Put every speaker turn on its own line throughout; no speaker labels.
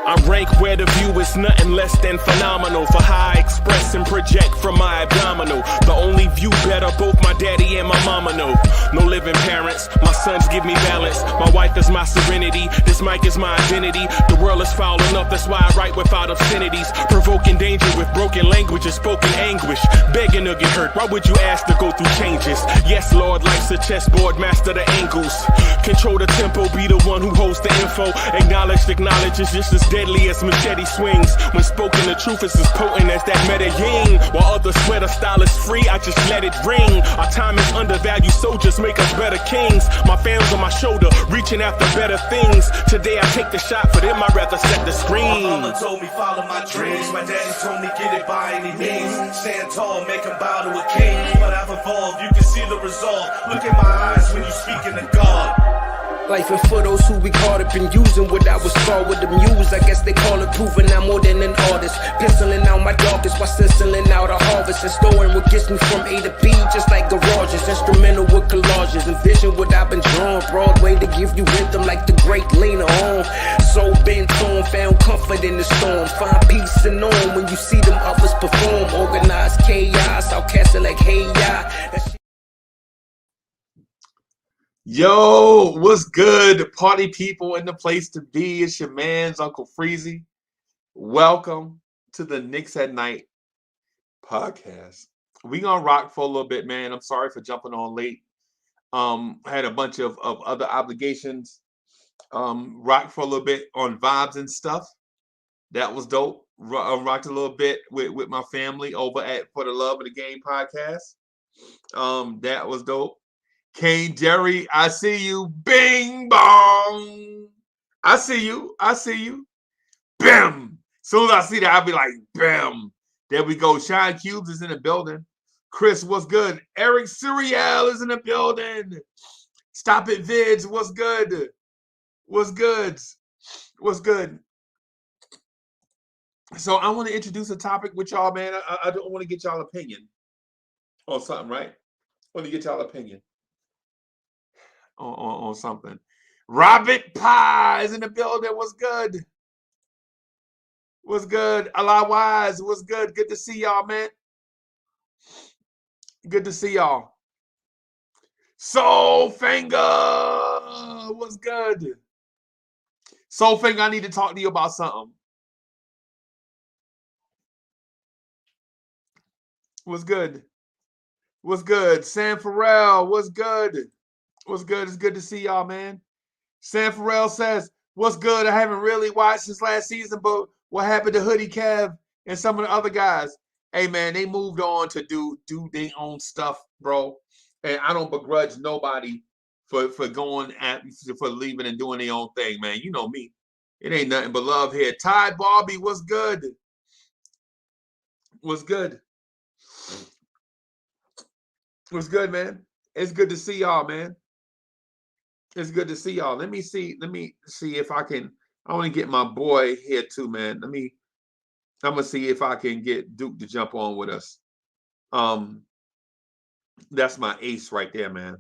I rank where the view is nothing less than phenomenal for how I express and project from my abdominal. The only view better, both my daddy and my mama know. No living parents, my sons give me balance. My wife is my serenity, this mic is my identity. The world is foul enough, that's why I write without obscenities. Provoking danger with broken language and spoken anguish. Begging to get hurt, why would you ask to go through changes? Yes, Lord, life's a chessboard, master the angles. Control the tempo, be the one who holds the info. Acknowledge is just as deadly as machete swings. When spoken, the truth is as potent as that Medellin. While others swear the style is free, I just let it ring. Our time is undervalued, soldiers make us better kings. My fans on my shoulder, reaching after better things. Today I take the shot, for them I'd rather set the screen.
My mama told me follow my dreams. My daddy told me get it by any means. Stand tall, make him bow to a king. But I've evolved, you can see the result. Look in my eyes when you speaking to God.
Life and for those who we caught up in using what I was taught with the muse. I guess they call it proving I'm more than an artist. Penciling out my darkest while stenciling out a harvest. And storing what gets me from A to B, just like garages. Instrumental with collages. Envision what I've been drawing. Broadway to give you rhythm like the great Lena on. So bent on, found comfort in the storm. Find peace and on when you see them others perform. Organized chaos, outcast it like hey ya.
Yo, what's good, party people in the place to be? It's your man's Uncle Freezy. Welcome to the Knicks at Night podcast. We gonna rock for a little bit, man. I'm sorry for jumping on late. Had a bunch of other obligations. Rock for a little bit on vibes and stuff. That was dope. Rocked a little bit with my family over at For the Love of the Game podcast. That was dope. Kane Jerry, I see you. Bing bong. I see you. Bam. Soon as I see that, I'll be like, bam. There we go. Shine Cubes is in the building. Chris, what's good? Eric Serial is in the building. Stop It Vids, what's good? What's good? So I want to introduce a topic with y'all, man. I don't want to get y'all opinion on something, right? I want to get y'all opinion on something. Robert Pie is in the building. What's good? Allah Wise, what's good? Good to see y'all, man. Good to see y'all. Soul Finger, what's good? Soul Finger, I need to talk to you about something. What's good? Sam Farrell, what's good? It's good to see y'all, man. Sam Farrell says, what's good? I haven't really watched since last season, but what happened to Hoodie Kev and some of the other guys? Hey, man, they moved on to do their own stuff, bro. And I don't begrudge nobody for leaving and doing their own thing, man. You know me. It ain't nothing but love here. Ty Barbie, what's good? What's good, man? It's good to see y'all, man. It's good to see y'all. Let me see if I can. I want to get my boy here too, man. I'm gonna see if I can get Duke to jump on with us. That's my ace right there, man.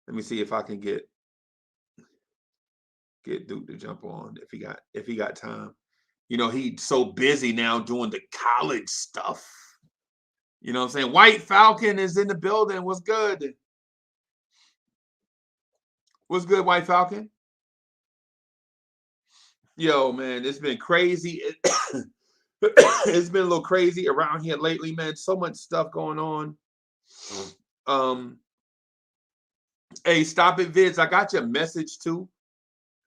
Let me see if I can get Duke to jump on if he got time. You know, he's so busy now doing the college stuff. You know what I'm saying? White Falcon is in the building. What's good? What's good, White Falcon? Yo, man, it's been crazy. It's been a little crazy around here lately, man. So much stuff going on. Hey, Stop It Vids, I got your message too.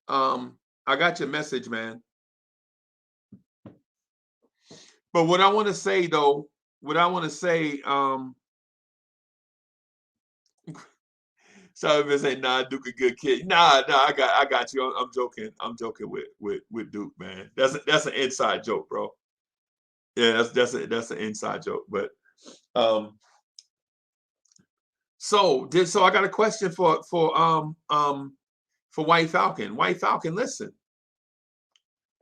I got your message, man. But what I want to say, though, some of us say, nah, Duke a good kid. Nah, I got you. I'm joking. I'm joking with Duke, man. That's an inside joke, bro. Yeah, that's an inside joke. But so I got a question for White Falcon. White Falcon, listen.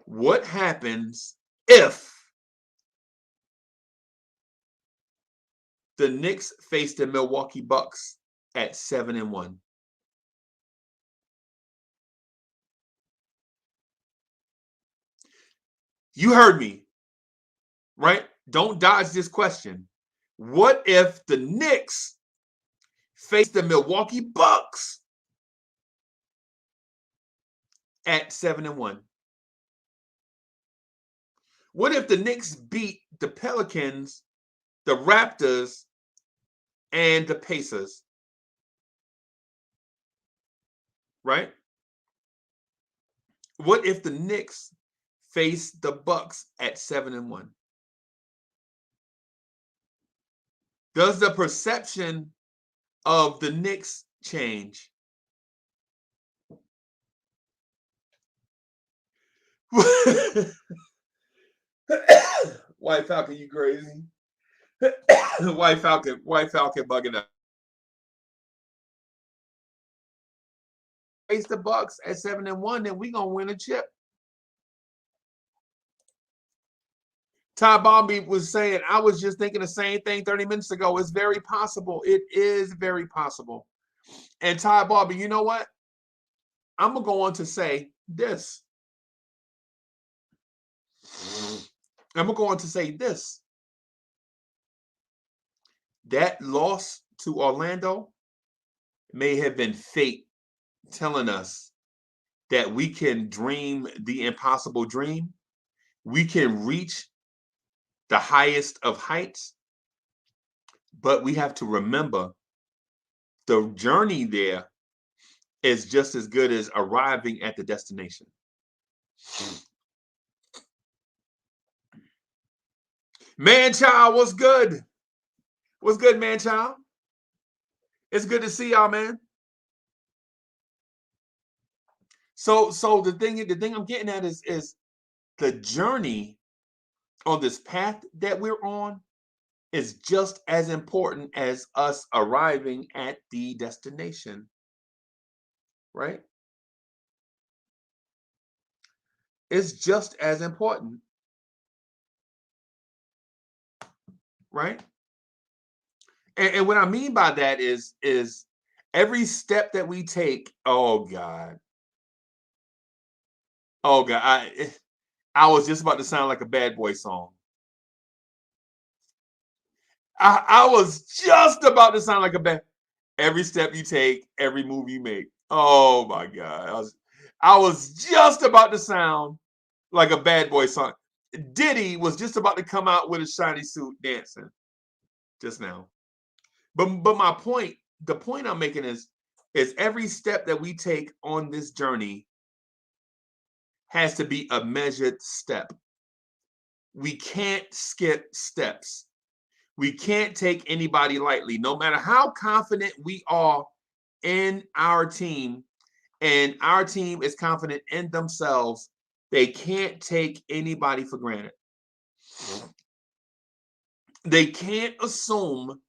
What happens if the Knicks face the Milwaukee Bucks at 7-1. You heard me, right? Don't dodge this question. What if the Knicks face the Milwaukee Bucks at 7-1? What if the Knicks beat the Pelicans, the Raptors, and the Pacers? Right? What if the Knicks face the Bucks at 7-1? Does the perception of the Knicks change? White Falcon, you crazy? White Falcon bugging up. Face the Bucks at 7-1, then we gonna win a chip. Ty Bobby was saying, I was just thinking the same thing 30 minutes ago. It's very possible. It is very possible. And Ty Bobby, you know what? I'm gonna go on to say this. That loss to Orlando may have been fate telling us that we can dream the impossible dream. We can reach the highest of heights, but we have to remember the journey there is just as good as arriving at the destination. Man child, what's good? What's good, man child? It's good to see y'all, man. So the thing I'm getting at is the journey on this path that we're on is just as important as us arriving at the destination, right? It's just as important, right? And what I mean by that is every step that we take. Oh God, I was just about to sound like a Bad Boy song. I was just about to sound like a bad. Every step you take, every move you make. Oh my God, I was just about to sound like a Bad Boy song. Diddy was just about to come out with a shiny suit dancing just now. But my point, the point I'm making is every step that we take on this journey has to be a measured step. We can't skip steps. We can't take anybody lightly, no matter how confident we are in our team, and our team is confident in themselves. They can't take anybody for granted. They can't assume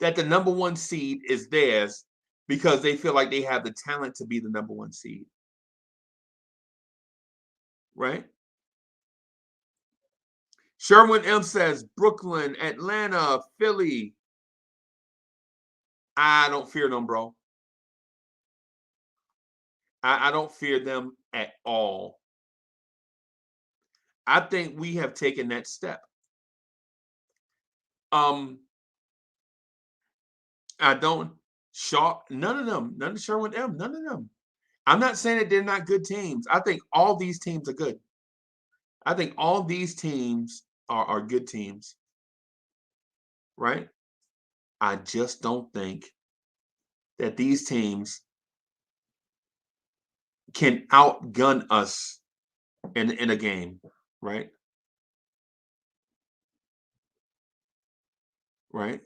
that the number one seed is theirs because they feel like they have the talent to be the number one seed. Right? Sherwin M says, Brooklyn, Atlanta, Philly. I don't fear them, bro. I don't fear them at all. I think we have taken that step. I don't none of them, none of Sherwin M, none of them. I'm not saying that they're not good teams. I think all these teams are good. I think all these teams are good teams. Right? I just don't think that these teams can outgun us in a game, right? Right?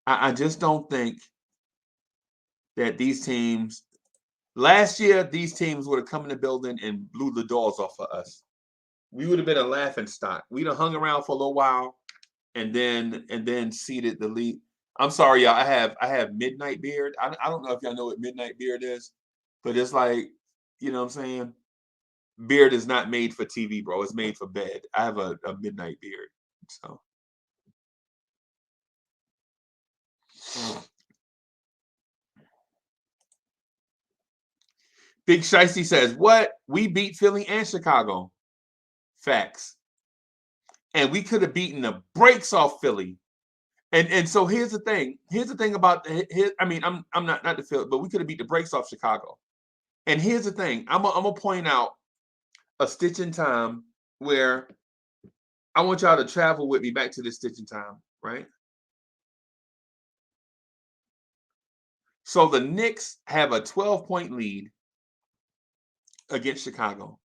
I just don't think that these teams, last year, these teams would have come in the building and blew the doors off of us. We would have been a laughing stock. We'd have hung around for a little while and then seeded the lead. I'm sorry, y'all. I have midnight beard. I don't know if y'all know what midnight beard is, but it's like, you know what I'm saying? Beard is not made for TV, bro. It's made for bed. I have a midnight beard. So Big Shiesty says, what? We beat Philly and Chicago. Facts. And we could have beaten the brakes off Philly. And so here's the thing. Here's the thing about I'm not the Philly, but we could have beat the brakes off Chicago. And here's the thing. I'm gonna point out a stitch in time where I want y'all to travel with me back to this stitch in time, right? So the Knicks have a 12-point lead against Chicago.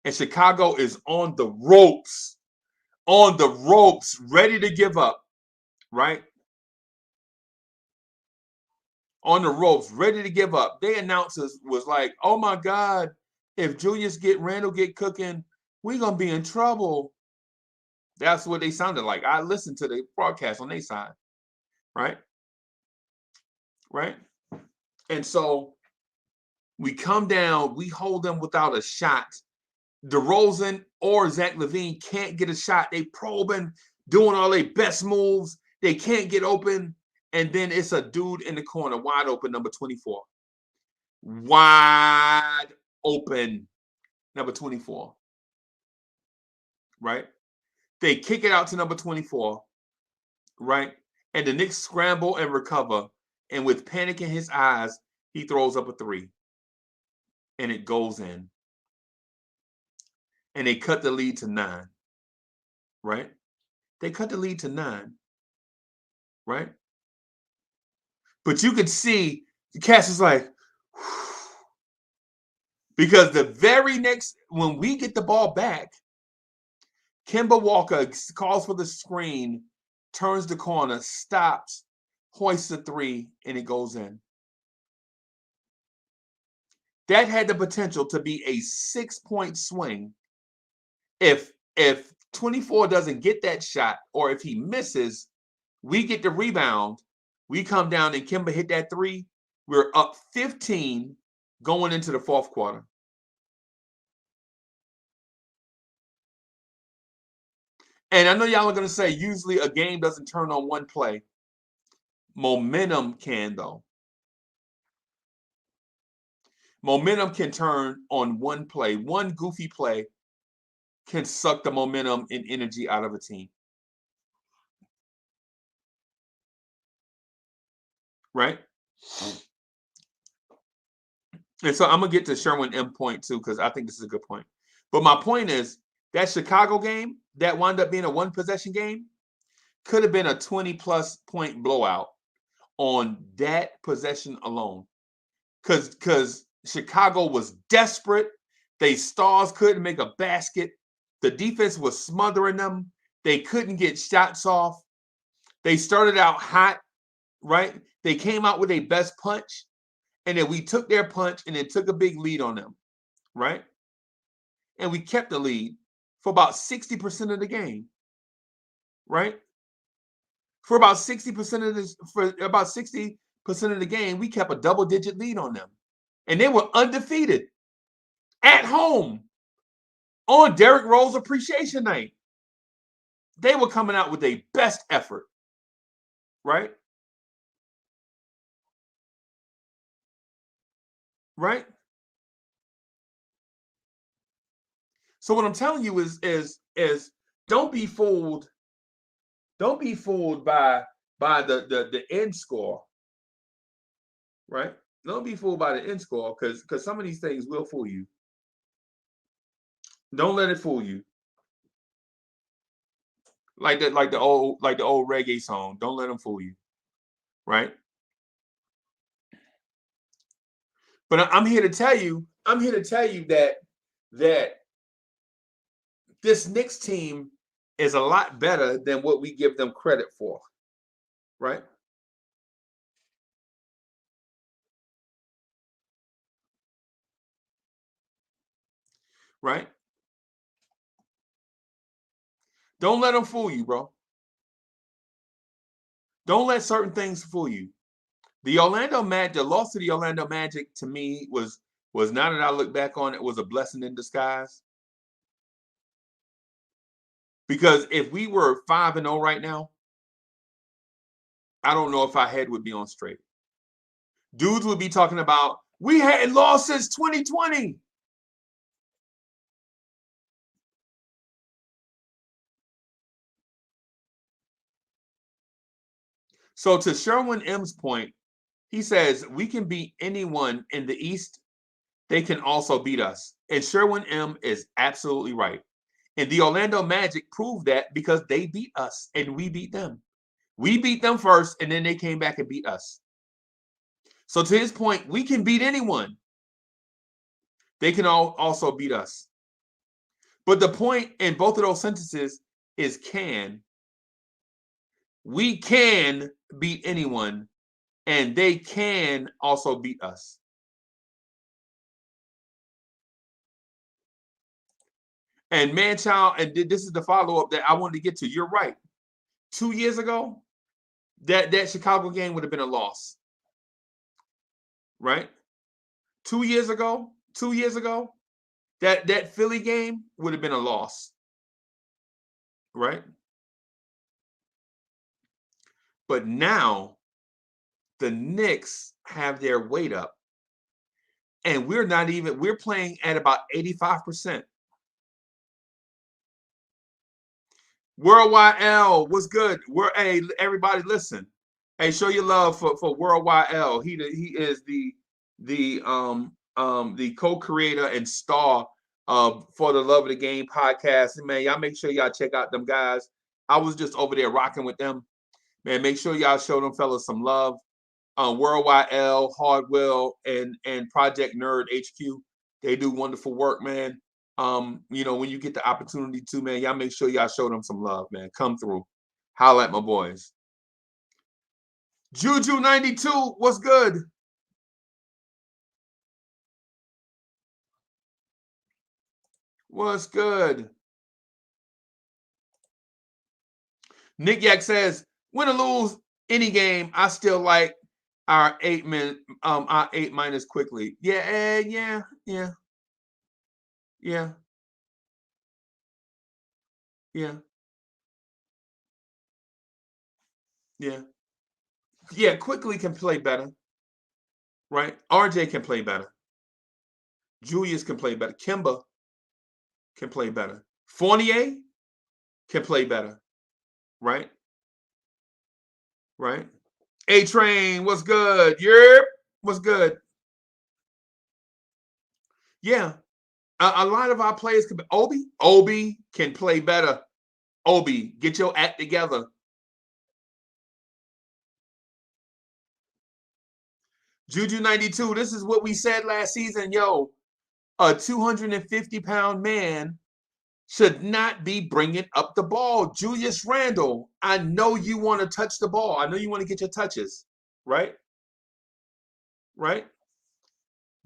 And Chicago is on the ropes, ready to give up, right? On the ropes, ready to give up. Their announcers was like, oh my God, if Randall get cooking, we're going to be in trouble. That's what they sounded like. I listened to the broadcast on their side, right? Right? And so we come down, we hold them without a shot. DeRozan or Zach LaVine can't get a shot. They probing, doing all their best moves. They can't get open. And then it's a dude in the corner, wide open, number 24. Wide open, number 24. Right? They kick it out to number 24. Right? And the Knicks scramble and recover. And with panic in his eyes, he throws up a three. And it goes in. And they cut the lead to 9. Right? They cut the lead to 9. Right? But you could see the cast is like, because the very next, when we get the ball back, Kemba Walker calls for the screen, turns the corner, stops, hoists the three, and it goes in. That had the potential to be a 6-point swing if 24 doesn't get that shot, or if he misses, we get the rebound. We come down and Kemba hit that three. We're up 15 going into the fourth quarter. And I know y'all are going to say usually a game doesn't turn on one play. Momentum can, though. Momentum can turn on one play. One goofy play can suck the momentum and energy out of a team. Right? And so I'm going to get to Sherwin M. point too, because I think this is a good point. But my point is that Chicago game that wound up being a one-possession game could have been a 20-plus point blowout on that possession alone. Because Chicago was desperate. They stars couldn't make a basket. The defense was smothering them. They couldn't get shots off. They started out hot, right? They came out with a best punch, and then we took their punch and then took a big lead on them, right? And we kept the lead for about 60% of the game, right? For about 60% of this, for about 60% of the game, we kept a double-digit lead on them, and they were undefeated at home on Derrick Rose Appreciation Night. They were coming out with their best effort, right? Right? So what I'm telling you is don't be fooled. Don't be fooled by the end score. Right? Don't be fooled by the end score, because some of these things will fool you. Don't let it fool you. Like the old reggae song. Don't let them fool you. Right? But I'm here to tell you that this Knicks team is a lot better than what we give them credit for. Right? Right? Don't let them fool you, bro. Don't let certain things fool you. The loss to the Orlando Magic, to me, was now that I look back on it, was a blessing in disguise. Because if we were 5-0 right now, I don't know if our head would be on straight. Dudes would be talking about, we hadn't lost since 2020. So to Sherwin M's point, he says, we can beat anyone in the East. They can also beat us. And Sherwin M is absolutely right. And the Orlando Magic proved that because they beat us and we beat them. We beat them first, and then they came back and beat us. So to his point, we can beat anyone. They can also beat us. But the point in both of those sentences is can. We can beat anyone, and they can also beat us. And Manchild, and this is the follow-up that I wanted to get to. You're right. 2 years ago, that Chicago game would have been a loss. Right? 2 years ago, that Philly game would have been a loss. Right? But now the Knicks have their weight up. And we're playing at about 85%. Worldwide L, what's good? Hey, everybody, listen. Hey, show your love for Worldwide L. He is the co-creator and star of For the Love of the Game podcast. And man, y'all make sure y'all check out them guys. I was just over there rocking with them. Man, make sure y'all show them fellas some love. Worldwide L, Hardwell, and Project Nerd HQ. They do wonderful work, man. You know, when you get the opportunity to, man, y'all make sure y'all show them some love, man. Come through. Holla at my boys. Juju92, what's good? What's good? Nick Yak says, win or lose any game, I still like our 8 minus quickly. Yeah. Yeah, quickly can play better. Right? RJ can play better. Julius can play better. Kemba can play better. Fournier can play better. Right? Right? A-Train, what's good? Yep, what's good? Yeah. A lot of our players can be Obi can play better. Obi, get your act together. Juju92, this is what we said last season. Yo, a 250-pound man should not be bringing up the ball. Julius Randle, I know you want to touch the ball. I know you want to get your touches, right? Right?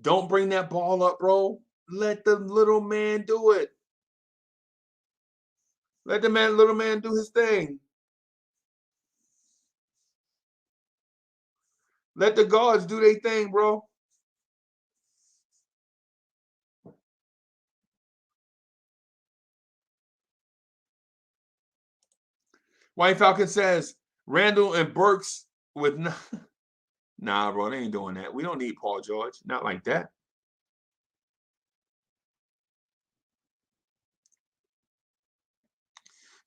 Don't bring that ball up, bro. Let the little man do it. Let the little man do his thing. Let the guards do their thing, bro. White Falcon says, Randall and Burks with nah, bro, they ain't doing that. We don't need Paul George. Not like that.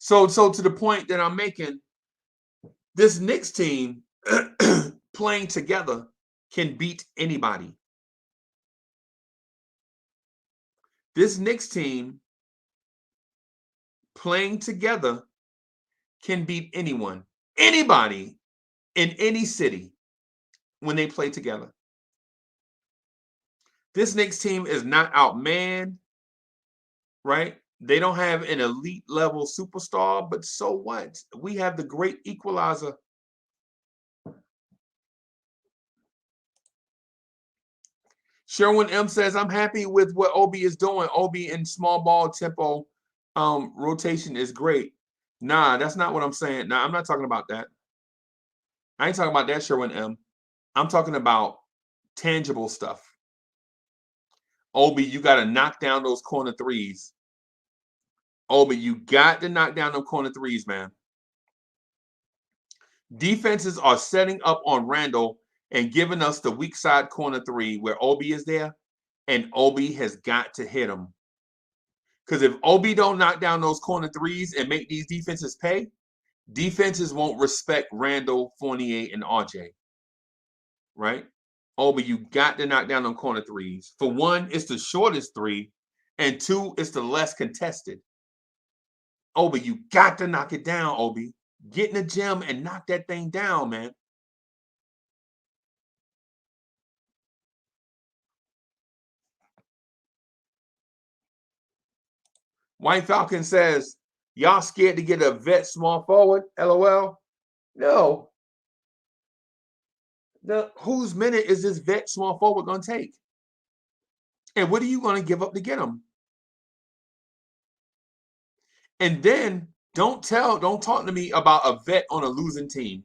So to the point that I'm making, this Knicks team playing together can beat anybody. This Knicks team playing together can beat anyone, anybody in any city when they play together. This Knicks team is not outmanned, right? They don't have an elite level superstar, but so what? We have the great equalizer. Sherwin M says, I'm happy with what Obi is doing. Obi in small ball tempo rotation is great. Nah, that's not what I'm saying. Nah, I'm not talking about that. I ain't talking about that, Sherwin M. I'm talking about tangible stuff. Obi, you got to knock down those corner threes. Obi, you got to knock down them corner threes, man. Defenses are setting up on Randall and giving us the weak side corner three where Obi is there, and Obi has got to hit him. Because if Obi don't knock down those corner threes and make these defenses pay, defenses won't respect Randall, Fournier, and RJ. Right? Obi, you got to knock down on corner threes. For one, it's the shortest three, and two, it's the less contested. Obi, you got to knock it down, Obi. Get in the gym and knock that thing down, man. White Falcon says, y'all scared to get a vet small forward? LOL. No. Whose minute is this vet small forward going to take? And what are you going to give up to get him? And then don't talk to me about a vet on a losing team.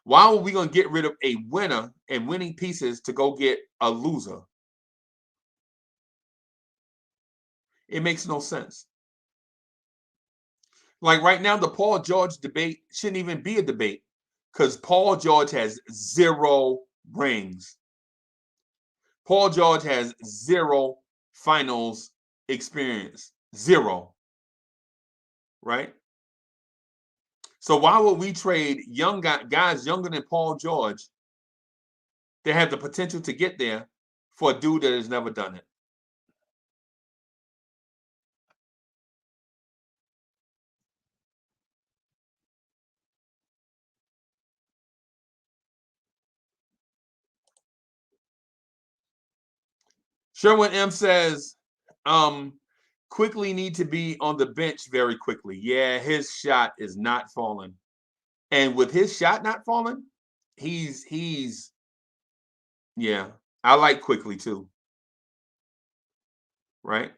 Why are we going to get rid of a winner and winning pieces to go get a loser? It makes no sense. Like right now, the Paul George debate shouldn't even be a debate because Paul George has 0 rings. Paul George has 0 finals experience. 0. Right? So why would we trade young guys younger than Paul George that have the potential to get there for a dude that has never done it? Sherwin M says, quickly need to be on the bench very quickly. Yeah, his shot is not falling. And with his shot not falling, he's yeah, I like quickly too. Right?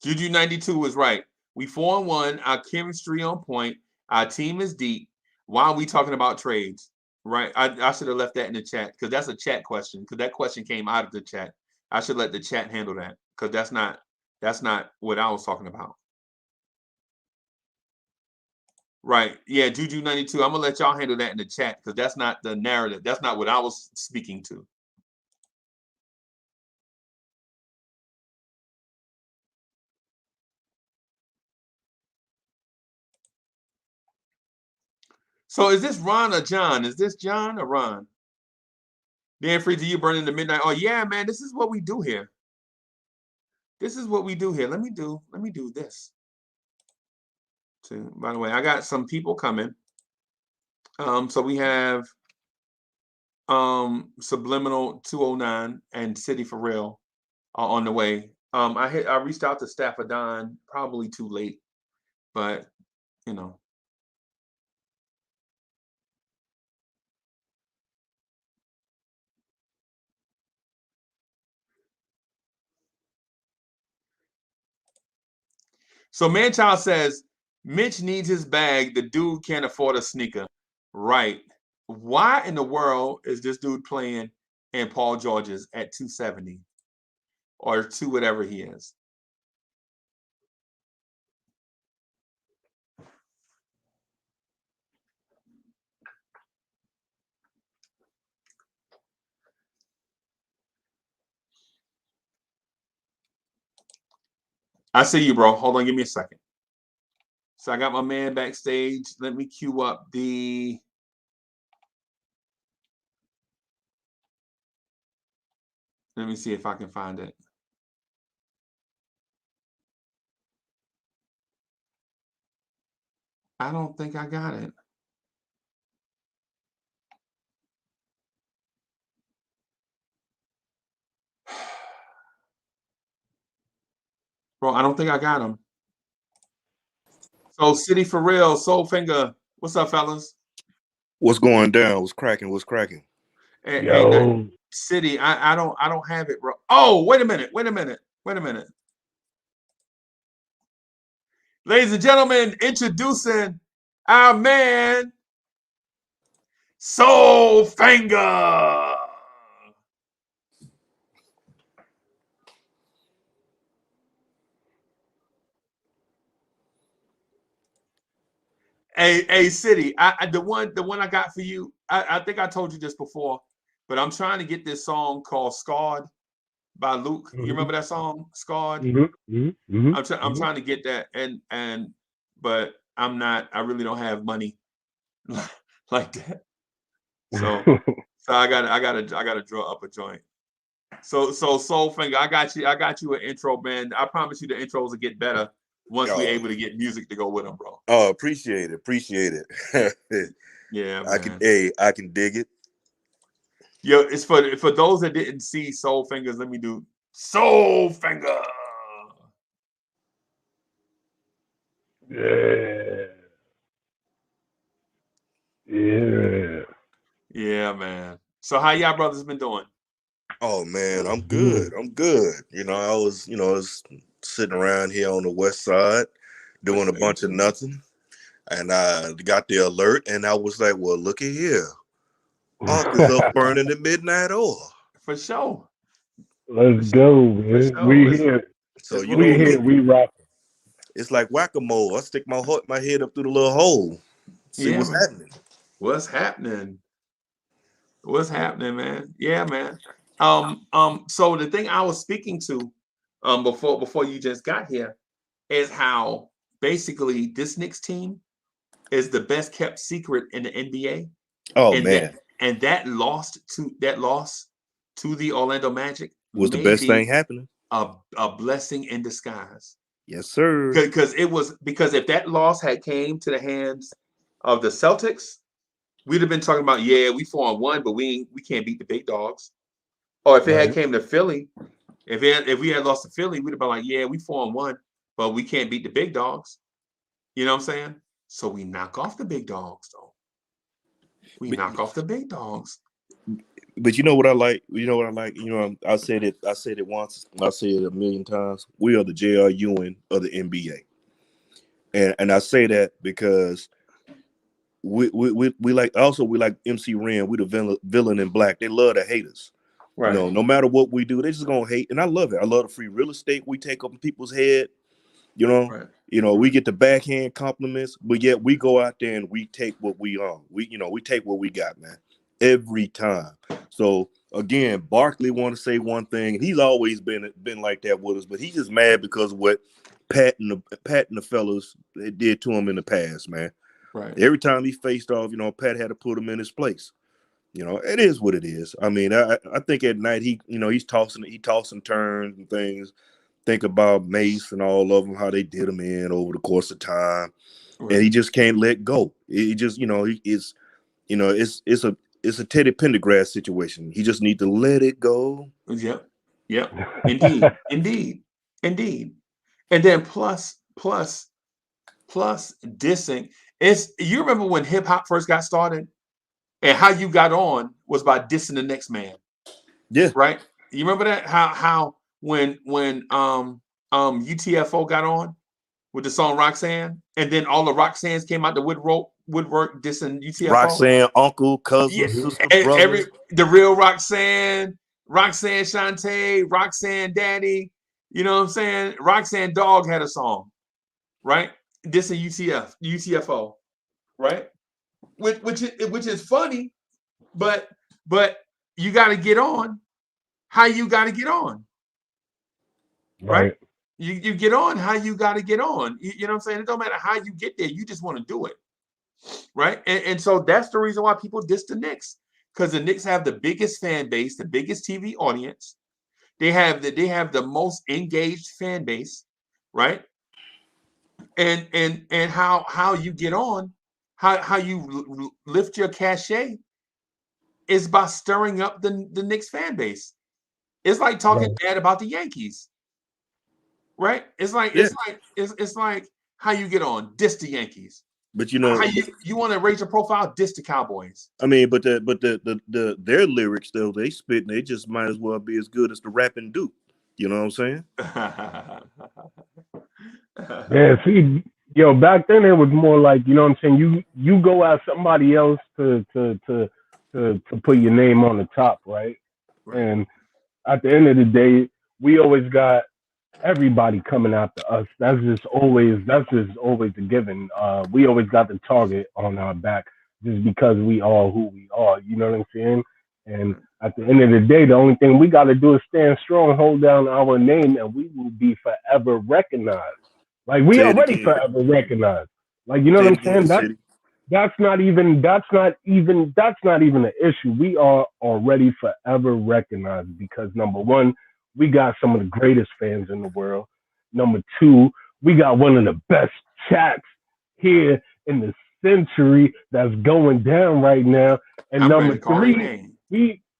Juju 92 was right. We 4-1, our chemistry on point, our team is deep. Why are we talking about trades? Right? I should have left that in the chat because that's a chat question. Because that question came out of the chat. I should let the chat handle that because that's not what I was talking about. Right. Yeah, Juju 92. I'm gonna let y'all handle that in the chat because that's not the narrative. That's not what I was speaking to. So is this Ron or John? Is this John or Ron? Dan Free to you burning the midnight. Oh yeah, man. This is what we do here. This is what we do here. Let me do this. So, by the way, I got some people coming. So we have Subliminal 209 and City for Real on the way. I reached out to Staff of Don, probably too late, but you know. So Manchild says Mitch needs his bag. The dude can't afford a sneaker. Right. Why in the world is this dude playing in Paul George's at 270 or 2 whatever he is? I see you, bro. Hold on, give me a second. So I got my man backstage. Let me cue up the let me see if I can find it. I don't think I got it. Bro, I don't think I got him. So City for Real, Soul Finger. What's up, fellas?
What's going down? What's cracking? What's cracking?
And City, I don't have it, bro. Oh, wait a minute. Ladies and gentlemen, introducing our man, Soul Finger. Hey, City. The one I got for you. I think I told you this before, but I'm trying to get this song called "Scarred" by Luke. You remember that song, "Scarred"? I'm trying to get that, but I'm not. I really don't have money like that. So I gotta draw up a joint. So Soulfinger, I got you an intro, man. I promise you the intros will get better once we're able to get music to go with them, bro.
Oh, appreciate it.
Yeah,
I
man.
I can dig it.
Yo, it's for those that didn't see Soul Fingers. Let me do Soul Finger. Yeah, man. So how y'all brothers been doing?
Oh man, I'm good. I was sitting around here on the west side doing a bunch of nothing, and I got the alert, and I was like, "Well, look at here, Uncle's up burning the midnight oil."
For sure.
Let's go, man.
Sure.
We here.
So
We here. We rock.
it's like whack-a-mole. I stick my head up through the little hole, see what's happening.
What's happening? What's happening, man? Yeah, man. So the thing I was speaking to, before you just got here, is how basically this Knicks team is the best kept secret in the NBA.
Oh
and
man,
that loss to the Orlando Magic
was the best thing happening.
A blessing in disguise.
Yes, sir.
Because if that loss had came to the hands of the Celtics, we'd have been talking about, yeah, we 4-1, but we can't beat the big dogs. Or if it had came to Philly, if we had lost to Philly, we'd have been like, yeah, we 4-1, but we can't beat the big dogs. You know what I'm saying? So we knock off the big dogs, though. Knock off the big dogs.
But you know what I like? I said it once, I say it a million times. We are the J.R. Ewing of the NBA. And I say that because we like MC Ren. We the villain in black. They love to hate us.
Right.
No matter what we do, they just gonna hate. And I love it. I love the free real estate we take up in people's head. We get the backhand compliments, but yet we go out there and we take what we are. We take what we got, man, every time. So again, Barkley want to say one thing, and he's always been like that with us, but he's just mad because of what Pat and the fellas did to him in the past, man.
Right.
Every time he faced off, Pat had to put him in his place. It is what it is. I mean, I think at night he's tossing turns and things. Think about Mace and all of them, how they did him in over the course of time, and he just can't let go. He just, it's a Teddy Pendergrass situation. He just need to let it go.
Yep. Indeed. And then plus dissing. You remember when hip hop first got started, and how you got on was by dissing the next man.
Yeah.
Right. You remember that? How when UTFO got on with the song Roxanne, and then all the Roxannes came out the woodwork dissing UTFO.
Roxanne, uncle, cousin, sister, brother.
The real Roxanne Shantae, Roxanne Daddy. You know what I'm saying? Roxanne Dog had a song, right? Dissing UTFO, right? Which is funny, but you got to get on. How you got to get on, right? You get on how you got to get on. You know what I'm saying? It don't matter how you get there. You just want to do it, right? And so that's the reason why people diss the Knicks, because the Knicks have the biggest fan base, the biggest TV audience. They have the most engaged fan base, right? And how you get on, how you lift your cachet is by stirring up the Knicks fan base. It's like talking bad about the Yankees, right? It's like how you get on, diss the Yankees.
But
how you want to raise your profile, diss the Cowboys.
I mean, but their lyrics though, they spit, and they just might as well be as good as the rapping Duke. You know what I'm saying?
Yeah, see, back then it was more like, you know what I'm saying, you go at somebody else to put your name on the top, right? And at the end of the day, we always got everybody coming after us. That's just always a given. We always got the target on our back just because we are who we are. You know what I'm saying? And at the end of the day, the only thing we got to do is stand strong, hold down our name, and we will be forever recognized. Like we
Say it
already
again.
forever recognized. Like, you know
Say
what
it
I'm saying?
again, City.
That's not even an issue. We are already forever recognized because number one, we got some of the greatest fans in the world. Number two, we got one of the best chats here in the century that's going down right now. And
I'm ready
number
to call their
three,
name.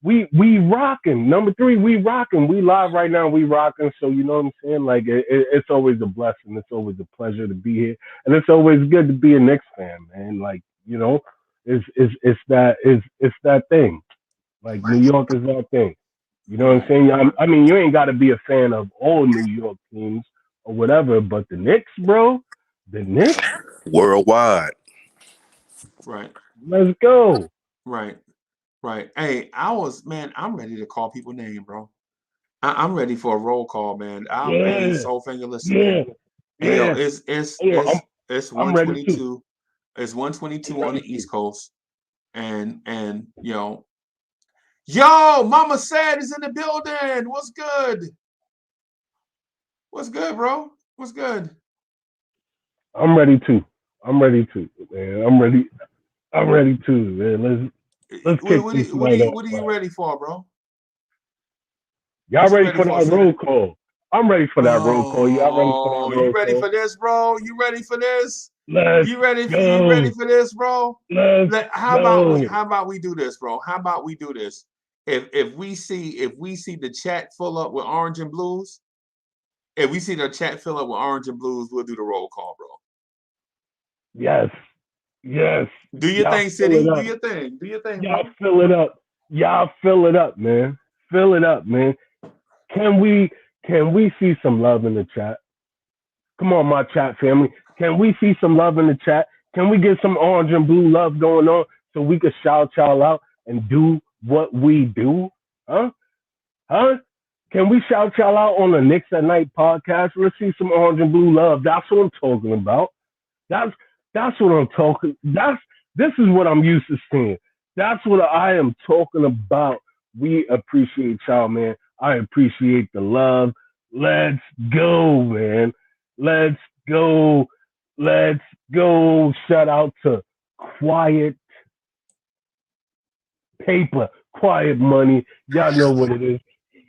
we rocking. Number three, we rocking. We live right now. We rocking. So you know what I'm saying? Like it's always a blessing. It's always a pleasure to be here, and it's always good to be a Knicks fan, man. Like you know, it's that thing. Like New York is that thing. You know what I'm saying? I mean, you ain't got to be a fan of all New York teams or whatever, but the Knicks, bro, the Knicks,
Worldwide.
Right.
let's go.
Right. Right. Hey, I'm ready to call people name, bro. I'm ready for a roll call, man. Hey,
Yeah,
Soulfinger, listen,
yeah,
man. Hey, yo,
yeah.
it's
I'm ready too.
122. It's 122 on the East Coast. And yo, Mama Sad is in the building. What's good? What's good, bro? What's good?
I'm ready too. Man. I'm ready too, man. Let's kick this night off.
What are you ready for, bro?
Y'all
What you
ready
ready
for
for,
that
City?
roll call? I'm ready for that roll call. Y'all ready for that
Oh, you
roll
ready
call?
for this, bro? You ready for this?
Let's
You ready
go.
for this, bro?
Let's
How
go.
about we do this, bro? How about we do this? If we see the chat fill up with orange and blues, if we see the chat fill up with orange and blues, we'll do the roll call, bro.
Yes. Yes.
Do your
Y'all
thing,
fill it
City. Do
up.
your thing. Do your thing,
Y'all
bro.
fill it up. Y'all fill it up, man. Fill it up, man. Can we see some love in the chat? Come on, my chat family. Can we see some love in the chat? Can we get some orange and blue love going on so we can shout y'all out and do what we do? Huh? Huh? Can we shout y'all out on the Knicks at Night podcast? Let's see some orange and blue love. That's what I'm talking about. That's what I'm talking. This is what I'm used to seeing. That's what I am talking about. We appreciate y'all, man. I appreciate the love. Let's go, man. Let's go. Let's go. Shout out to Quiet Paper, Quiet Money. Y'all know what it is.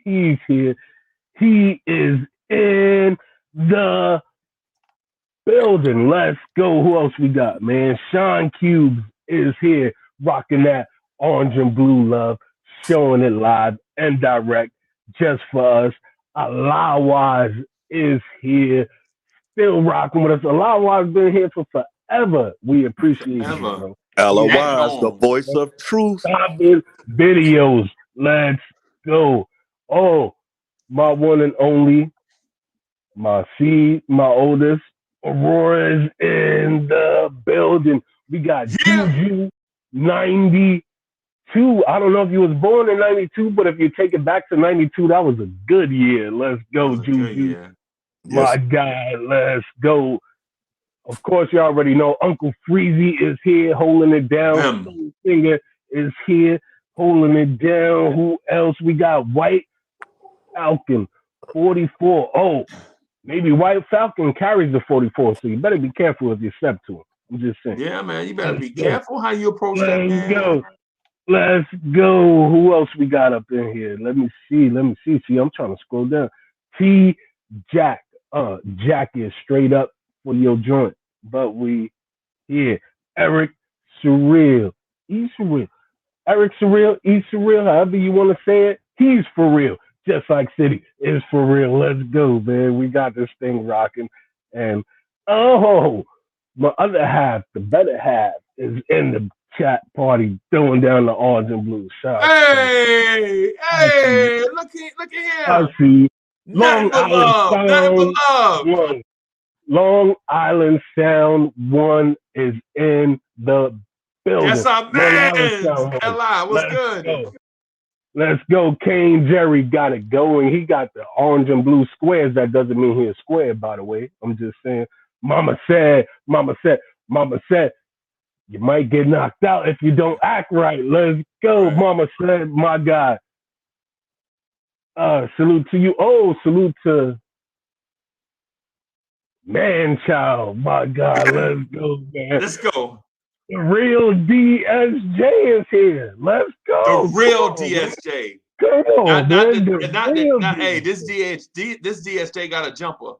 He's here. He is in the building. Let's go. Who else we got, man? Sean Cubes is here, rocking that orange and blue love, showing it live and direct just for us. Alawaz is here, still rocking with us. Alawaz been here for forever. We appreciate you,
Forever.
bro.
Otherwise, the voice of truth.
Stop it. Videos. Let's go. Oh, my one and only, my oldest, Aurora is in the building. We got Juju 92. I don't know if you was born in 92, but if you take it back to 92, that was a good year. Let's go, Juju. My guy, let's go. Of course, you already know Uncle Freezy is here holding it down. Soul Singer is here holding it down. Who else? We got White Falcon 44. Oh, maybe White Falcon carries the 44, so you better be careful if you step to him. I'm just saying.
Yeah, man, you better be careful how you approach that man.
Let's go. Who else we got up in here? Let me see. See, I'm trying to scroll down. T Jack. Jack is straight up for your joint. But we here. Eric Surreal. He's surreal. Eric Surreal, he's surreal, however you want to say it. He's for real. Just like City is for real. Let's go, man. We got this thing rocking. And my other half, the better half, is in the chat party throwing down the orange and blue.
Hey, look at here.
I see.
Nothing but love.
One. Long Island Sound 1 is in the building.
Yes, our man. LI, what's good?
Go. Let's go. Kane Jerry got it going. He got the orange and blue squares. That doesn't mean he's a square, by the way. I'm just saying. Mama said, you might get knocked out if you don't act right. Let's go. Right. Mama said, my God. Salute to you. Oh, salute to Man Child. My God, let's go, man.
Let's go.
The real DSJ is here. Let's go.
The real DSJ.
Come on,
Hey, this DSJ got a jumper.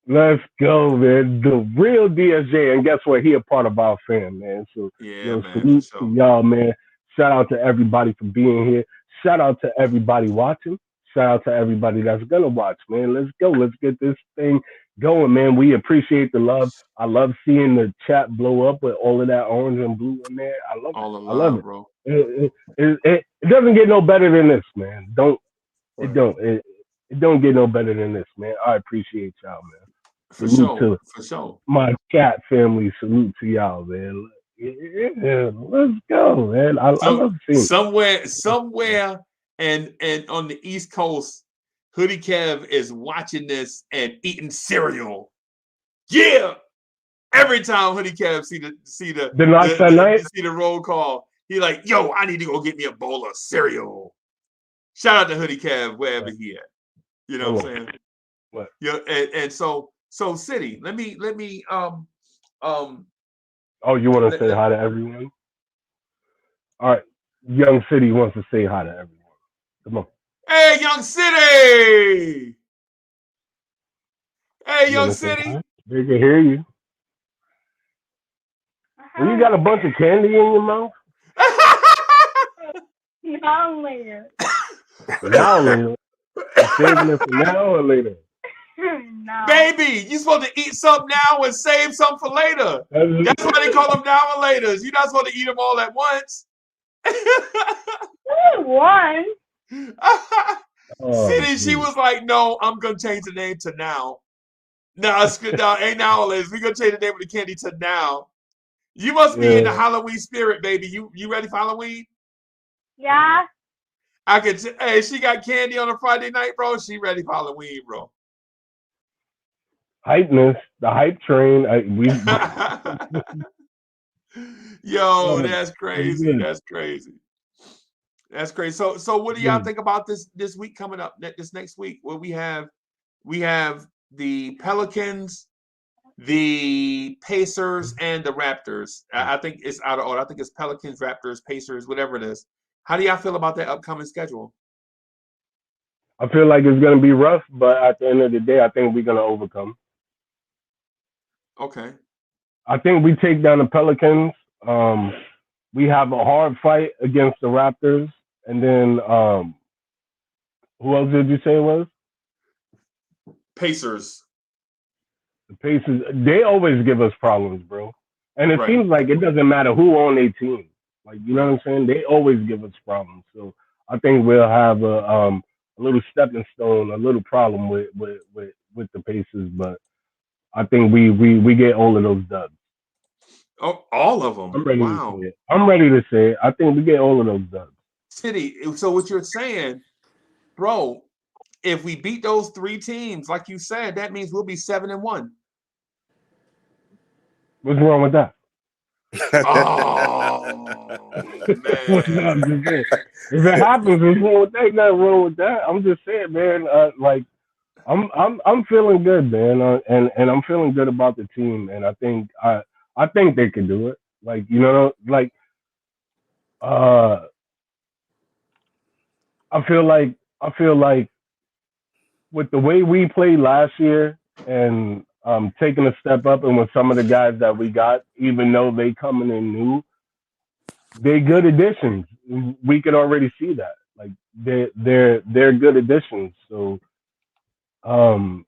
Let's go, man. The real DSJ, and guess what? He a part of our fam, man. So
man,
salute to y'all, man. Shout out to everybody for being here. Shout out to everybody watching. Shout out to everybody that's gonna watch, man. Let's go. Let's get this thing going, man. We appreciate the love. I love seeing the chat blow up with all of that orange and blue in there. I love
all
it.
I love it,
bro. It doesn't get no better than this, man. It don't get no better than this, man. I appreciate y'all, man.
For sure.
My chat family, salute to y'all, man. Yeah, let's go, man. I love seeing
somewhere and on the East Coast, Hoodie Kev is watching this and eating cereal. Yeah. Every time Hoodie Kev see the roll call, he like, yo, I need to go get me a bowl of cereal. Shout out to Hoodie Kev wherever he at. You know what I'm saying?
What?
Yeah, and so City, let me
Oh, you want to say hi to everyone? All right. Young City wants to say hi to everyone. Come on.
Hey, Young City! Hey, Young City!
They can hear you. When you got a bunch of candy in your mouth?
Now later.
Now later. You're saving it for now or later?
No.
Baby, you supposed to eat something now and save something for later. That's why they call them now and laters. You're not supposed to eat them all at once.
One.
City, she was like, no, I'm going to change the name to now. No, it's good. No, ain't now or laters. We're going to change the name of the candy to now. You must be in the Halloween spirit, baby. You ready for Halloween?
Yeah.
Hey, she got candy on a Friday night, bro. She ready for Halloween, bro.
Hypeness, the hype train.
Yo, that's crazy. That's crazy. That's crazy. So what do y'all think about this week coming up? This next week, where we have the Pelicans, the Pacers, and the Raptors. I think it's out of order. I think it's Pelicans, Raptors, Pacers, whatever it is. How do y'all feel about that upcoming schedule?
I feel like it's going to be rough, but at the end of the day, I think we're going to overcome.
Okay.
I think we take down the Pelicans. We have a hard fight against the Raptors. And then who else did you say it was?
Pacers.
The Pacers, they always give us problems, bro. And it seems like it doesn't matter who on their team. Like, you know what I'm saying? They always give us problems. So I think we'll have a little stepping stone, a little problem with the Pacers, but I think we get all of those dubs.
Oh, all of them.
I'm ready to say it. I'm ready to say it. I think we get all of those dubs.
City. So what you're saying, bro, if we beat those three teams, like you said, that means we'll be 7-1.
What's wrong with that?
Oh man!
If it happens, what's wrong with that? Ain't nothing wrong with that. I'm just saying, man. Like, I'm feeling good, man, and I'm feeling good about the team, and I think they can do it. Like, you know, like, I feel like with the way we played last year and taking a step up, and with some of the guys that we got, even though they coming in new, they good additions. We could already see that. Like, they're good additions. So the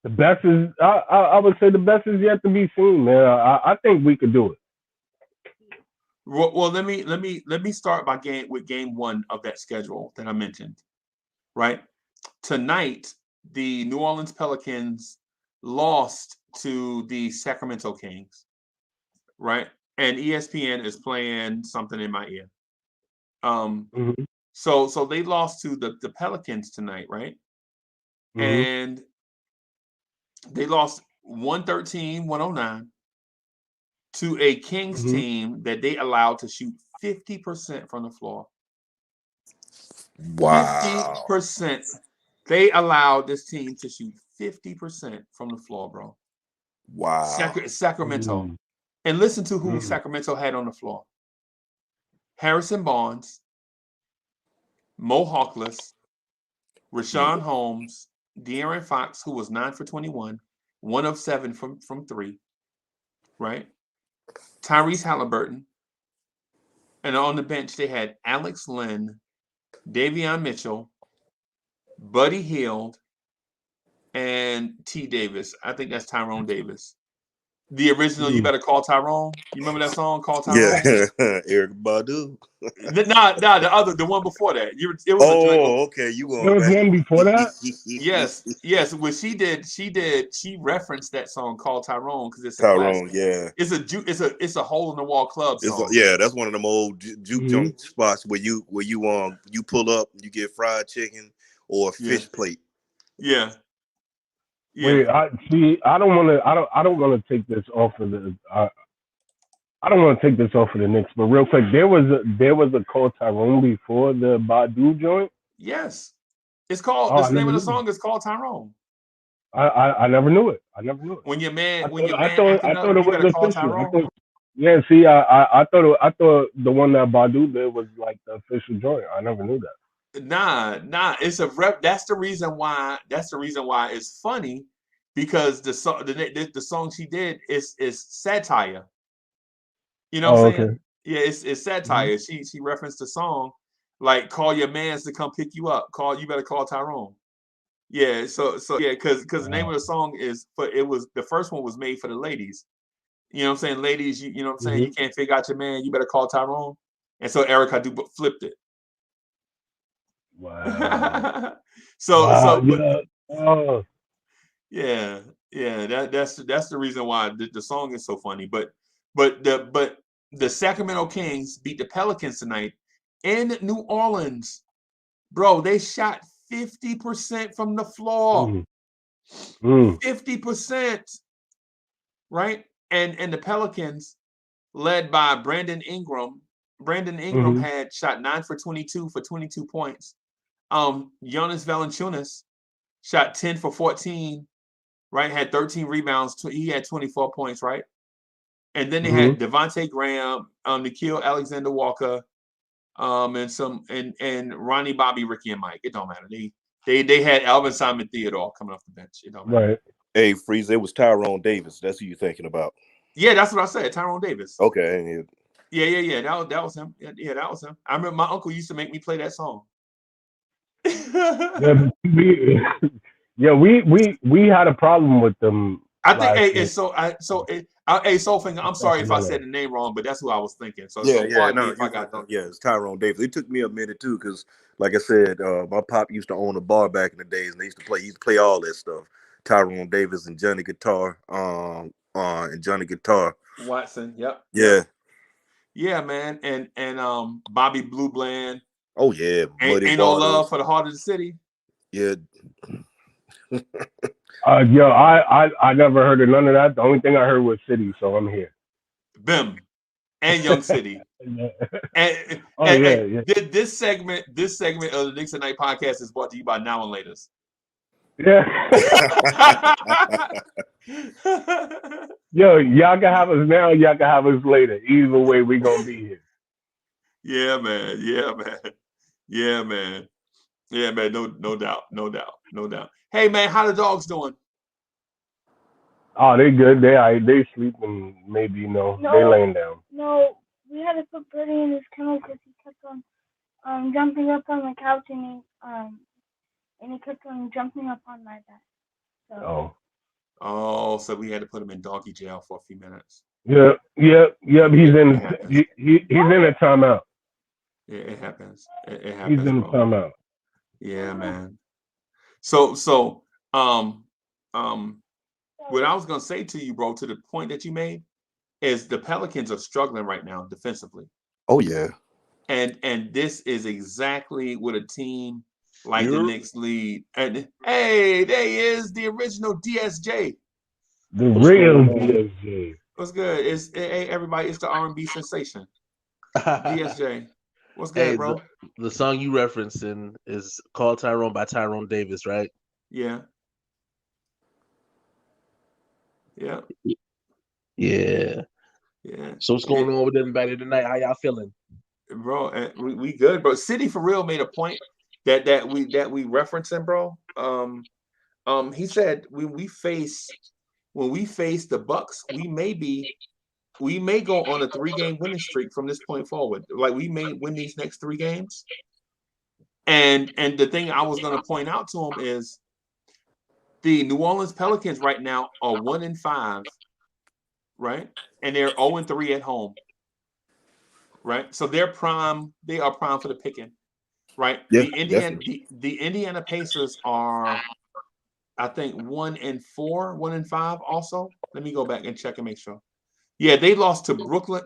best is I would say the best is yet to be seen, man. I think we could do it.
Well, let me start with game one of that schedule that I mentioned. Right, tonight the New Orleans Pelicans lost to the Sacramento Kings. Right, and ESPN is playing something in my ear. So they lost to the Pelicans tonight, right? And they lost 113-109 to a Kings team that they allowed to shoot 50% from the floor.
Wow.
50%. They allowed this team to shoot 50% from the floor, bro.
Wow.
Sacramento. And listen to who Sacramento had on the floor. Harrison Barnes, Mo Harkless, Rashawn Holmes, De'Aaron Fox, who was 9 for 21, 1 of 7 from 3, right? Tyrese Halliburton. And on the bench, they had Alex Len, Davion Mitchell, Buddy Hield, and T. Davis. I think that's Tyrone Davis. The original You Better Call Tyrone. You remember that song called Tyrone?
Yeah, Eric Badu.
The one before that. It was a joint.
Okay. You going
There was one before that?
Yes. What she referenced that song called Tyrone because it's a
Tyrone,
classic. It's a hole in the wall club song.
That's one of them old juke joint spots where you pull up, you get fried chicken or a fish plate.
Yeah.
Wait, I don't want to take this off of the. I don't want to take this off of the Knicks, but real quick, there was a called Tyrone before the Badu joint.
Yes, it's called. The name of the song is called Tyrone.
I never knew it. When
your man,
I thought it was official. I thought the one that Badu did was like the official joint. I never knew that.
Nah. It's a rep. That's the reason why. It's funny because the song she did is satire. You know what I'm saying? Okay. Yeah, it's satire. She referenced the song like call your mans to come pick you up. You better call Tyrone. Yeah, so yeah, because the name of the song is the first one was made for the ladies. You know what I'm saying? Ladies, you know what I'm saying? You can't figure out your man, you better call Tyrone. And so Erykah Badu flipped it.
Wow.
That's the reason why the song is so funny. But the Sacramento Kings beat the Pelicans tonight in New Orleans. Bro, they shot 50% from the floor. 50%. Right? And the Pelicans, led by Brandon Ingram. Brandon Ingram had shot 9 for 22 for 22 points. Jonas Valanciunas shot 10 for 14, right? Had 13 rebounds. He had 24 points, right? And then they had Devontae Graham, Nickeil Alexander-Walker, and Ronnie, Bobby, Ricky, and Mike. It don't matter. They had Alvin Simon Theodore coming off the bench. It don't matter.
Right.
Hey, Freeze, it was Tyrone Davis. That's who you're thinking about.
Yeah, that's what I said. Tyrone Davis.
Okay.
Yeah. That was him. Yeah, that was him. I remember my uncle used to make me play that song.
We had a problem with them.
I think Soulfinger, I'm sorry if I said the name wrong, but that's who I was thinking. So
it's Tyrone Davis. It took me a minute too, because like I said, my pop used to own a bar back in the days, and he used to play all that stuff. Tyrone Davis and Johnny Guitar,
Watson. Yep.
Yeah.
Yeah, man, and Bobby Blue Bland.
Oh yeah,
ain't no love for the heart of the city.
Yeah.
I never heard of none of that. The only thing I heard was City, so I'm here.
Bim and Young City. This segment of the Knicks at Night podcast is brought to you by Now and Laters.
Yeah. Yo, y'all can have us now, y'all can have us later. Either way, we gonna be here.
Yeah, man. No doubt. Hey, man, how the dogs doing?
Oh, they good. They sleeping. Maybe they laying down.
No, we had to put Birdie in his kennel because he kept on jumping up on the couch and he kept on jumping up on my back. So.
So we had to put him in doggy jail for a few minutes.
Yep. He's in a timeout.
Yeah, it happens.
He's in a timeout.
Yeah, man. So what I was gonna say to you, bro, to the point that you made, is the Pelicans are struggling right now defensively.
Oh yeah.
And this is exactly what a team like the Knicks lead. And hey, there he is, the original DSJ.
The real DSJ.
What's good? Hey everybody, it's the R&B sensation. DSJ. What's good,
Hey,
bro?
the song you referencing is called Tyrone by Tyrone Davis, right?
Yeah.
Yeah.
Yeah.
So what's going on with everybody tonight? How y'all feeling?
Bro, we good, bro. City for real made a point that we referencing, bro. He said when we face the Bucks, we may go on a 3-game winning streak from this point forward. Like we may win these next 3 games. And the thing I was going to point out to him is the New Orleans Pelicans right now are 1-5, right? And they're 0-3 at home, right? So they're prime. They are prime for the picking, right?
Yeah,
the Indiana Pacers are, I think, 1-4, 1-5. Also, let me go back and check and make sure. Yeah, they lost to Brooklyn.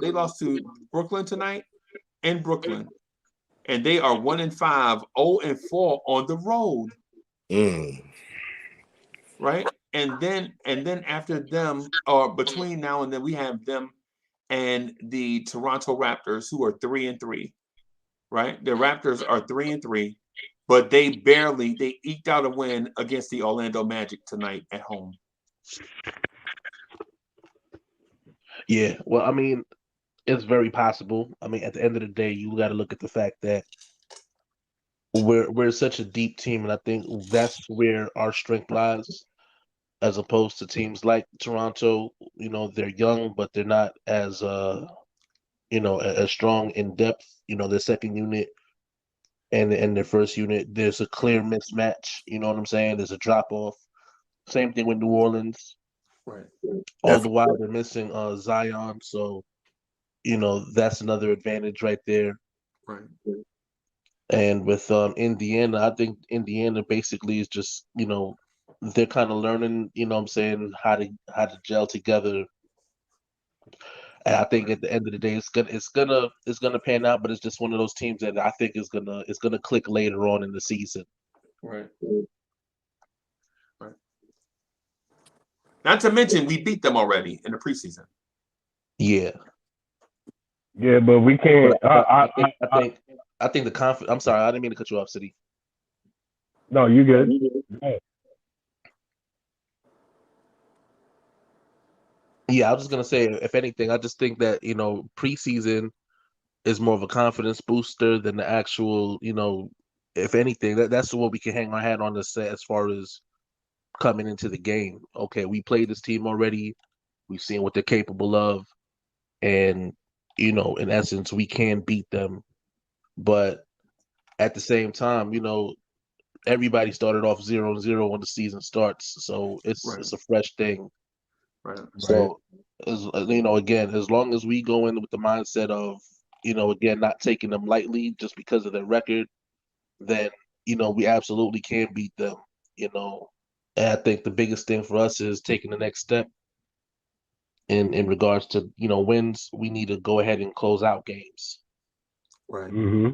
They lost to Brooklyn tonight in Brooklyn, and they are 1-5, 0-4 on the road. Right, and then after them, or between now and then, we have them and the Toronto Raptors, who are 3-3. Right, the Raptors are 3-3, but they eked out a win against the Orlando Magic tonight at home.
Yeah, well, I mean, it's very possible. I mean, at the end of the day, you got to look at the fact that we're such a deep team, and I think that's where our strength lies, as opposed to teams like Toronto. You know, they're young, but they're not as as strong in depth. You know, their second unit and their first unit, there's a clear mismatch. You know what I'm saying? There's a drop off. Same thing with New Orleans.
Right.
All the while they're missing Zion, so that's another advantage right there.
Right.
And with Indiana, I think Indiana basically is just they're kind of learning, what I'm saying, how to gel together. And I think at the end of the day, it's gonna pan out, but it's just one of those teams that I think is gonna click later on in the season.
Right. Right. Not to mention, we beat them already in the preseason.
Yeah.
Yeah, but we can't.
I think the confidence. I'm sorry, I didn't mean to cut you off, City.
No, you good.
Yeah, I was just gonna say, if anything, I just think that preseason is more of a confidence booster than the actual. If anything, that's what we can hang our hat on to say as far as coming into the game. Okay, we played this team already. We've seen what they're capable of, and in essence, we can beat them. But at the same time, everybody started off 0-0 when the season starts, so it's a fresh thing.
Right.
So, again, as long as we go in with the mindset of, again, not taking them lightly just because of their record, then, we absolutely can beat them, And I think the biggest thing for us is taking the next step in regards to, wins. We need to go ahead and close out games.
Right.
Mm-hmm.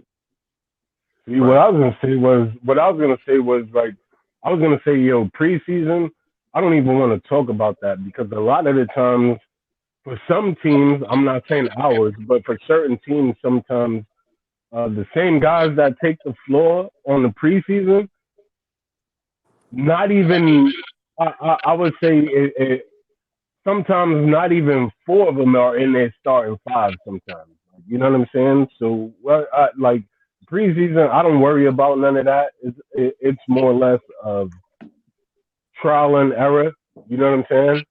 See, what I was gonna say was like, I was gonna say, preseason, I don't even want to talk about that, because a lot of the times, for some teams, I'm not saying ours, but for certain teams, sometimes the same guys that take the floor on the preseason, not even, I would say, sometimes not even 4 of them are in their starting 5 sometimes. You know what I'm saying? So, like, preseason, I don't worry about none of that. It's more or less of trial and error. You know what I'm saying?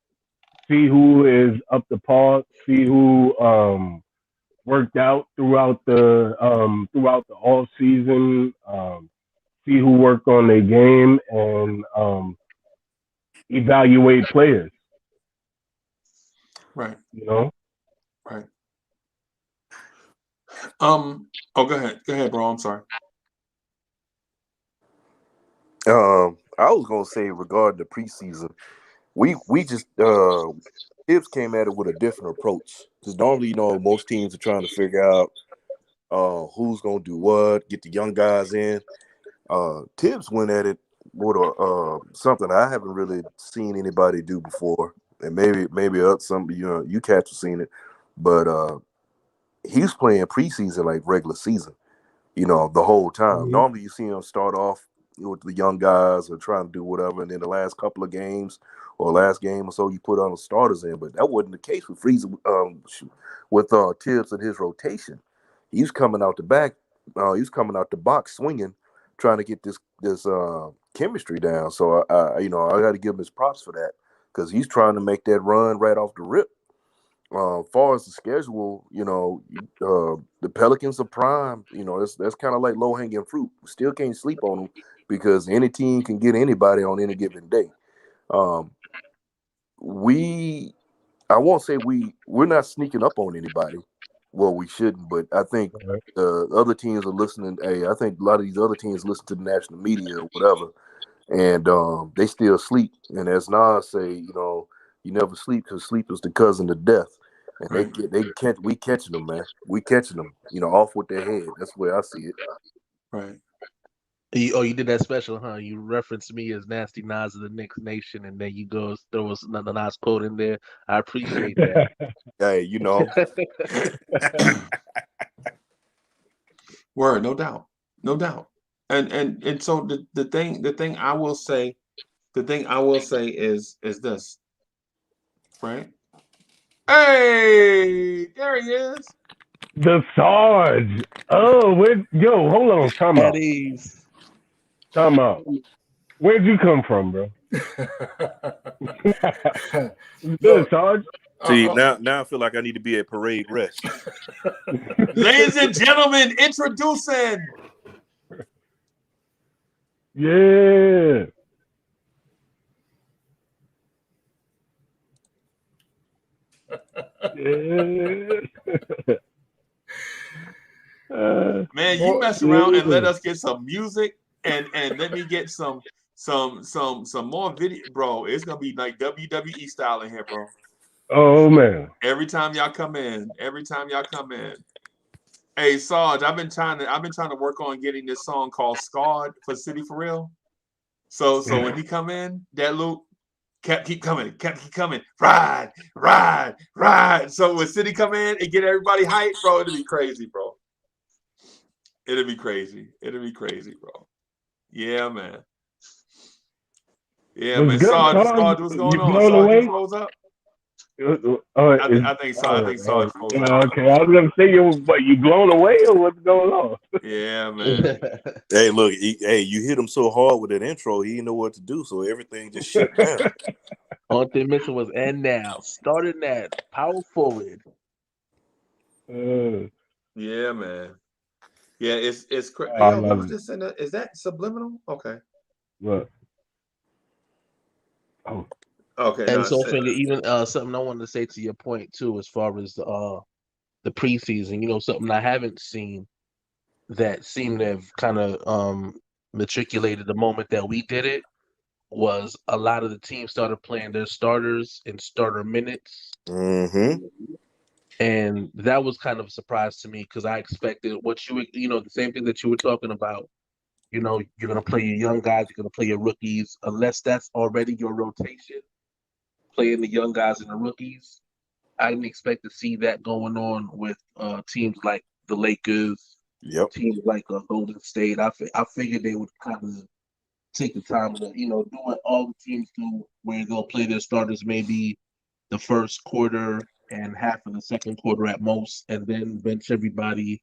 See who is up to par. See who worked out throughout the off season. See who worked on their game, and evaluate players.
Right.
Right.
Oh, go ahead, bro. I'm sorry.
I was gonna say, regarding the preseason, we just Tibbs came at it with a different approach. Because normally, most teams are trying to figure out, who's gonna do what, get the young guys in. Tibbs went at it with something I haven't really seen anybody do before, and maybe some you cats have seen it, but he's playing preseason like regular season, the whole time.
Mm-hmm.
Normally you see him start off with the young guys or trying to do whatever, and then the last couple of games or last game or so you put on the starters in, but that wasn't the case with with Tibbs and his rotation. He's coming out the back, he's coming out the box swinging, trying to get this chemistry down. So I got to give him his props for that, because he's trying to make that run right off the rip. Far as the schedule, the Pelicans are prime. That's kind of like low hanging fruit. We still can't sleep on them because any team can get anybody on any given day. I won't say we're not sneaking up on anybody. Well, we shouldn't, but I think other teams are listening. Hey, I think a lot of these other teams listen to the national media or whatever, and they still sleep. And as Nas say, you never sleep, because sleep is the cousin of death. And we catching them, man. We catching them, off with their head. That's the way I see it.
Right.
You did that special, huh? You referenced me as Nasty Nas of the Knicks Nation, and then you go throw us another nice quote in there. I appreciate that.
Hey,
Word, no doubt. And so the thing I will say is this, right? Hey, there he is.
The Sarge. Oh, hold on, time out. Where'd you come from, bro? Good, Sarge.
See, now I feel like I need to be at parade rest.
Ladies and gentlemen, introducing.
Yeah.
Man, you mess around and let us get some music and let me get some more video, bro. It's gonna be like WWE style in here, bro.
Oh man!
Every time y'all come in. Hey Sarge, I've been trying to work on getting this song called "Scarred" for City for Real. So when he come in, that loop keep coming, ride. So when City come in and get everybody hyped, bro, it'll be crazy, bro. It'll be crazy, bro. Yeah, man. Sarge, what's going on? Sarge, you froze up? I think Sarge froze up.
Okay, I was gonna say, you blown away or what's going on?
Yeah, man.
Hey, look, you hit him so hard with that intro, he didn't know what to do, so everything just shut down.
Only thing mentioned was "and now," starting that power forward.
Yeah, man. Yeah, it's crazy. What was this in is that subliminal? Okay.
What? Oh.
Okay.
And so, even something I wanted to say to your point too, as far as the preseason, something I haven't seen that seemed to have kind of matriculated the moment that we did it, was a lot of the teams started playing their starters in starter minutes.
Mm-hmm.
And that was kind of a surprise to me, because I expected the same thing that you were talking about. You're going to play your young guys, you're going to play your rookies, unless that's already your rotation, playing the young guys and the rookies. I didn't expect to see that going on with teams like the Lakers, teams like Golden State. I figured they would kind of take the time to, do what all the teams do, where they'll play their starters maybe the first quarter and half of the second quarter at most, and then bench everybody,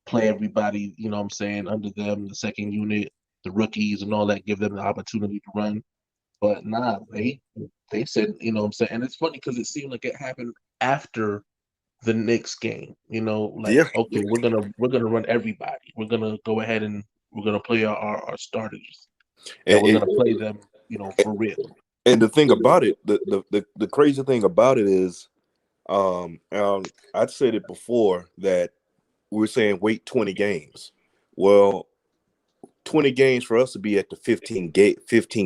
play everybody, under them, the second unit, the rookies and all that, give them the opportunity to run. But nah, they said, and it's funny because it seemed like it happened after the Knicks game, okay, we're gonna run everybody. We're gonna go ahead and we're gonna play our starters. And we're gonna play them, for real.
And the thing about it, the crazy thing about it is, I'd said it before that we're saying wait 20 games. Well, 20 games for us to be at the 15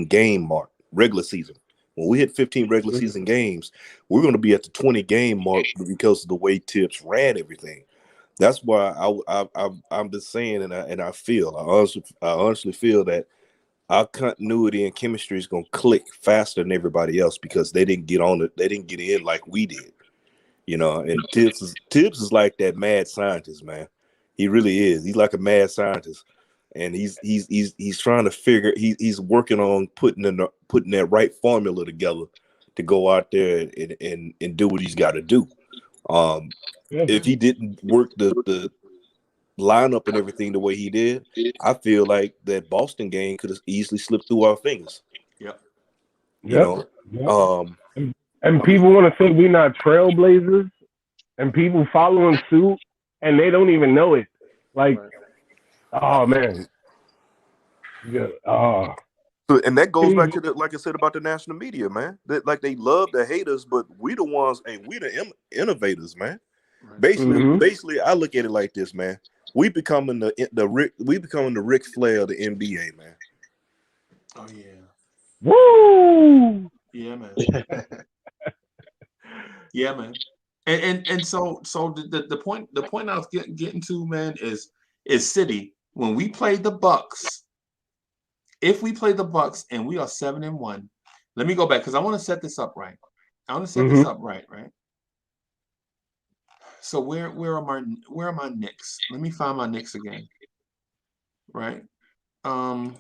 game mark, regular season. When we hit 15 regular season games, we're going to be at the 20 game mark because of the way Tibbs ran everything. That's why I'm just saying, and I honestly feel that our continuity and chemistry is gonna click faster than everybody else because they didn't get on it. They didn't get in like we did, you know. And Tibbs is like that mad scientist, man. He really is. He's like a mad scientist, and he's trying to figure. He's working on putting that right formula together to go out there and do what he's got to do. If he didn't work the lineup and everything the way he did, I feel like that Boston game could have easily slipped through our fingers.
Yep.
You know,
and people want to think we're not trailblazers, and people following suit, and they don't even know it. Like, oh man, yeah.
And that goes back to like I said about the national media, man. That like they love the haters, but we the ones, and we the innovators, man. Right. Basically, I look at it like this, man. We becoming the Ric Flair of the NBA, man.
Oh yeah.
Woo!
Yeah, man. Yeah, man. And so the point I was getting to, man, is City. When we play the Bucks, if we play the Bucks and we are 7-1, let me go back because I want to set this up right. This up right. So where are my Knicks? Let me find my Knicks again. Right. I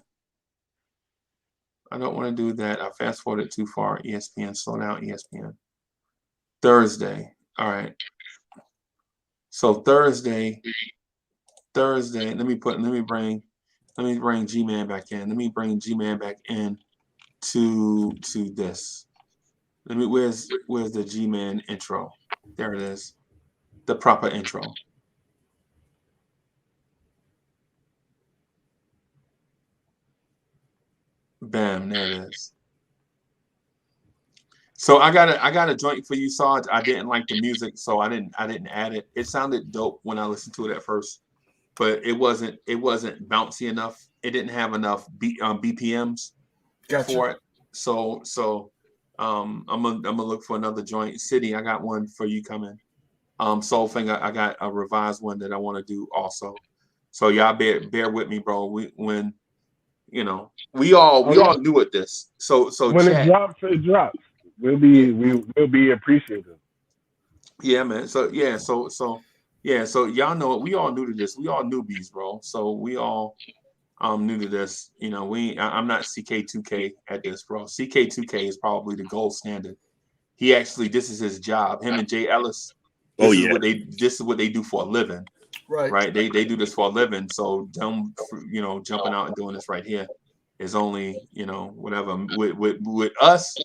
don't want to do that. I fast forwarded too far. ESPN, slow down. ESPN. Thursday. All right. So Thursday. Let me bring G-Man back in. Let me bring G-Man back in to this. Where's the G-Man intro? There it is. The proper intro. Bam, there it is. So I got a joint for you, Sarge. I didn't like the music, so I didn't add it. It sounded dope when I listened to it at first, but it wasn't bouncy enough. It didn't have enough BPMs for it. So I'm gonna look for another joint. City, I got one for you coming. Soul Finger, I got a revised one that I want to do also. So y'all bear with me, bro. We all knew at this. So
when
chat,
it drops. We'll be appreciative.
Yeah, man. So y'all know it. We all new to this. We all newbies, bro. So we all new to this. You know, I'm not CK2K at this, bro. CK2K is probably the gold standard. This is his job. Him and Jay Ellis. This is what they do for a living. Right. They do this for a living. So them, jumping out and doing this right here is only, whatever. With us,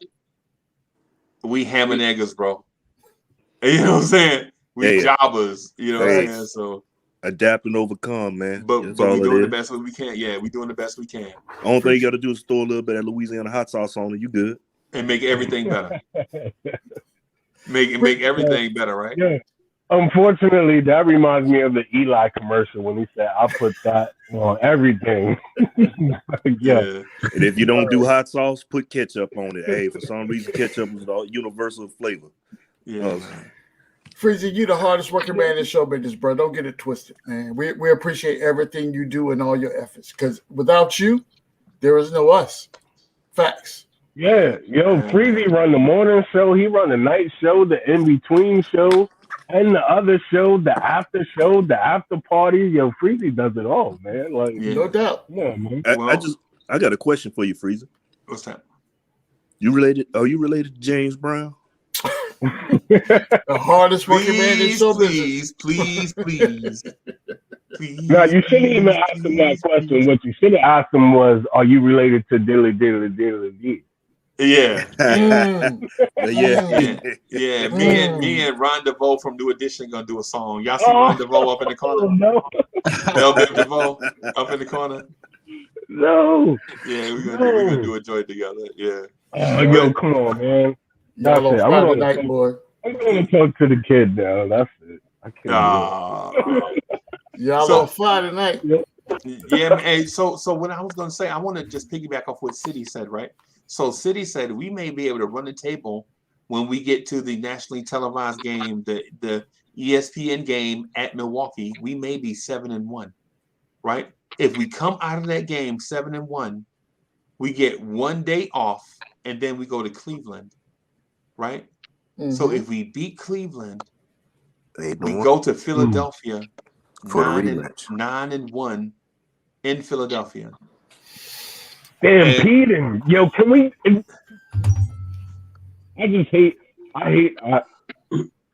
we ham and eggers, bro. You know what I'm saying? We jobbers. You know what I'm saying? So
adapt and overcome, man.
But we doing the best we can. Yeah, we doing the best we can.
Only thing you got to do is throw a little bit of Louisiana hot sauce on it. You good?
And make everything better. Make everything better, right?
Yeah. Unfortunately, that reminds me of the Eli commercial when he said, "I'll put that on everything." Yeah.
And if you don't do hot sauce, put ketchup on it. Hey, for some reason, ketchup is a universal flavor.
Yeah.
Freezy, you the hardest working man in show business, bro. Don't get it twisted, man. We appreciate everything you do and all your efforts. Because without you, there is no us. Facts.
Yeah, Freezy run the morning show. He run the night show, the in between show, and the other show, the after party. Freezy does it all, man. Like,
no doubt.
Yeah, man.
I got a question for you, Freezy.
What's that?
Are you related to James Brown?
The hardest working man in show business.
Please.
No, you shouldn't even ask him that question. What you should have asked him was, "Are you related to Dilly D?"
Yeah.
Yeah.
Me and Ron DeVoe from New Edition gonna do a song. Y'all see Ron DeVoe up in the corner?
No.
Biv DeVoe up in the corner.
No.
Yeah, we're gonna do a joint together. Yeah.
Come on, man.
Y'all on Friday night, boy.
I'm going to talk to the kid now. That's it. I can't.
Y'all on Friday night.
Yeah, man. Hey, so what I was going to say, I want to just piggyback off what City said, right? So City said we may be able to run the table when we get to the nationally televised game, the ESPN game at Milwaukee, we may be 7-1, right? If we come out of that game 7-1, we get 1 day off, and then we go to Cleveland, right? So if we beat Cleveland, we go to Philadelphia
for the
9-1 in Philadelphia.
Damn, Pete, yo, can we?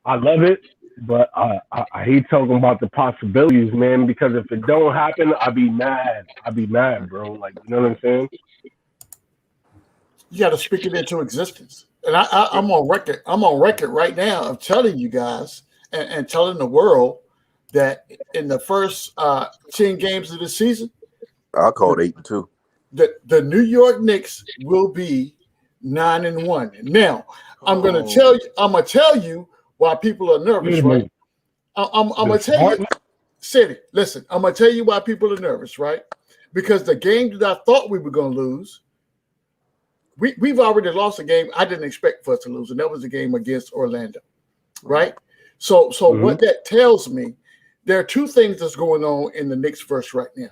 I love it, but I hate talking about the possibilities, man. Because if it don't happen, I'll be mad. Bro. Like, you know what I'm saying?
You got to speak it into existence. And I'm on record. I'm on record right now of telling you guys and telling the world that in the first 10 games of the season,
I'll call it 8-2.
The New York Knicks will be 9-1. Now, I'm gonna tell you why people are nervous, right? I'm gonna tell you, City. Listen, I'm gonna tell you why people are nervous, right? Because the game that I thought we were gonna lose, we've already lost a game I didn't expect for us to lose, and that was the game against Orlando, right? So what that tells me, there are two things that's going on in the Knicks verse right now.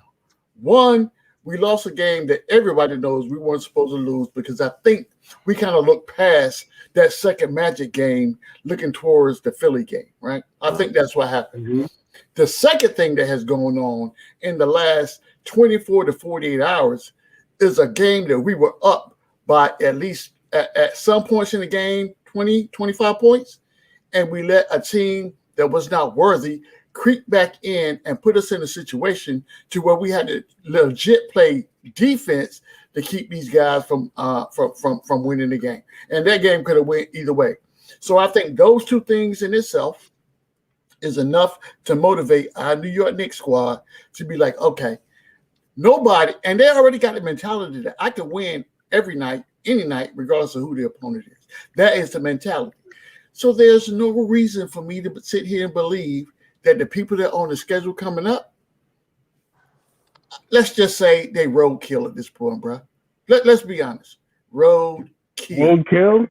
One, we lost a game that everybody knows we weren't supposed to lose because I think we kind of looked past that second Magic game looking towards the Philly game, right? I think that's what happened. The second thing that has gone on in the last 24 to 48 hours is a game that we were up by at least at some points in the game, 20, 25 points, and we let a team that was not worthy creep back in and put us in a situation to where we had to legit play defense to keep these guys from winning the game. And that game could have went either way. So I think those two things in itself is enough to motivate our New York Knicks squad to be like, okay, nobody, and they already got the mentality that I can win every night, any night, regardless of who the opponent is. That is the mentality. So there's no reason for me to sit here and believe that the people that are on the schedule coming up, let's just say they roadkill at this point, bro. Let's be honest. Roadkill.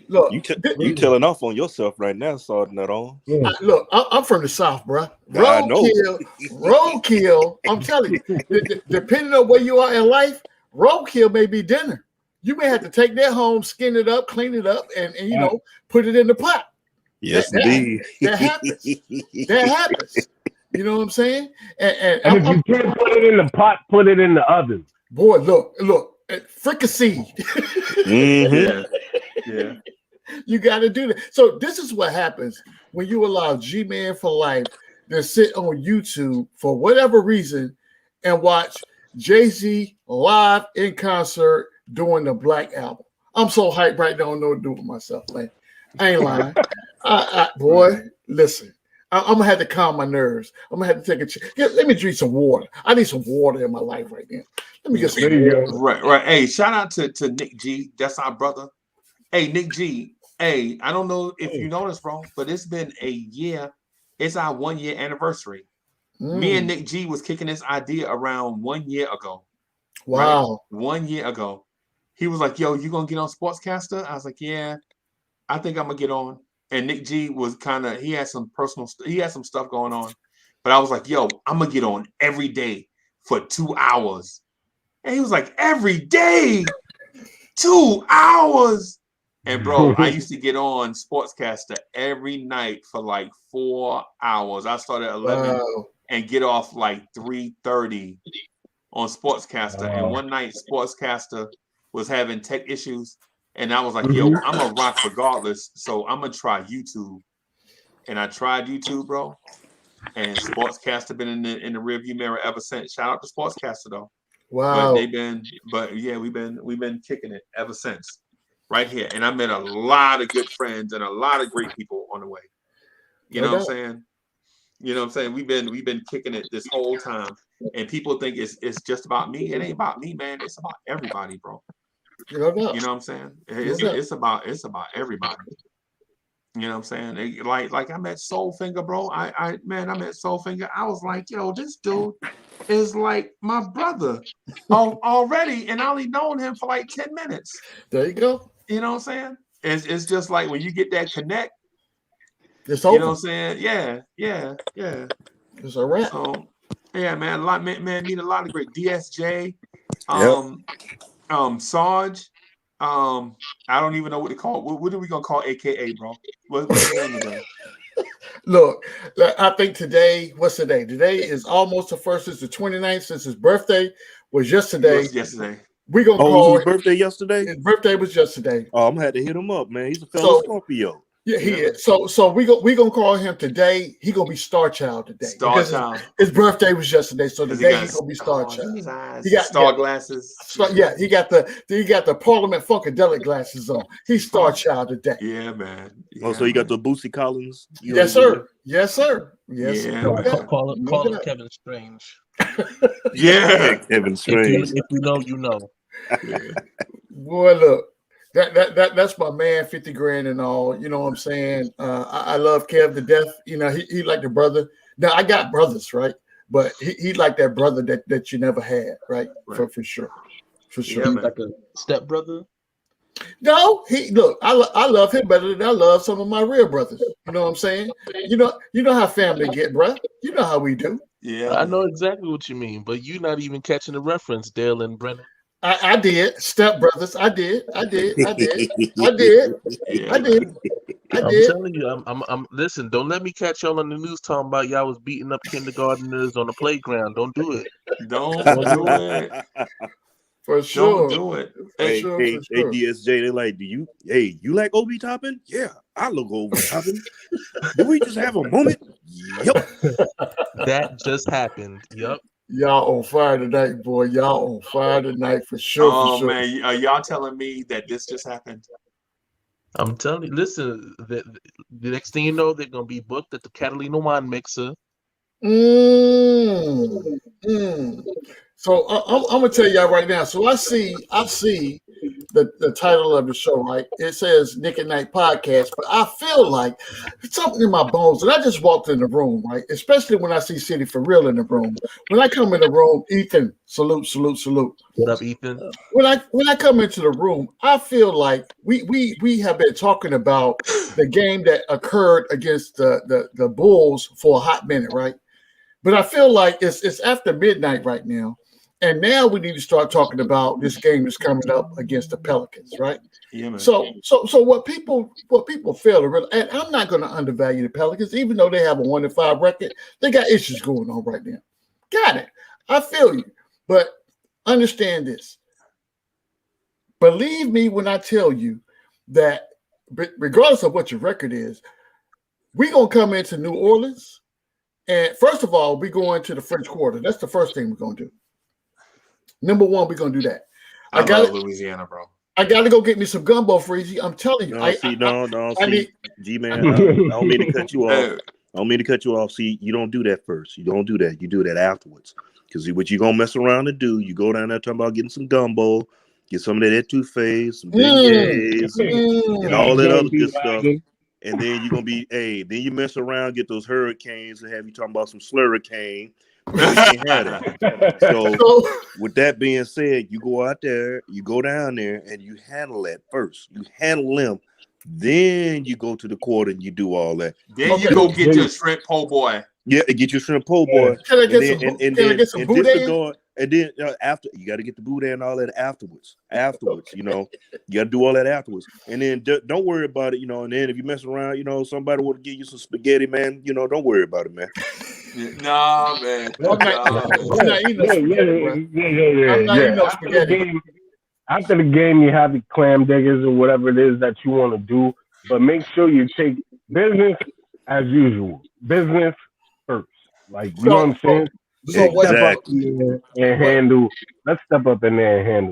Look.
You telling off on yourself right now, sorting that on.
Look, I'm from the South, bro. Roadkill. I'm telling you, depending on where you are in life, roadkill may be dinner. You may have to take that home, skin it up, clean it up, and put it in the pot.
Yes, indeed.
That happens. You know what I'm saying? And
if you can't put it in the pot, put it in the oven.
Boy, look, fricasseed.
Yeah.
You got to do that. So this is what happens when you allow G-Man for Life to sit on YouTube for whatever reason and watch Jay-Z live in concert doing the Black Album. I'm so hyped right now. I don't know what to do with myself, man. I ain't lying. Boy, listen. I'm gonna have to calm my nerves. I'm gonna have to take a let me drink some water. I need some water in my life right now. Let me get some water.
Right. Hey, shout out to Nick G. That's our brother. Hey, Nick G. Hey, I don't know if you noticed, bro, but it's been a year. It's our 1 year anniversary. Me and Nick G was kicking this idea around 1 year ago.
Wow.
Right? 1 year ago. He was like, yo, you gonna get on Sportscaster? I was like, yeah, I think I'm gonna get on. And Nick G was he had some stuff going on. But I was like, yo, I'm gonna get on every day for 2 hours. And he was like, every day, 2 hours. And bro, I used to get on Sportscaster every night for like 4 hours. I started at 11 and get off like 3:30 on Sportscaster. And one night Sportscaster was having tech issues. And I was like, yo, I'm going to rock regardless. So I'm going to try YouTube. And I tried YouTube, bro. And Sportscaster been in the rearview mirror ever since. Shout out to Sportscaster, though.
Wow.
But yeah, we've been kicking it ever since. Right here. And I met a lot of good friends and a lot of great people on the way. You know what I'm saying? You know what I'm saying? We've been kicking it this whole time. And people think it's just about me. It ain't about me, man. It's about everybody, bro. You know what I'm saying? It's about everybody. You know what I'm saying? Like I met Soulfinger, bro. I met Soulfinger. I was like, yo, this dude is like my brother already, and I only known him for like 10 minutes.
There you go.
You know what I'm saying? it's just like when you get that connect,
it's over.
You know what I'm saying? Yeah.
It's a wrap.
So yeah, man, a lot, man, meet a lot of great DSJ, Sarge, I don't even know what to call. What are we gonna call AKA, bro? What's his name today?
Look, I think today, what's the day? Today is almost the first. It's the 29th since his birthday was yesterday.
Yesterday.
We're gonna call
was his birthday yesterday?
His birthday was yesterday.
Oh, I'm gonna have to hit him up, man. He's a fellow Scorpio.
Yeah, he is. So we gonna call him today. He gonna be Star Child today.
Star Child.
His birthday was yesterday, so today he's gonna be Star Child.
He got star glasses.
Yeah, he got the Parliament Funkadelic glasses on. He's Star Child today.
Yeah, man. Yeah,
so you got the Boosie Collins.
Yes, sir. Yes, sir. Yes,
sir. Call him Kevin Strange.
Yeah,
Kevin Strange.
If you know, you know.
Boy, look. That's my man, 50 grand and all. You know what I'm saying? I love Kev to death. You know, he like the brother. Now I got brothers, right? But he like that brother that you never had, right? For sure. For sure.
Yeah, like a step brother.
No, I love him better than I love some of my real brothers. You know what I'm saying? You know how family get, bruh. You know how we do.
Yeah. I know exactly what you mean, but you're not even catching the reference, Dale and Brennan.
I did. Step brothers. I did.
I'm telling you, I'm listen, don't let me catch y'all on the news talking about y'all was beating up kindergartners on the playground. Don't do it.
Don't do it.
For sure.
Don't do it.
Hey, DSJ, they like, you like Obi Toppin? Yeah, I look Obi Toppin. Did we just have a moment? Yep.
That just happened. Yep.
Y'all on fire tonight, boy. Y'all on fire tonight for sure.
Oh,
for sure.
Man, are y'all telling me that this just happened?
I'm telling you, listen, the next thing you know, they're going to be booked at the Catalina Wine Mixer.
So I'm going to tell y'all right now. So I see the title of the show, right? It says Nick at Night Podcast, but I feel like something in my bones. And I just walked in the room, right? Especially when I see City for Real in the room. When I come in the room, Ethan, salute.
What up, Ethan?
When I come into the room, I feel like we have been talking about the game that occurred against the Bulls for a hot minute, right? But I feel like it's after midnight right now. And now we need to start talking about this game that's coming up against the Pelicans, right?
Yeah, man.
So what people fail to realize, and I'm not going to undervalue the Pelicans, even though they have a 1-5 record, they got issues going on right now. Got it. I feel you. But understand this. Believe me when I tell you that regardless of what your record is, we're going to come into New Orleans. And first of all, we're going to the French Quarter. That's the first thing we're going to do. Number one, we're gonna do that.
I love Louisiana, bro.
I gotta go get me some gumbo, Freezy. I'm telling you.
G-Man, I don't mean to cut you off. I don't mean to cut you off. See, you don't do that first. You don't do that. You do that afterwards. Because what you're gonna mess around and do, you go down there talking about getting some gumbo, get some of that etouffee, some beignets, and all that other good stuff. And then you're gonna be, then you mess around, get those hurricanes, and have you talking about some slurricane. So with that being said, you go out there, you go down there, and you handle that first. You handle them, then you go to the quarter and you do all that.
Then you go get your shrimp po' boy.
Yeah, get your shrimp po' boy.
Can I get some boudin?
And then after you got to get the boudin and all that afterwards. You know, you got to do all that afterwards. And then don't worry about it, you know. And then if you mess around, you know, somebody will give you some spaghetti, man. You know, don't worry about it, man.
Nah, man.
I'm not eating no spaghetti.
After the game, you have your clam diggers or whatever it is that you want to do, but make sure you take business as usual. Business first. Like, you know what I'm saying?
So
let's step up in there and handle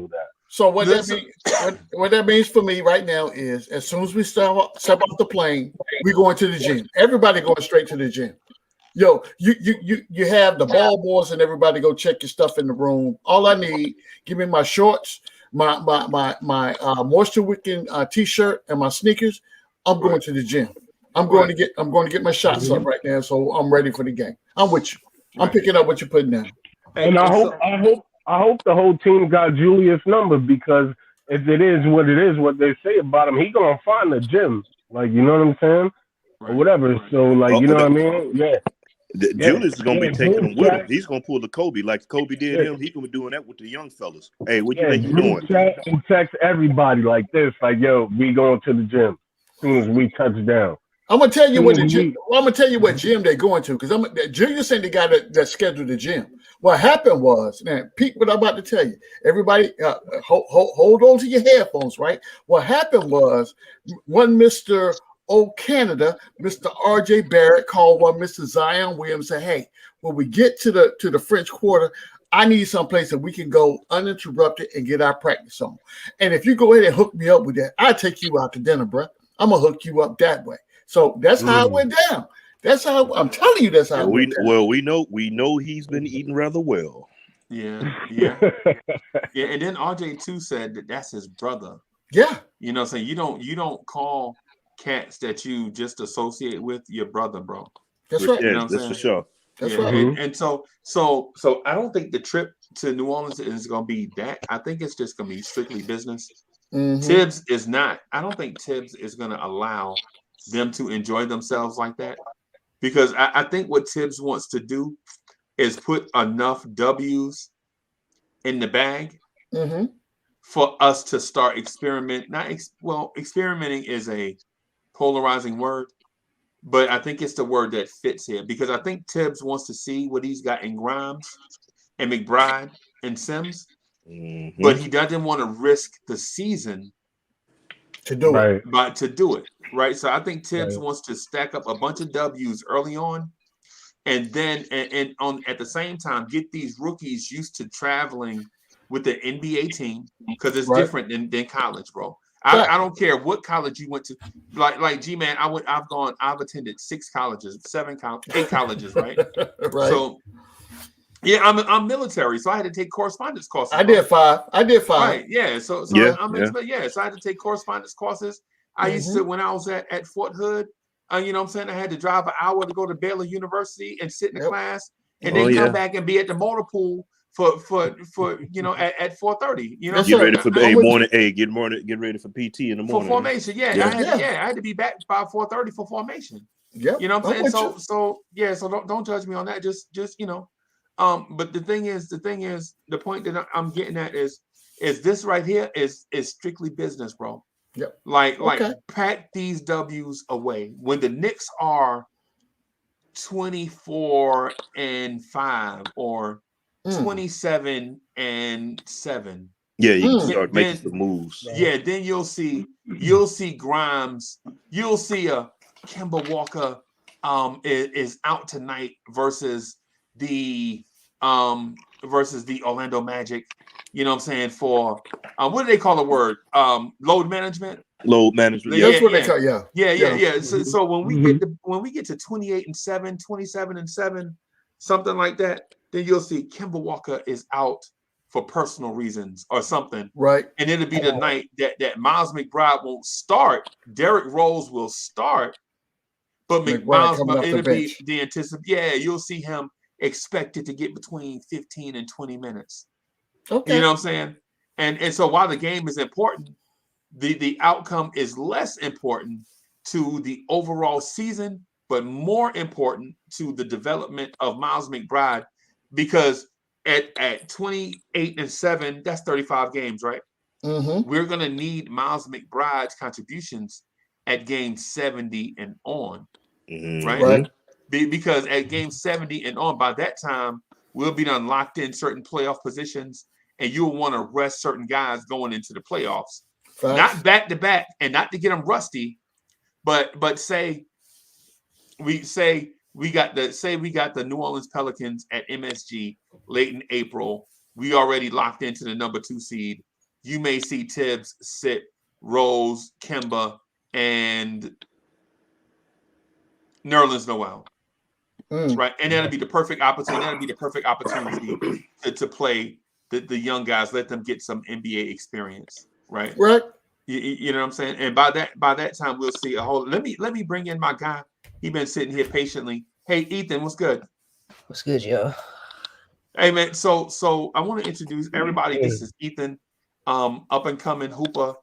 that.
So what that means for me right now is, as soon as we step off the plane, we going to the gym. Everybody going straight to the gym. Yo, you have the ball boys and everybody go check your stuff in the room. All I need, give me my shorts, my moisture wicking t-shirt and my sneakers. I'm going to the gym. I'm going to get my shots up right now, so I'm ready for the game. I'm with you. I'm picking up what you're putting down.
And I hope the whole team got Julius' number, because if it is what it is, what they say about him, he gonna find a gym. Like, you know what I'm saying? Or whatever. So, like, you know what I mean? Yeah.
Julius is gonna be taking him with him.
Chat.
He's gonna pull the Kobe like Kobe did him. He's gonna be doing that with the young fellas. Hey, what you think you doing?
Chat and text everybody like this, like, yo, we going to the gym as soon as we touch down.
I'm gonna tell you what the gym. Well, I'm gonna tell you what gym they're going to, because Julius and the guy that scheduled the gym. What happened was, now, Pete, what I'm about to tell you. Everybody, hold on to your headphones, right? What happened was, one Mr. Canada, Mr. R.J. Barrett called one Mr. Zion Williams, said, "Hey, when we get to the French Quarter, I need some place that we can go uninterrupted and get our practice on. And if you go ahead and hook me up with that, I'll take you out to dinner, bro. I'm gonna hook you up that way." So that's how it went down. That's how I'm telling you. That's how
we know he's been eating rather well.
Yeah. And then RJ too said that that's his brother.
Yeah.
You know, saying you don't call cats that you just associate with your brother, bro.
That's right.
Yeah, that's for sure.
That's right.
And so I don't think the trip to New Orleans is going to be that. I think it's just going to be strictly business. Tibbs is not. I don't think Tibbs is going to allow them to enjoy themselves like that, because I think what Tibbs wants to do is put enough W's in the bag for us to start experiment. Experimenting is a polarizing word, but I think it's the word that fits here, because I think Tibbs wants to see what he's got in Grimes and McBride and Sims, but he doesn't want to risk the season
to do it.
But to do it, right? So I think Tibbs wants to stack up a bunch of W's early on, and then and on at the same time get these rookies used to traveling with the NBA team, because it's different than college, bro. I don't care what college you went to. Like G-Man, I've attended 6 colleges, 8 colleges, right?
Right.
So yeah, I'm military, so I had to take correspondence courses.
I did 5.
Right. Yeah. So I had to take correspondence courses. I used to, when I was at Fort Hood, you know what I'm saying, I had to drive an hour to go to Baylor University and sit in the class, and then come back and be at the motor pool for you know at 4:30. You know,
get ready for morning. Get ready for PT in the morning.
For formation. I had to be back by 4:30 for formation.
Yeah.
You know what I'm saying? So don't judge me on that. Just you know. But the thing is, the point that I'm getting at is this right here is strictly business, bro.
Yep.
Like pack these W's away. When the Knicks are 24-5 or 27-7,
yeah, you can start making some moves.
Yeah, then you'll see Grimes, you'll see a Kemba Walker is out tonight versus the Orlando Magic, you know what I'm saying, for what do they call the word? Load management.
Load management.
That's what they call.
Yeah. So when we get to 28-7, 27-7, something like that, then you'll see Kemba Walker is out for personal reasons or something.
Right.
And it'll be the night that Miles McBride won't start. Derrick Rose will start, but Miles, it'll be the anticipation. Yeah, you'll see him expected to get between 15 and 20 minutes.
Okay.
You know what I'm saying? And so while the game is important, the outcome is less important to the overall season, but more important to the development of Miles McBride, because at 28-7, that's 35 games, right? We're gonna need Miles McBride's contributions at game 70 and on, right? Because at game 70 and on, by that time, we'll be done locked in certain playoff positions, and you'll want to rest certain guys going into the playoffs. Not back to back, and not to get them rusty, but say we got the New Orleans Pelicans at MSG late in April. We already locked into the number 2 seed. You may see Tibbs sit Rose, Kemba, and Nerlens Noel. Right, and that'll be the perfect opportunity. To play the young guys, let them get some NBA experience. Right. You know what I'm saying? And by that time, we'll see a whole. Let me bring in my guy. He been sitting here patiently. Hey, Ethan, what's good?
What's good, yo?
Hey, man. So I want to introduce everybody. This is Ethan. up and coming hooper.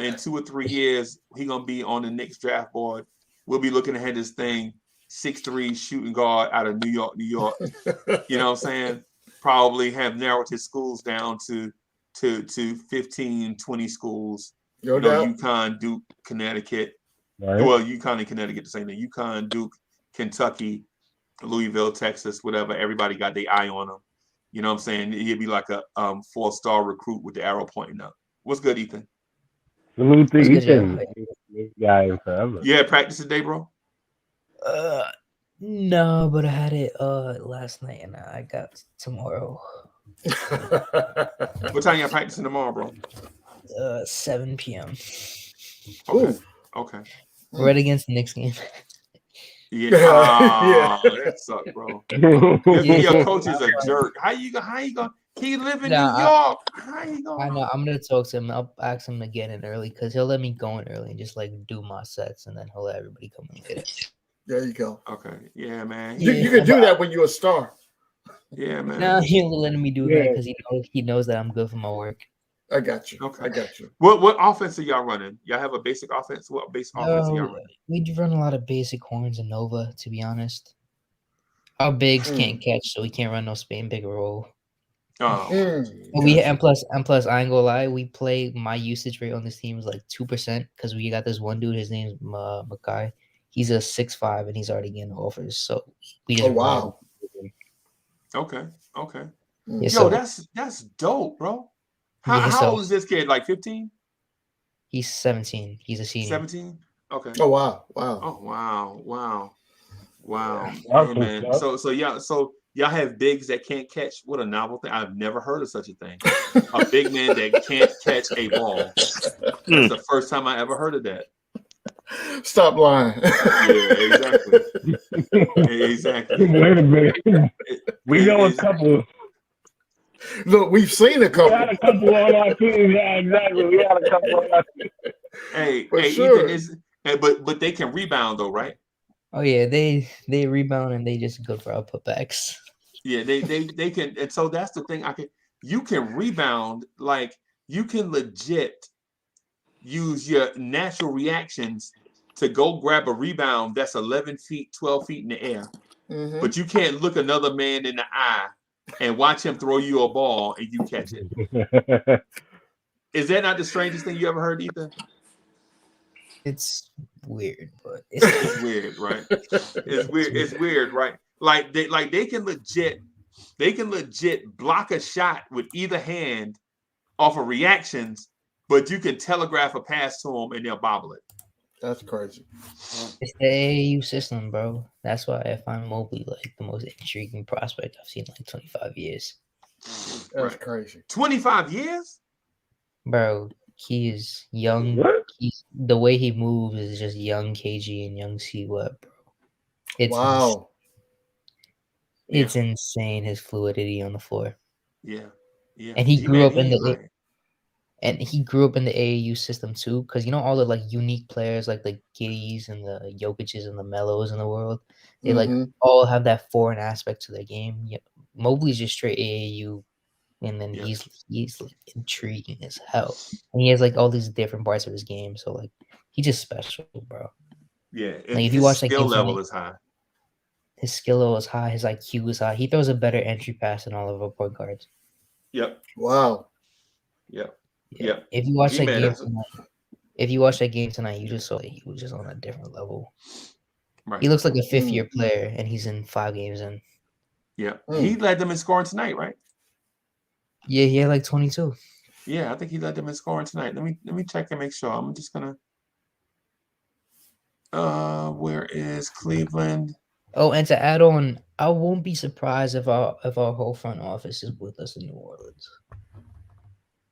In 2 or 3 years, he gonna be on the Knicks draft board. We'll be looking ahead this thing, 6'3" shooting guard out of New York. You know what I'm saying? Probably have narrowed his schools down to 15, 20 schools.
No doubt.
UConn, Duke, Connecticut.
Right.
Well, UConn and Connecticut the same thing. UConn, Duke, Kentucky, Louisville, Texas, whatever. Everybody got their eye on him. You know what I'm saying? He'd be like a 4-star recruit with the arrow pointing up. What's good, Ethan?
Salute to Ethan. Guy in forever.
You had practice today, bro?
No, but I had it last night and I got tomorrow.
What time you practicing tomorrow, bro?
7 p.m.
Okay. Okay.
Right against the Knicks game.
Yeah. That sucks, bro. Your coach is a jerk. How you gonna he live in New York? How you gonna
I know. I'm gonna talk to him. I'll ask him to get in early because he'll let me go in early and just like do my sets, and then he'll let everybody come and get it.
There you go.
Okay. Yeah, man.
You can do that when you're a star.
Yeah, man.
No, he ain't letting me do that because he knows that I'm good for my work.
I got you.
Okay.
I got you.
What offense are y'all running? Y'all have a basic offense? What basic offense are y'all running?
We do run a lot of basic horns and Nova, to be honest. Our bigs can't catch, so we can't run no Spain big roll.
Oh.
And plus, I ain't gonna lie, we play my usage rate on this team is like 2% because we got this one dude. His name's Makai. He's a 6'5" and he's already getting offers. So we just
wow.
Okay.
Yeah,
Yo, that's dope, bro. How old is this kid? Like 15?
He's 17. He's a senior.
17? Okay.
Oh wow.
Oh wow. Hey, man. So y'all have bigs that can't catch. What a novel thing. I've never heard of such a thing. A big man that can't catch a ball. That's the first time I ever heard of that.
Stop lying.
Yeah, exactly.
Wait a minute. We know a couple.
Look, we've seen a couple.
We had a couple on our team. Yeah, exactly. We had a couple on our team.
Hey,
sure.
Ethan but they can rebound though, right?
Oh yeah, they rebound and they just good for our putbacks.
Yeah, they can, and so that's the thing. You can rebound, like you can legit use your natural reactions to go grab a rebound that's 11 feet, 12 feet in the air.
Mm-hmm.
But you can't look another man in the eye and watch him throw you a ball and you catch it. Is that not the strangest thing you ever heard, Ethan?
It's weird, but
it's weird, right? It's weird, right? Like they can legit block a shot with either hand off of reactions, but you can telegraph a pass to them and they'll bobble it.
That's crazy.
It's the AAU system, bro. That's why I find Mobley like the most intriguing prospect I've seen in like 25 years.
That's crazy.
25 years?
Bro, he is young. The way he moves is just young KG and young C Web, bro.
Wow.
It's insane his fluidity on the floor.
Yeah.
And he grew up in the AAU system too, because you know all the like unique players like the Giddies and the Jokic's and the Melos in the world. They like all have that foreign aspect to their game. Yeah, Mobley's just straight AAU, and then he's like intriguing as hell. And he has like all these different parts of his game, so like he's just special, bro.
Yeah,
like if you watch
his skill level is high.
His skill level is high. His IQ is high. He throws a better entry pass than all of our point guards.
Yep.
Wow.
Yep.
Yeah. If you watch that game tonight, you just saw that he was just on a different level.
Right.
He looks like a fifth-year player, and he's in 5 games in.
Yeah. He led them in scoring tonight, right?
Yeah, he had like 22.
Yeah, I think he led them in scoring tonight. Let me check and make sure. I'm just gonna. Where is Cleveland?
Oh, and to add on, I won't be surprised if our whole front office is with us in New Orleans.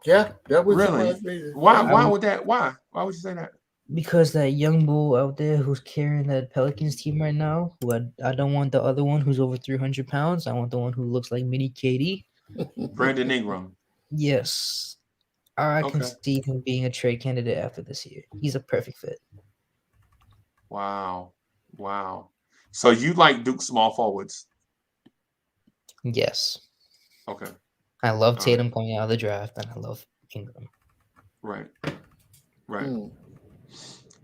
Yeah, that would
really. Why would that? Why would you say that?
Because that young bull out there who's carrying that Pelicans team right now, who I don't want the other one who's over 300 pounds. I want the one who looks like mini KD.
Brandon Ingram.
Yes. I can see him being a trade candidate after this year. He's a perfect fit.
Wow. So you like Duke small forwards?
Yes.
Okay.
I love Tatum coming out of the draft, and I love Kingdom.
Right.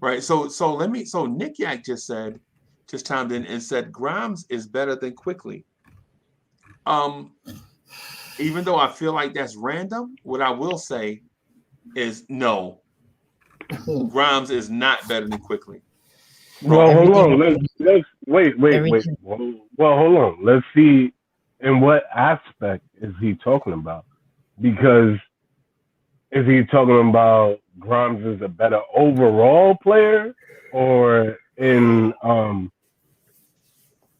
Right. So Nick Yak just chimed in and said Grimes is better than Quickly. Even though I feel like that's random, what I will say is no. Grimes is not better than Quickly.
Well, hold on. Let's wait. Well, hold on. Let's see in what aspect is he talking about? Because is he talking about Grimes is a better overall player, or in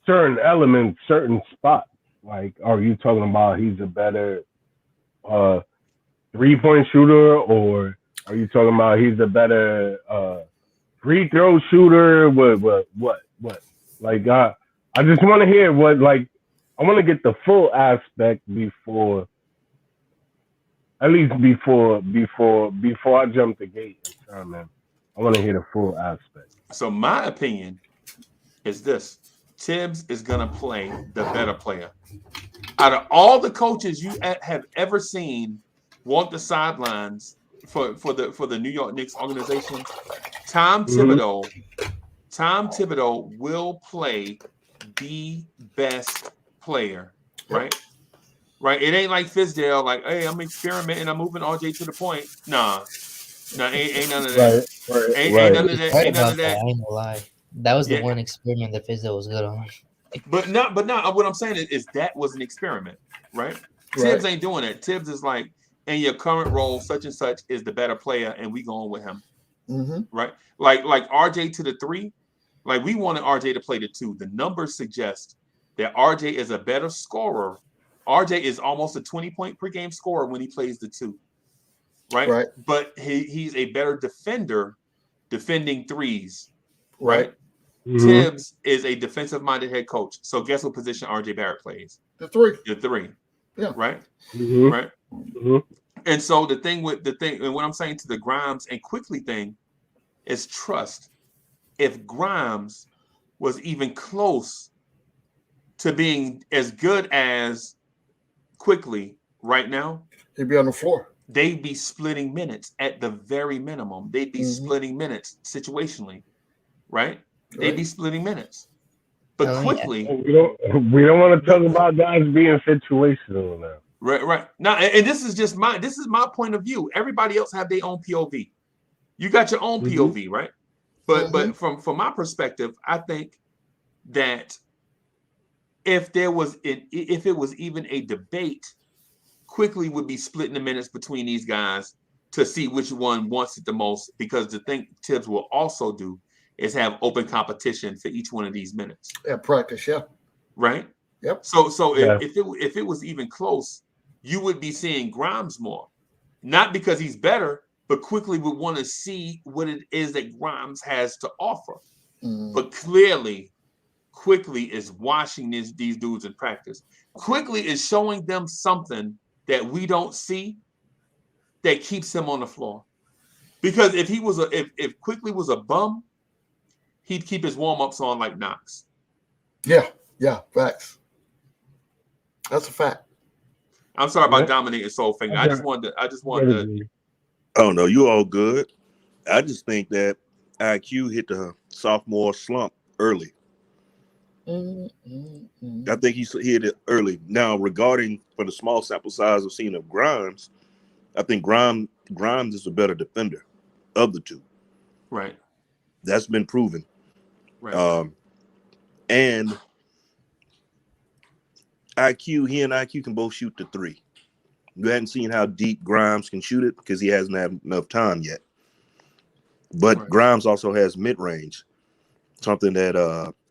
certain elements, certain spots? Like, are you talking about he's a better 3-point shooter, or are you talking about he's a better free throw shooter? What? Like, I just want to hear what. Like, I want to get the full aspect before I jump the gate. Man, I want to hear the full aspect.
So my opinion is this: Tibbs is gonna play the better player. Out of all the coaches you have ever seen walk the sidelines for the New York Knicks organization, Tom Thibodeau will play the best player, right? Right. It ain't like Fizdale, like, hey, I'm experimenting, I'm moving RJ to the point. Nah, ain't none of that. Ain't none of that. Ain't none of that.
I ain't gonna lie. That was the one experiment that Fizdale was good on.
But not. What I'm saying is that was an experiment, right? Tibbs ain't doing it. Tibbs is like, in your current role, such and such is the better player, and we going with him, right? Like RJ to the 3, like we wanted RJ to play the 2. The numbers suggest that RJ is a better scorer. RJ is almost a 20-point per game scorer when he plays the 2, right? But he's a better defender, defending threes, right? Tibbs is a defensive-minded head coach. So guess what position RJ Barrett plays?
The 3.
The 3.
Yeah.
Right. Right. And so the thing, and what I'm saying to the Grimes and Quickly thing is trust. If Grimes was even close to being as good as Quickly right now,
he'd be on the floor.
They'd be splitting minutes at the very minimum. They'd be splitting minutes situationally, right? They'd be splitting minutes. But Quickly,
we don't want to talk about guys being situational now.
Right. Now, and this is my point of view. Everybody else have their own POV. You got your own POV, right? But from my perspective, I think that if it was even a debate, Quickly would be splitting the minutes between these guys to see which one wants it the most. Because the thing Tibbs will also do is have open competition for each one of these minutes.
Yeah, practice,
right.
Yep.
So if it was even close, you would be seeing Grimes more, not because he's better, but Quickly would want to see what it is that Grimes has to offer. But clearly, Quickly is watching these dudes in practice. Quickly is showing them something that we don't see that keeps him on the floor. Because if Quickly was a bum, he'd keep his warm-ups on like Knox.
Yeah, facts. That's a fact.
I'm sorry about dominating Soulfinger. I just wanted to.
Oh no, you all good. I just think that IQ hit the sophomore slump early. I think he hit it early. Now, regarding for the small sample size of seeing of Grimes, I think Grimes is a better defender of the 2.
Right.
That's been proven.
Right.
And he and IQ can both shoot the 3. You hadn't seen how deep Grimes can shoot it because he hasn't had enough time yet. But Grimes also has mid-range, something that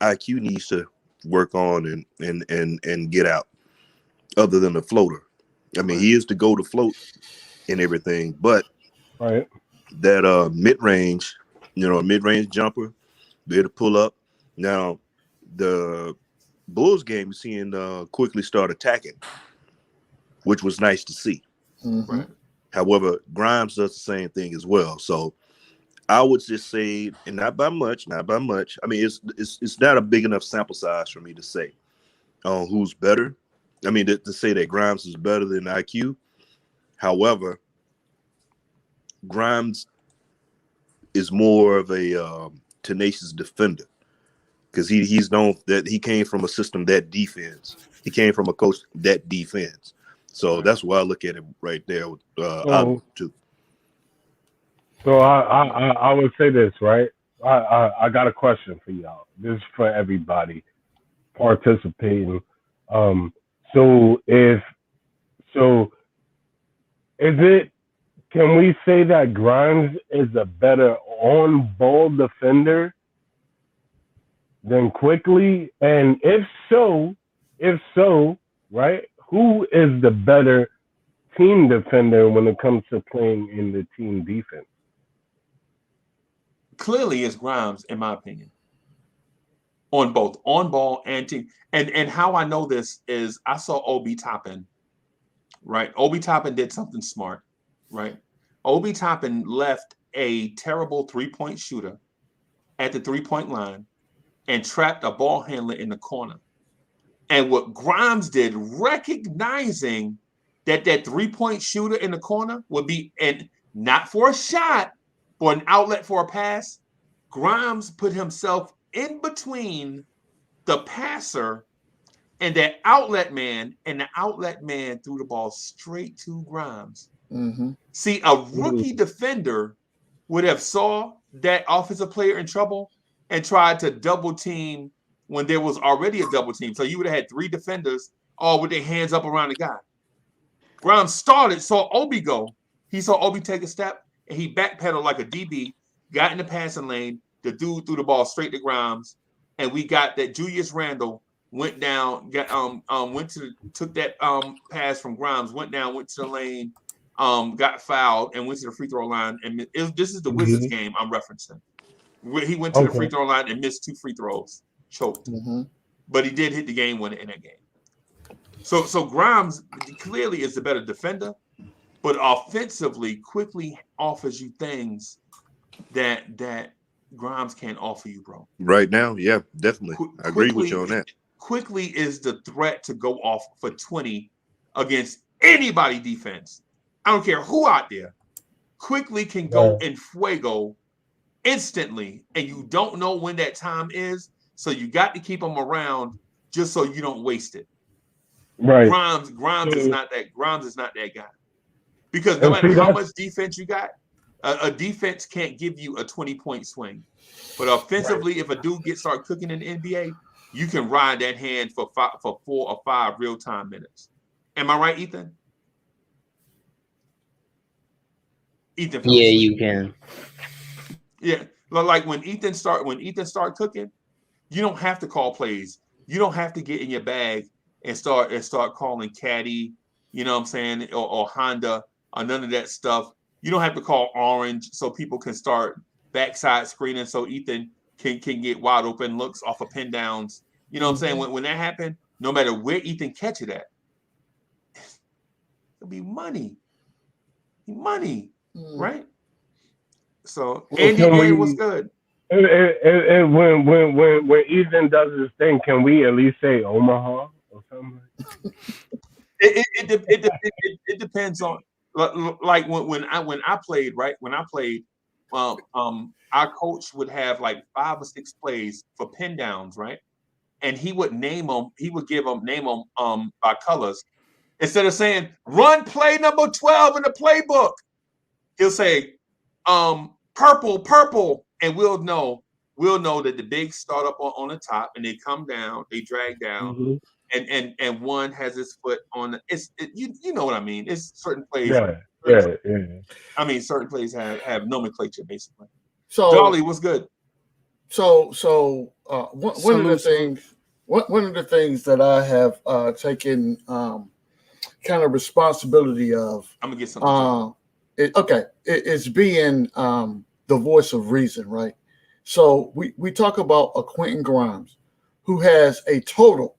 IQ needs to work on and get out, other than the floater. I mean, he is to go to float and everything, but that mid-range, mid-range jumper, be able to pull up. Now, the Bulls game, seeing Quickly start attacking, which was nice to see.
Right.
However, Grimes does the same thing as well. So I would just say, and not by much. I mean, it's not a big enough sample size for me to say who's better. I mean, to say that Grimes is better than IQ. However, Grimes is more of a tenacious defender because he's known that he came from a system that defense. He came from a coach that defense. So that's why I look at it right there out too.
So I would say this, right? I got a question for y'all. This is for everybody participating. So is it? Can we say that Grimes is a better on-ball defender than Quickly? And if so, right? Who is the better team defender when it comes to playing in the team defense?
Clearly, it's Grimes, in my opinion, on both on ball and team. And how I know this is I saw Obi Toppin, right? Obi Toppin did something smart, right? Obi Toppin left a terrible 3-point shooter at the 3-point line and trapped a ball handler in the corner. And what Grimes did, recognizing that 3-point shooter in the corner would be, and not for a shot, for an outlet for a pass, Grimes put himself in between the passer and that outlet man, and the outlet man threw the ball straight to Grimes.
Mm-hmm.
See, a rookie defender would have saw that offensive player in trouble and tried to double team when there was already a double team. So you would have had 3 defenders all with their hands up around the guy. Grimes started, saw Obi go. He saw Obi take a step, and he backpedaled like a DB, got in the passing lane. The dude threw the ball straight to Grimes, and we got that Julius Randle went down, took that pass from Grimes, went down, went to the lane, got fouled, and went to the free throw line. And this is the Wizards game I'm referencing. He went to the free throw line and missed 2 free throws, choked. But he did hit the game winner in that game. So Grimes clearly is the better defender, but offensively quickly offers you things that Grimes can't offer you, bro.
Right now, yeah, definitely. I agree with you on that.
Quickly is the threat to go off for 20 against anybody defense. I don't care who out there. Quickly can go in fuego instantly, and you don't know when that time is, so you got to keep them around just so you don't waste it.
Right.
Grimes is not that. Grimes is not that guy. Because no matter how much defense you got, a defense can't give you a 20-point swing. But offensively, if a dude start cooking in the NBA, you can ride that hand for 4 or 5 real-time minutes. Am I right, Ethan? Ethan.
Yeah, you can.
Yeah, like when Ethan start cooking, you don't have to call plays. You don't have to get in your bag and start calling caddy, you know what I'm saying, or Honda, or none of that stuff. You don't have to call orange so people can start backside screening so Ethan can get wide open looks off of pin downs. You know what I'm saying? When that happened, no matter where Ethan catch it at, it'll be money. Right? So Andy game was good.
And when Ethan does his thing, can we at least say Omaha or something?
It depends on, like when I played, right? When I played, our coach would have like 5 or 6 plays for pin downs, right? And he would name them. He would name them by colors instead of saying run play number 12 in the playbook. He'll say purple, and we'll know that the bigs start up on the top and they come down, they drag down, and one has his foot on the, you know what I mean. It's certain plays. Yeah. I mean, certain plays have nomenclature basically. So Dolly, what's good?
So one of the things that I have taken kind of responsibility of.
I'm gonna get something.
It's being the voice of reason, right? So we talk about a Quentin Grimes who has a total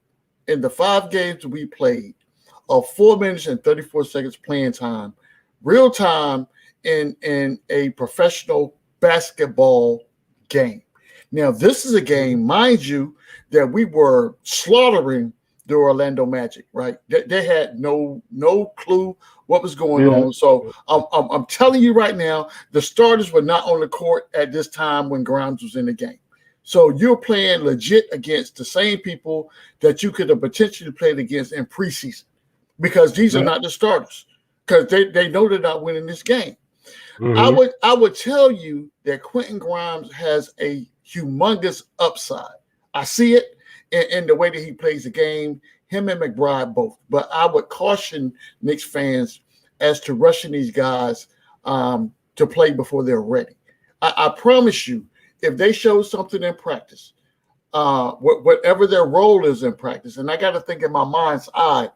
in the 5 games we played of 4 minutes and 34 seconds playing time, real time in a professional basketball game. Now, this is a game, mind you, that we were slaughtering the Orlando Magic, right? They had no clue what was going on. So I'm telling you right now, the starters were not on the court at this time when Grimes was in the game. So you're playing legit against the same people that you could have potentially played against in preseason, because these are not the starters, because they know they're not winning this game. I would tell you that Quentin Grimes has a humongous upside. I see it in the way that he plays the game, him and McBride both. But I would caution Knicks fans as to rushing these guys to play before they're ready. I promise you, if they show something in practice, whatever their role is in practice, and I got to think in my mind's eye,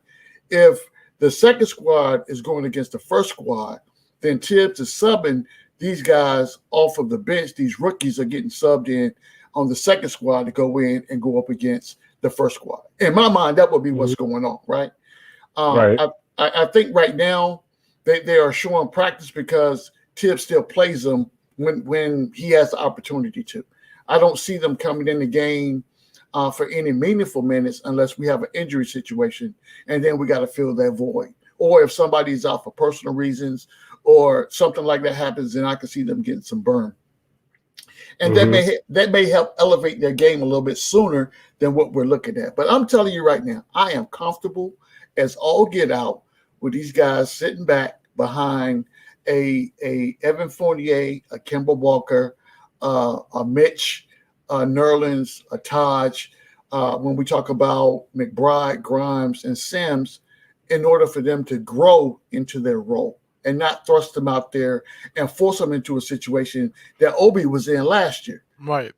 if the second squad is going against the first squad, then Tibbs is subbing these guys off of the bench. These rookies are getting subbed in on the second squad to go in and go up against the first squad. In my mind, that would be what's going on, right? I think right now they are showing practice because Tibbs still plays them when he has the opportunity to. I don't see them coming in the game for any meaningful minutes unless we have an injury situation, and then we got to fill that void. Or if somebody's out for personal reasons or something like that happens, then I can see them getting some burn. And that may help elevate their game a little bit sooner than what we're looking at. But I'm telling you right now, I am comfortable as all get out with these guys sitting back behind a Evan Fournier, a Kemba Walker, a Mitch, Nerlens, a Taj. When we talk about McBride, Grimes, and Sims, in order for them to grow into their role and not thrust them out there and force them into a situation that Obi was in last year.
Right.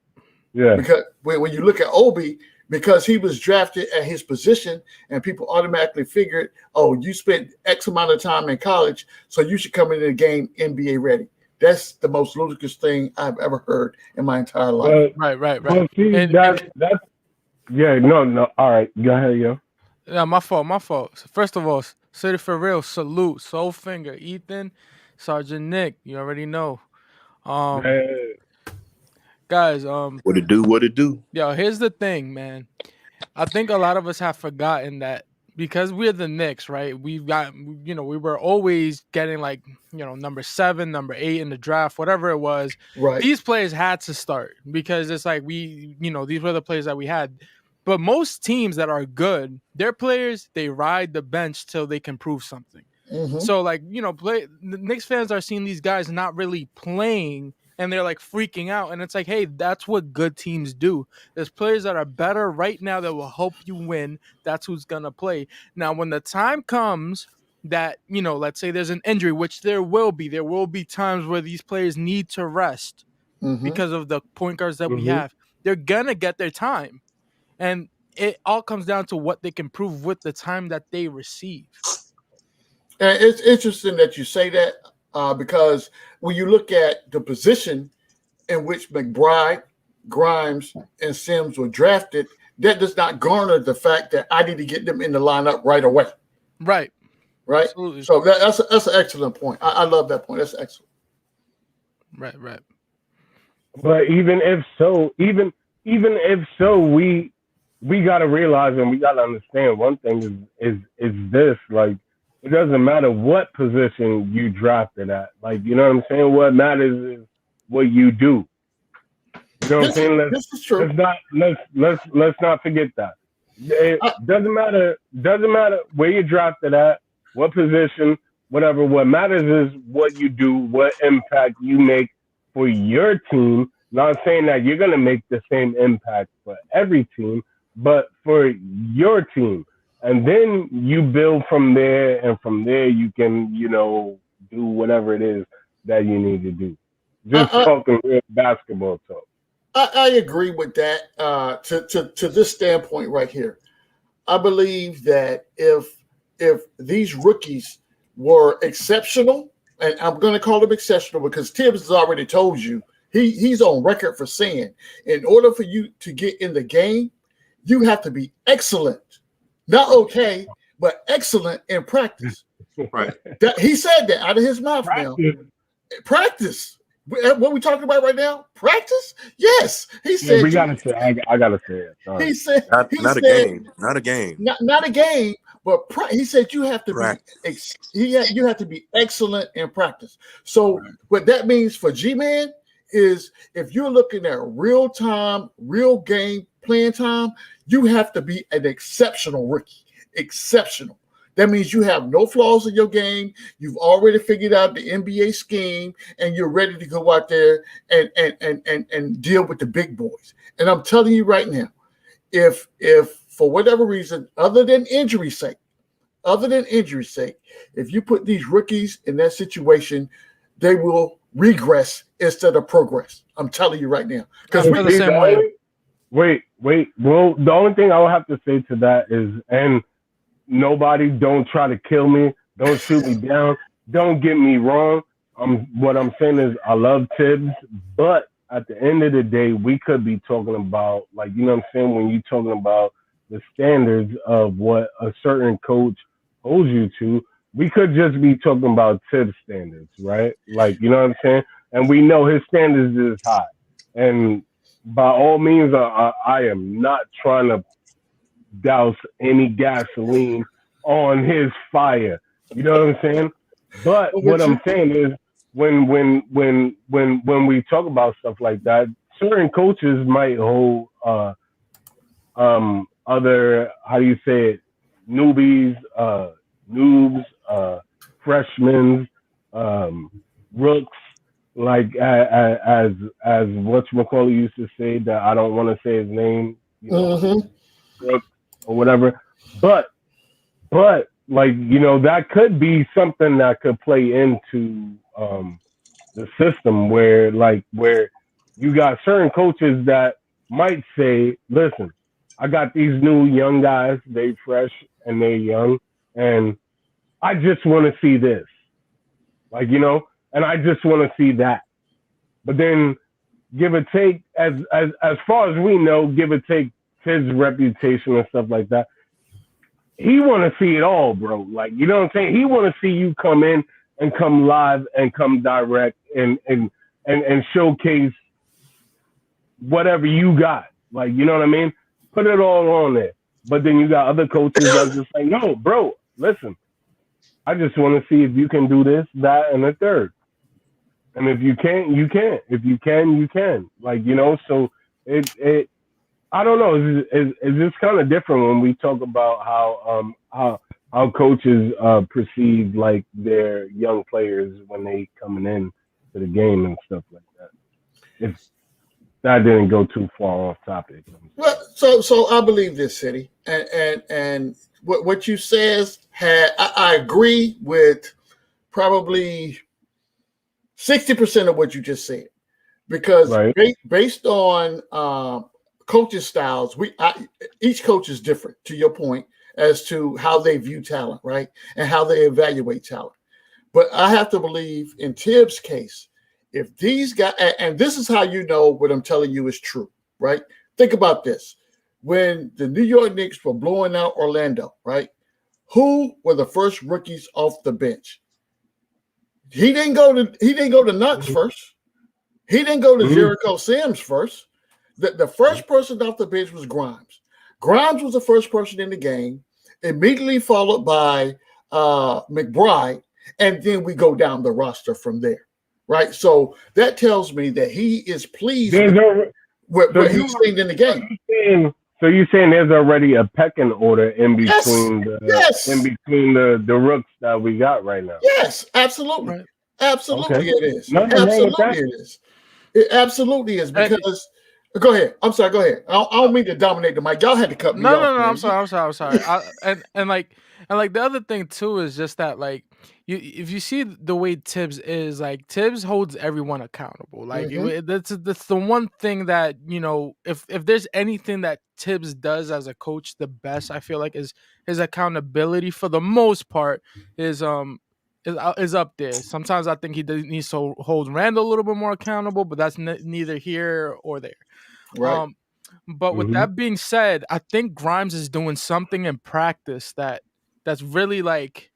Yeah.
Because when you look at Obi, because he was drafted at his position and people automatically figured, oh, you spent X amount of time in college, so you should come into the game NBA ready. That's the most ludicrous thing I've ever heard in my entire life.
Right.
Well, see, that's no. All right, go ahead, yo.
Yeah, my fault. First of all, City for real, salute, Soul Finger, Ethan, Sergeant Nick. You already know. Guys,
what it do?
Yo, here's the thing, man. I think a lot of us have forgotten that because we're the Knicks, right? We've got, we were always getting like, number 7, number 8 in the draft, whatever it was.
Right.
These players had to start because it's like these were the players that we had. But most teams that are good, their players, they ride the bench till they can prove something. So like, the Knicks fans are seeing these guys not really playing and they're like freaking out. And it's like, hey, that's what good teams do. There's players that are better right now that will help you win. That's who's going to play. Now, when the time comes that, let's say there's an injury, which there will be times where these players need to rest because of the point guards that we have. They're going to get their time. And it all comes down to what they can prove with the time that they receive.
And it's interesting that you say that because when you look at the position in which McBride, Grimes, and Sims were drafted, that does not garner the fact that I need to get them in the lineup right away.
Right.
Absolutely. So that's an excellent point. I love that point. That's excellent.
Right.
But even if so, we got to realize and we got to understand one thing is this, like, it doesn't matter what position you drafted at. Like, you know what I'm saying? What matters is what you do. You know what I'm saying?
This is true.
Let's not forget that. It doesn't matter where you drafted at, what position, whatever. What matters is what you do, what impact you make for your team. Not saying that you're gonna make the same impact for every team, but for your team. And then you build from there, and from there you can, do whatever it is that you need to do. Just talking real basketball talk.
I agree with that. To this standpoint right here, I believe that if these rookies were exceptional, and I'm going to call them exceptional because Tibbs has already told you he's on record for saying, in order for you to get in the game, you have to be excellent, not okay, but excellent in practice.
Right.
He said that out of his mouth now. Practice. What we talking about right now? Practice? Yes. He said.
We gotta say. I gotta say it.
He said.
Not a game. Not a game.
Not a game. But he said you have to
practice.
You have to be excellent in practice. So what that means for G-Man is if you're looking at real time, real game playing time, you have to be an exceptional rookie. Exceptional. That means you have no flaws in your game. You've already figured out the NBA scheme, and you're ready to go out there and deal with the big boys. And I'm telling you right now, if for whatever reason, other than injury sake, if you put these rookies in that situation, they will regress instead of progress. I'm telling you right now.
Because we're the same way.
Wait. Well, the only thing I will have to say to that is, and nobody, don't try to kill me. Don't shoot me down. Don't get me wrong. What I'm saying is I love Tibbs, but at the end of the day, we could be talking about, like, you know what I'm saying, when you're talking about the standards of what a certain coach holds you to, we could just be talking about Tibbs standards, right? Like, you know what I'm saying? And we know his standards is high. And by all means, I am not trying to douse any gasoline on his fire. You know what I'm saying? But what I'm saying is when we talk about stuff like that, certain coaches might hold other, how do you say it, newbies, noobs, freshmen, rooks, like as whatchamacallit used to say, that I don't want to say his name, you know, Rook or whatever. But like, you know, that could be something that could play into the system where you got certain coaches that might say, listen, I got these new young guys, they fresh and they young, and I just want to see this. Like, you know, and I just want to see that. But then give or take, as far as we know, give or take his reputation and stuff like that, he want to see it all, bro. Like, you know what I'm saying? He want to see you come in and come live and come direct and showcase whatever you got. Like, you know what I mean? Put it all on there. But then you got other coaches that just like, no, bro, listen, I just want to see if you can do this, that, and the third. And if you can't, you can't. If you can, you can. Like, you know, so it I don't know. It's just kind of different when we talk about how coaches perceive like their young players when they coming in to the game and stuff like that. If that didn't go too far off topic.
Well, so I believe this, City, and what you says I agree with probably 60% of what you just said, because based on coaching styles, each coach is different, to your point, as to how they view talent, right, and how they evaluate talent. But I have to believe in Tibbs' case, if these guys, and this is how you know what I'm telling you is true, right? Think about this. When the New York Knicks were blowing out Orlando, right, who were the first rookies off the bench? He didn't go to Knox first. He didn't go to Jericho Sims first. The first person off the bench was Grimes. Grimes was the first person in the game, immediately followed by McBride, and then we go down the roster from there, right? So that tells me that he is pleased with what he's seen in the game.
So you're saying there's already a pecking order in between the rooks that we got right now?
Yes, absolutely.
Right.
Absolutely it is.
Absolutely
it is. It absolutely is, because go ahead. I'm sorry, go ahead. I don't mean to dominate the mic. Y'all had to cut me off.
No, I'm sorry. And the other thing too is just that, like, if you see the way Tibbs is, like, Tibbs holds everyone accountable. Like, that's the one thing that, you know, if there's anything that Tibbs does as a coach the best, I feel like, is his accountability, for the most part, is up there. Sometimes I think he needs to hold Randall a little bit more accountable, but that's neither here or there.
Right.
But with that being said, I think Grimes is doing something in practice that's really, like,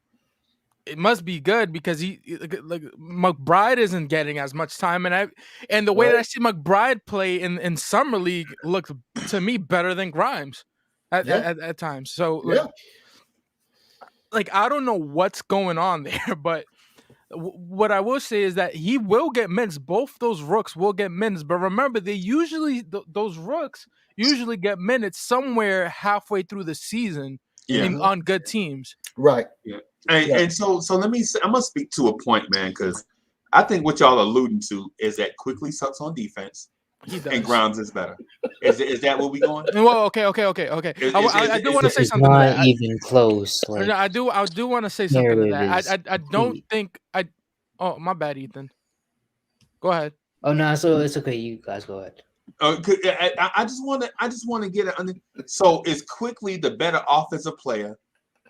it must be good because he like McBride isn't getting as much time, and the way that I see McBride play in summer league looks to me better than Grimes at times. So like I don't know what's going on there, but what I will say is that he will get minutes. Both those rooks will get minutes, but remember, they usually those rooks usually get minutes somewhere halfway through the season on good teams.
Right.
Yeah. And so let me say, I'm gonna speak to a point, man, because I think what y'all are alluding to is that Quickly sucks on defense. And Grimes is better. Is that what we going?
Well, okay. I do want to say something.
Not even close. Like,
I do want to say something to that. I don't think I. Oh, my bad, Ethan. Go ahead.
Oh no, so it's okay. You guys go ahead.
I just want to get it under. So is Quickly the better offensive player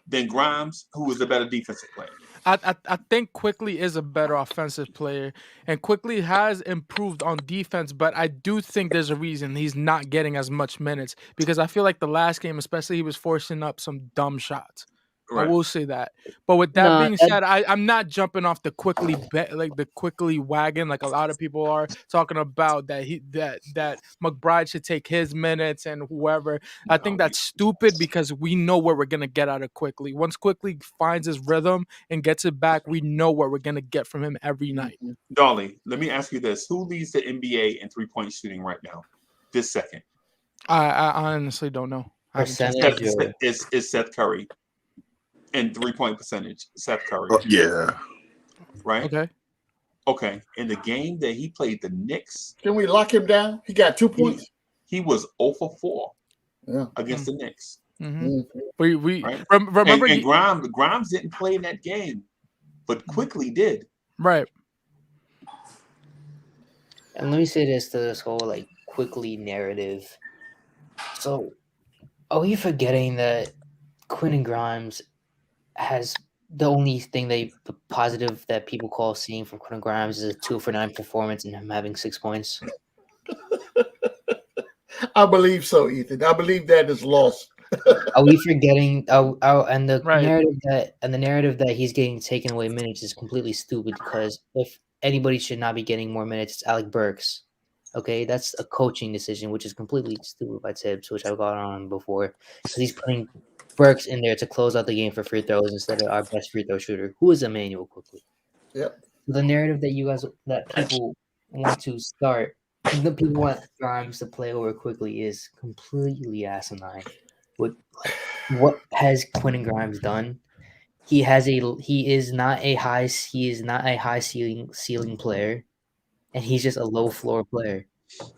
than Grimes, who is the better defensive player?
I think Quickly is a better offensive player, and Quickly has improved on defense, but I do think there's a reason he's not getting as much minutes because I feel like the last game, especially, he was forcing up some dumb shots. Right. I will say that. But with that being said, I'm not jumping off the Quickly the Quickly wagon like a lot of people are talking about that that McBride should take his minutes and whoever. I think that's stupid because we know what we're gonna get out of Quickly. Once Quickly finds his rhythm and gets it back, we know what we're gonna get from him every night.
Dolly, let me ask you this: who leads the NBA in 3-point shooting right now? This second.
I honestly don't know.
It's Seth Curry. And 3-point percentage, Seth Curry.
Yeah.
Right? Okay. In the game that he played the Knicks.
Can we lock him down? He got 2 points.
He was 0 for 4 against the Knicks.
Mm-hmm. We
right?
remember
and Grimes didn't play in that game, but Quickly did.
Right.
And let me say this to this whole like Quickly narrative. So are we forgetting that Quentin Grimes has the only thing the positive that people call seeing from Quentin Grimes is a 2 for 9 performance and him having 6 points?
I believe so, Ethan. I believe that is lost.
Are we forgetting? The narrative that he's getting taken away minutes is completely stupid because if anybody should not be getting more minutes, it's Alec Burks. Okay, that's a coaching decision, which is completely stupid by Tibbs, which I've got on before. Because he's putting Burks in there to close out the game for free throws instead of our best free throw shooter, who is Emmanuel Quickly.
Yep.
The narrative that people want to start, the people want Grimes to play over Quickly is completely asinine. What has Quentin Grimes done? He is not a high ceiling player, and he's just a low floor player.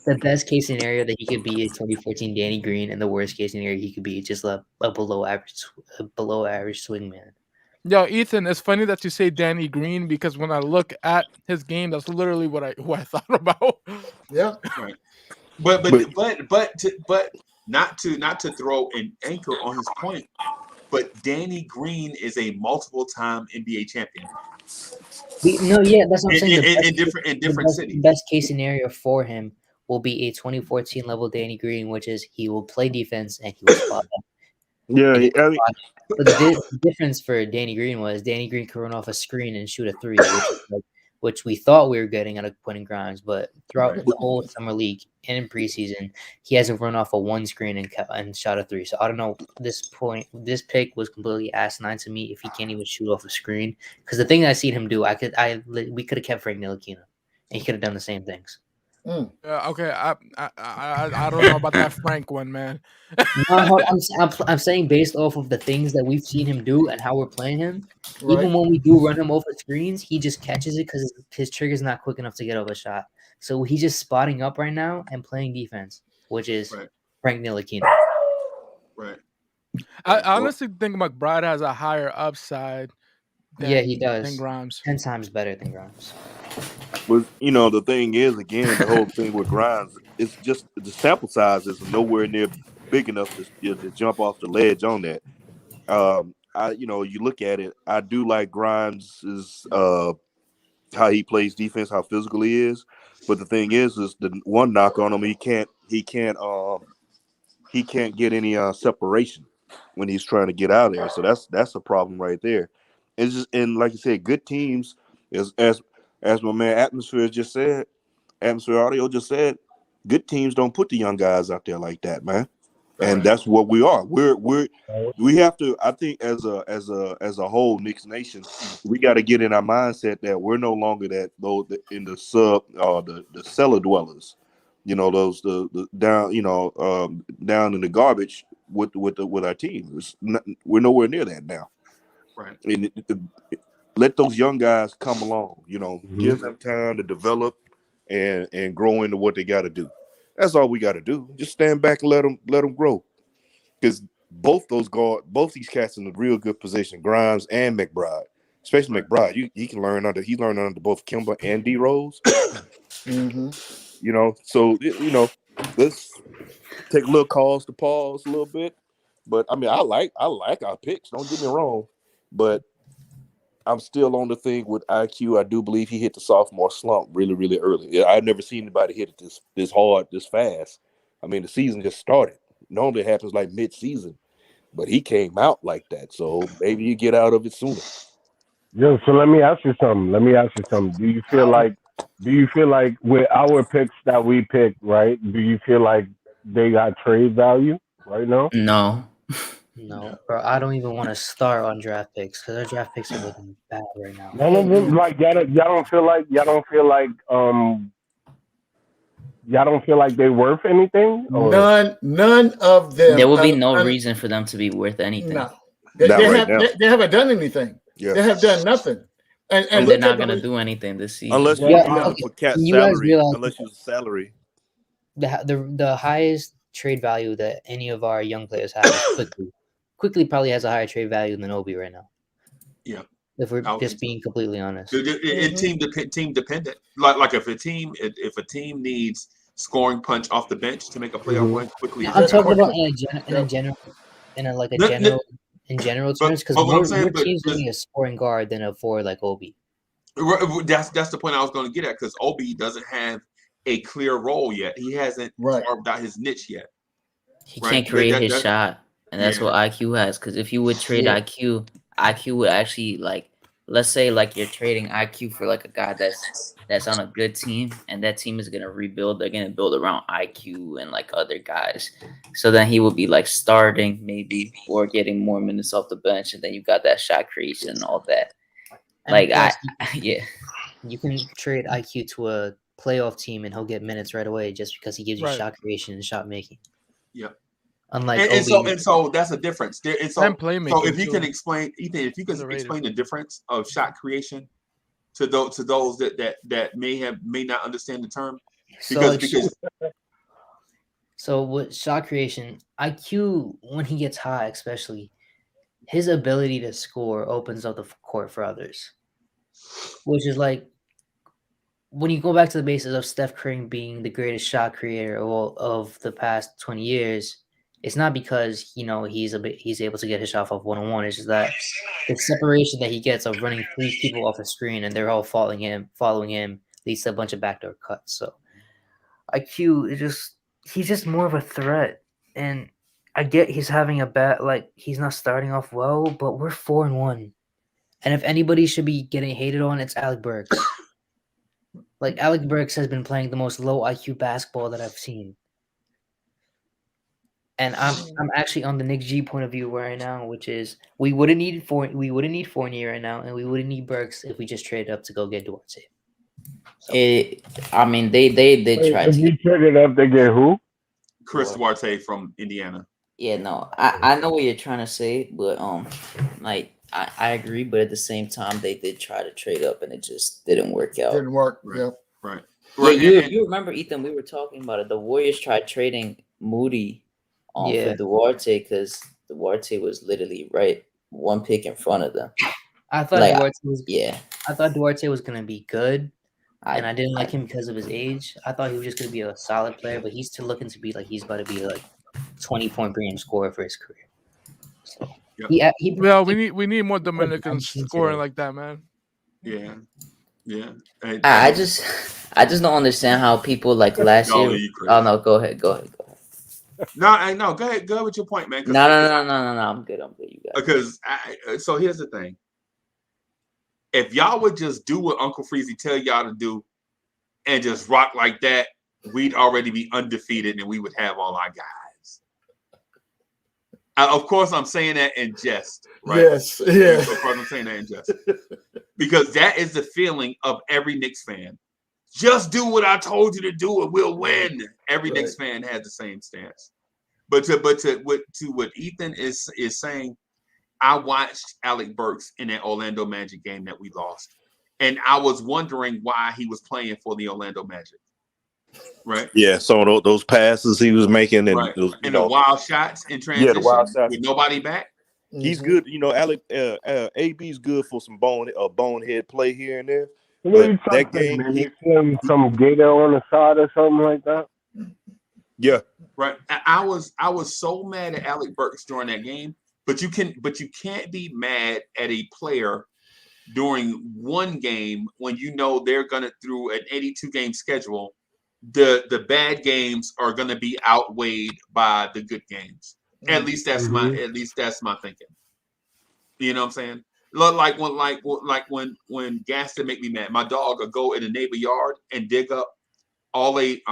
The best case scenario that he could be is 2014 Danny Green, and the worst case scenario he could be just a below average swingman.
Yo, Ethan, it's funny that you say Danny Green because when I look at his game, that's literally who I thought about.
Yeah,
right. But not to throw an anchor on his point, but Danny Green is a multiple-time NBA champion.
That's what I'm saying.
In different cities.
The best case scenario for him will be a 2014 level Danny Green, which is he will play defense and he will spot up. But the difference for Danny Green was Danny Green could run off a screen and shoot a 3, which we thought we were getting out of Quentin Grimes. But throughout the whole summer league and in preseason, he hasn't run off a 1 screen and shot a 3. So I don't know. This pick was completely asinine to me if he can't even shoot off a screen. Because the thing that I seen him do, we could have kept Frank Ntilikina, and he could have done the same things.
Okay, I don't know about that Frank one, man.
No, I'm saying based off of the things that we've seen him do and how we're playing him, even when we do run him over screens, he just catches it because his trigger's not quick enough to get over a shot. So he's just spotting up right now and playing defense, which is Frank Ntilikina.
Right.
I honestly think McBride has a higher upside.
He does.
Than Grimes.
10 times better than Grimes.
But the thing is, again, the whole thing with Grimes, it's just the sample size is nowhere near big enough to jump off the ledge on that. You look at it, I do like Grimes' how he plays defense, how physical he is. But the thing is the one knock on him, he can't get any separation when he's trying to get out of there. So that's a problem right there. It's just, and like you said, good teams as my man Atmosphere just said, Atmosphere Audio just said, good teams don't put the young guys out there like that, man. And that's what we are. We have to. I think as a whole, Knicks Nation, we got to get in our mindset that we're no longer those in the sub the cellar dwellers. You know, those the down down in the garbage with our team. We're nowhere near that now.
Right.
And let those young guys come along. You know, give them time to develop and grow into what they got to do. That's all we got to do. Just stand back and let them grow. Because both these cats in a real good position, Grimes and McBride. Especially McBride, he's learning under both Kimber and D Rose. You know, so let's take a little cause to pause a little bit. But I mean, I like our picks. Don't get me wrong, but I'm still on the thing with IQ. I do believe he hit the sophomore slump really, really early. Yeah, I've never seen anybody hit it this hard, this fast. I mean, the season just started. Normally it happens like mid-season, but he came out like that. So maybe you get out of it sooner.
Yo, so let me ask you something. Do you feel like with our picks that we picked, right? Do you feel like they got trade value right now?
No, bro. I don't even want to start on draft picks because our draft picks are looking bad right now.
None of them, like y'all don't feel like they're worth anything. Or?
None of them.
There will be no reason for them to be worth anything.
No, they haven't done anything. Yeah. They have done nothing, and
they're not gonna do anything this season
unless you have a cat salary. Unless you use a salary.
The highest trade value that any of our young players have is Quickly probably has a higher trade value than Obi right now.
Yeah.
If we're just being completely honest.
Team dependent. Like if a team needs scoring punch off the bench to make a playoff run quickly.
I'm talking about in general terms, because more teams need a scoring guard than a forward like Obi.
That's the point I was going to get at, because Obi doesn't have a clear role yet. He hasn't carved out his niche yet.
He can't create his shot. And that's what IQ has. Because if you would trade IQ would actually, like, let's say like you're trading IQ for like a guy that's on a good team, and that team is gonna rebuild. They're gonna build around IQ and like other guys. So then he will be like starting maybe or getting more minutes off the bench, and then you got that shot creation and all that. Like you can trade IQ to a playoff team and he'll get minutes right away just because he gives you shot creation and shot making.
Yep.
Unlike
so that's a difference. So if you can explain, Ethan, if you can explain the difference of shot creation to those that may not understand the term,
so with shot creation, IQ, when he gets high, especially, his ability to score opens up the court for others, which is like when you go back to the basis of Steph Curry being the greatest shot creator of the past 20 years. It's not because he's able to get his shot off one-on-one. It's just that the separation that he gets of running 3 people off a screen and they're all following him leads to a bunch of backdoor cuts. So IQ he's just more of a threat. And I get he's having a bad, like, he's not starting off well, but we're 4-1. And if anybody should be getting hated on, it's Alec Burks. Like, Alec Burks has been playing the most low IQ basketball that I've seen. And I'm actually on the Nick G point of view right now, which is we wouldn't need Fournier right now, and we wouldn't need Burks if we just traded up to go get Duarte. So. They tried.
If you traded up, they get who?
Chris Duarte from Indiana.
Yeah, no, I know what you're trying to say, but like I agree, but at the same time, they did try to trade up, and it just didn't work out.
Didn't work.
Right.
Yeah, you remember, Ethan? We were talking about it. The Warriors tried trading Moody. For Duarte, because Duarte was literally right 1 pick in front of them. I thought Duarte was gonna be good, and I didn't like him because of his age. I thought he was just gonna be a solid player, but he's still looking to be like he's about to be like 20-point per game scorer for his career. So
we need more Dominicans scoring like that, man.
Yeah.
I just don't understand how people like last year. Oh no, go ahead.
No, go ahead with your point, man.
No, I'm good. You got
because so here's the thing. if y'all would just do what Uncle Freezy tell y'all to do and just rock like that, we'd already be undefeated and we would have all our guys. Of course, I'm saying that in jest, right?
Yes, yes.
Of course, I'm saying that in jest. Because that is the feeling of every Knicks fan. Just do what I told you to do and we'll win. Every Knicks fan has the same stance. But to what Ethan is saying, I watched Alec Burks in that Orlando Magic game that we lost. And I was wondering why he was playing for the Orlando Magic. Right?
Yeah, so those passes he was making and those,
and the wild shots in transition
the wild shots
with nobody back.
He's good. You know, Alec AB's good for some bonehead play here and there.
What are you talking about, man? You see him some gator on the side or something like that?
Yeah.
Right. I was so mad at Alec Burks during that game, but you can't be mad at a player during one game when you know they're gonna through an 82 game schedule. The bad games are gonna be outweighed by the good games. At least that's my thinking. You know what I'm saying? Like when Gaston make me mad, my dog will go in the neighbor yard and dig up all the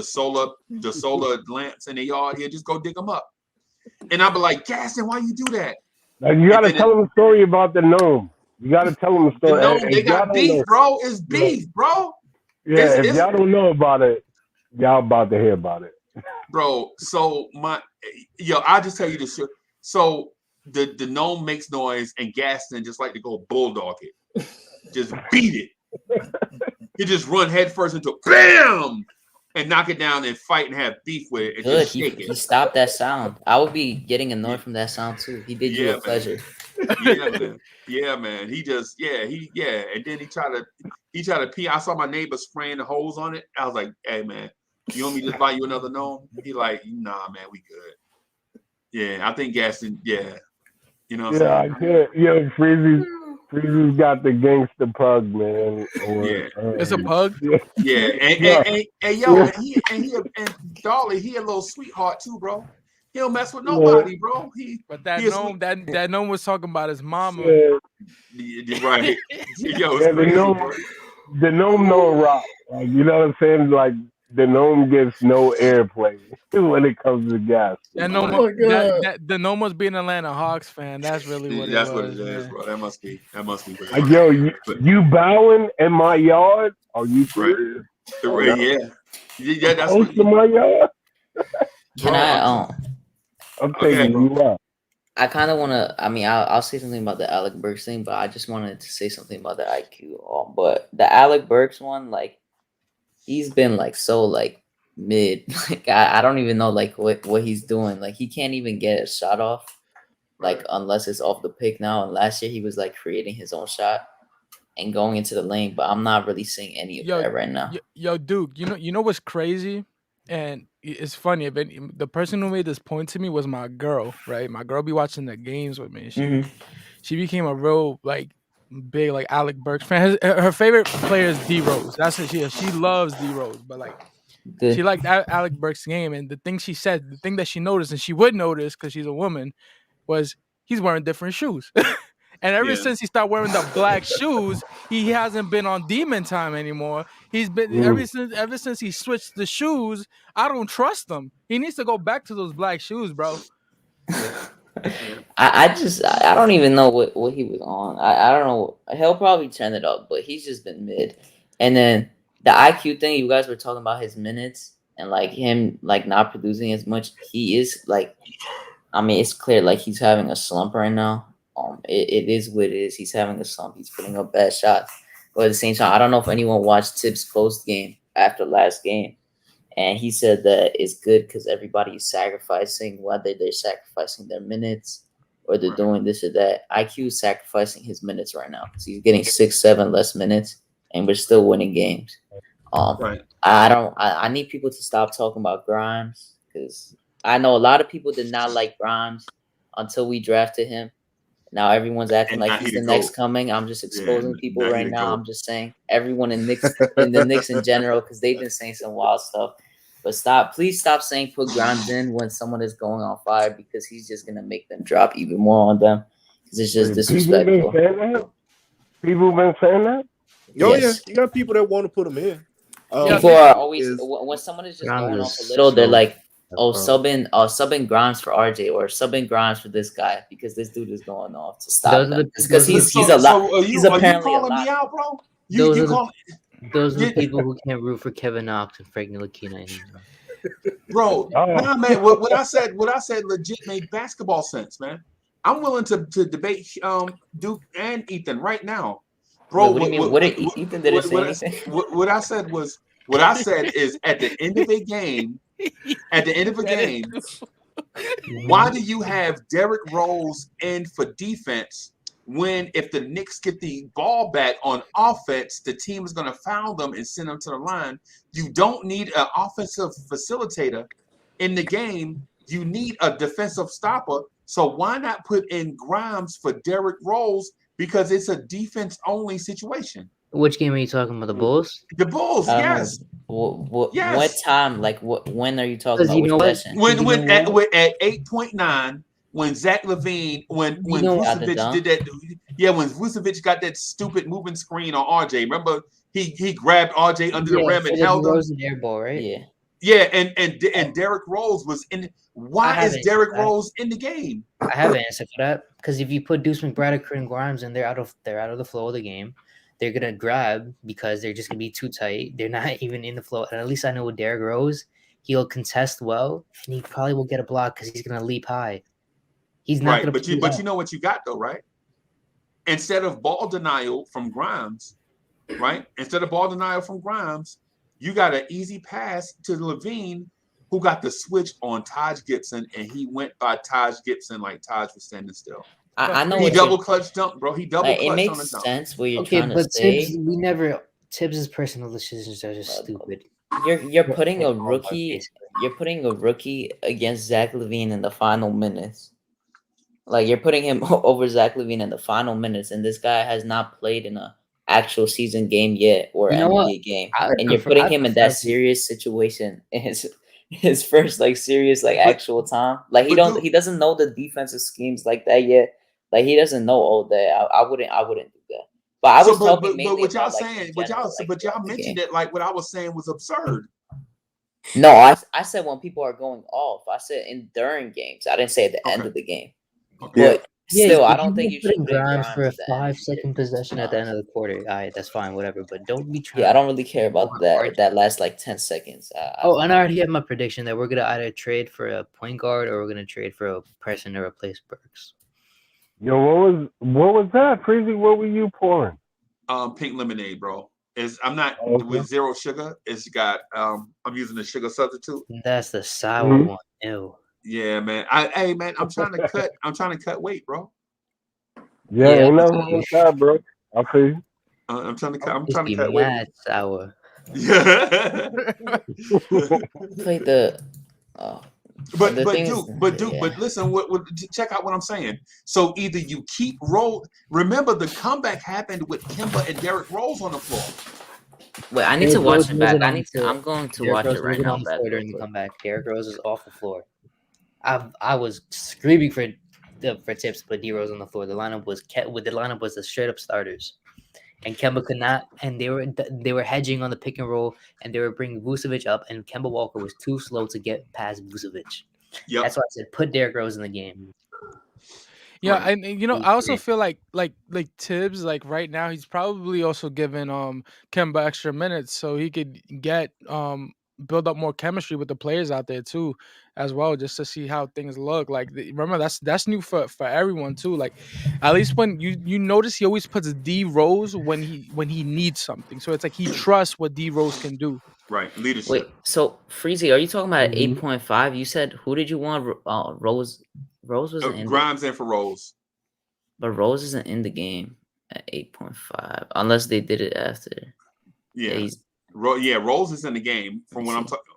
solar lamps in the yard. He'll just go dig them up, and I'll be like, Gaston, why you do that?
Like, you got to tell him a story about the gnome. You got to tell him a story.
The gnome, they got beef, bro. It's beef, bro.
Yeah, if y'all don't know about it, y'all about to hear about it,
bro. So I'll just tell you this. So the gnome makes noise, and Gaston just like to go bulldog it, just beat it. He just run head first into bam and knock it down and fight and have beef with it. And
Good.
Just shake it.
He stopped that sound. I would be getting annoyed from that sound too. He did you a pleasure.
Yeah, man. Yeah, man. He just and then he tried to pee. I saw my neighbor spraying the hose on it. I was like, hey man, you want me to just buy you another gnome? He like, nah, man, we good. Yeah, I think Gaston, yeah. You know what I'm saying?
Yeah, Freezy's got the gangster pug, man.
It's a pug?
Yeah. And Dolly, he a little sweetheart too, bro. He don't mess with nobody, bro.
But that gnome was talking about his mama.
Yeah. Right. Yo,
the gnome don't rock. Like, you know what I'm saying? Like, the gnome gets no airplay when it comes to gas.
The gnome must be an Atlanta Hawks fan. That's really what it was.
That's what it is, bro. That must be what it
like,
is.
yo, you bowing in my yard? Are you serious?
Right. Yeah, that's
close to my yard.
Can
I'm taking you out.
I kind of want to. I mean, I'll say something about the Alec Burks thing, but I just wanted to say something about the IQ. But the Alec Burks one, like, he's been like so like mid. Like I don't even know like what he's doing. Like he can't even get a shot off, like unless it's off the pick now. And last year he was like creating his own shot and going into the lane, but I'm not really seeing any of that right now.
Yo, Duke, you know what's crazy? And it's funny. The person who made this point to me was my girl, right? My girl be watching the games with me. She became a real like big like Alec Burks fan. Her favorite player is D Rose. That's what she is. She loves D Rose, but like she liked Alec Burks' game. And the thing she said, the thing that she noticed, and she would notice because she's a woman, was he's wearing different shoes. And ever since he started wearing the black shoes, he hasn't been on demon time anymore. He's been ever since he switched the shoes. I don't trust him. He needs to go back to those black shoes, bro.
I don't even know what he was on. I don't know. He'll probably turn it up, but he's just been mid. And then the IQ thing, you guys were talking about his minutes and like him like not producing as much. He is like, I mean, it's clear like he's having a slump right now. It is what it is. He's having a slump. He's putting up bad shots. But at the same time, I don't know if anyone watched Tibbs' post game after last game. And he said that it's good because everybody is sacrificing, whether they're sacrificing their minutes or they're doing this or that. IQ is sacrificing his minutes right now. So he's getting 6-7 less minutes, and we're still winning games. I need people to stop talking about Grimes because I know a lot of people did not like Grimes until we drafted him. Now everyone's acting like he's the next coming. I'm just exposing people right now. I'm just saying everyone in the Knicks in general, because they've been saying some wild stuff. But please stop saying put Grimes in when someone is going on fire, because he's just gonna make them drop even more on them. Because it's just disrespectful.
People been saying that?
Oh
Yes.
yeah, you got people that want to put them in.
People are always when someone is just going off a little, they're like, "Oh, subbing Grimes for RJ or subbing Grimes for this guy because this dude is going off to stop them because he's a lot. He's apparently a lot.
Me out, bro?
Those are the people who can't root for Kevin Knox and Frank Ntilikina anymore.
Bro, nah, man. What I said legit made basketball sense, man. I'm willing to debate Duke and Ethan right now, bro.
Wait, what do you mean? What did Ethan didn't say anything?
What I said is at the end of a game, why do you have Derrick Rose in for defense when if the Knicks get the ball back on offense, the team is going to foul them and send them to the line? You don't need an offensive facilitator in the game. You need a defensive stopper. So why not put in Grimes for Derrick Rose? Because it's a defense-only situation.
Which game are you talking about? The Bulls?
The Bulls, yes.
Yes. What time? Like when are you talking about?
You know
which
what?
At 8.9, when Zach LaVine, when Vucevic did that, when Vucevic got that stupid moving screen on RJ. Remember, he grabbed RJ under the rim and held him.
Rose an air ball, right?
Yeah.
Yeah, and Derrick Rose was in. Why is Derrick Rose in the game?
I have an answer for that because if you put Deuce McBride, and Grimes, and they're out of the flow of the game, they're gonna grab because they're just gonna be too tight. They're not even in the flow. And at least I know with Derrick Rose, he'll contest well, and he probably will get a block because he's gonna leap high. He's not gonna.
But you know what you got though, right? Instead of ball denial from Grimes, right? You got an easy pass to LaVine, who got the switch on Taj Gibson, and he went by Taj Gibson like Taj was standing still.
I know
he double clutch dunk, bro. He double clutch on the dunk.
It makes sense what you're trying to say.
Tibbs' personal decisions are just stupid.
You're putting a rookie. You're putting a rookie against Zach LaVine in the final minutes. Like you're putting him over Zach LaVine in the final minutes, and this guy has not played in a actual season game yet or NBA game, and you're putting him in that serious situation in his first serious actual time. Like he doesn't know the defensive schemes like that yet. Like he doesn't know all that. I wouldn't do that. But I was talking mainly
what y'all
about,
saying, but y'all mentioned it like what I was saying was absurd.
No, I said when people are going off. I said during games. I didn't say at the end of the game.
Okay.
But still, I don't think you should
put Grimes for a 5-second possession at the end of the quarter. All right, that's fine, whatever. But don't be trying.
Yeah, I don't really care about that last 10 seconds.
And I already have my prediction that we're gonna either trade for a point guard or we're gonna trade for a person to replace Burks.
Yo, what was that, Crazy? What were you pouring?
Pink lemonade, bro. I'm not with zero sugar. It's got I'm using the sugar substitute.
That's the sour one. Ew.
Yeah, man. I'm trying to cut weight, bro.
Yeah, ain't nothing wrong with that, bro. I feel you.
I'm trying to cut weight.
Mad sour.
Yeah.
Play the.
But listen. Check out what I'm saying. So either you keep Rose. Remember, the comeback happened with Kemba and Derrick Rose on the floor.
Wait, I need to watch it back. I'm going to watch it right now.
During the comeback, Derrick Rose is off the floor. I was screaming for Tips to put D Rose on the floor. The lineup was the straight up starters, and Kemba could not. And they were hedging on the pick and roll, and they were bringing Vucevic up, and Kemba Walker was too slow to get past Vucevic. Yep. That's why I said put Derrick Rose in the game.
Yeah, and I also feel like Tibbs, right now he's probably also giving Kemba extra minutes so he could get build up more chemistry with the players out there too, as well, just to see how things look. Remember that's new for everyone too. At least when you notice he always puts D Rose when he needs something, so it's like he trusts what D Rose can do.
Right, leadership.
Wait, so Freezy, are you talking about 8.5? You said who did you want? Rose wasn't in
Grimes in for Rose,
but Rose isn't in the game at 8.5 unless they did it after.
Yeah, Rose is in the game from when I'm talking.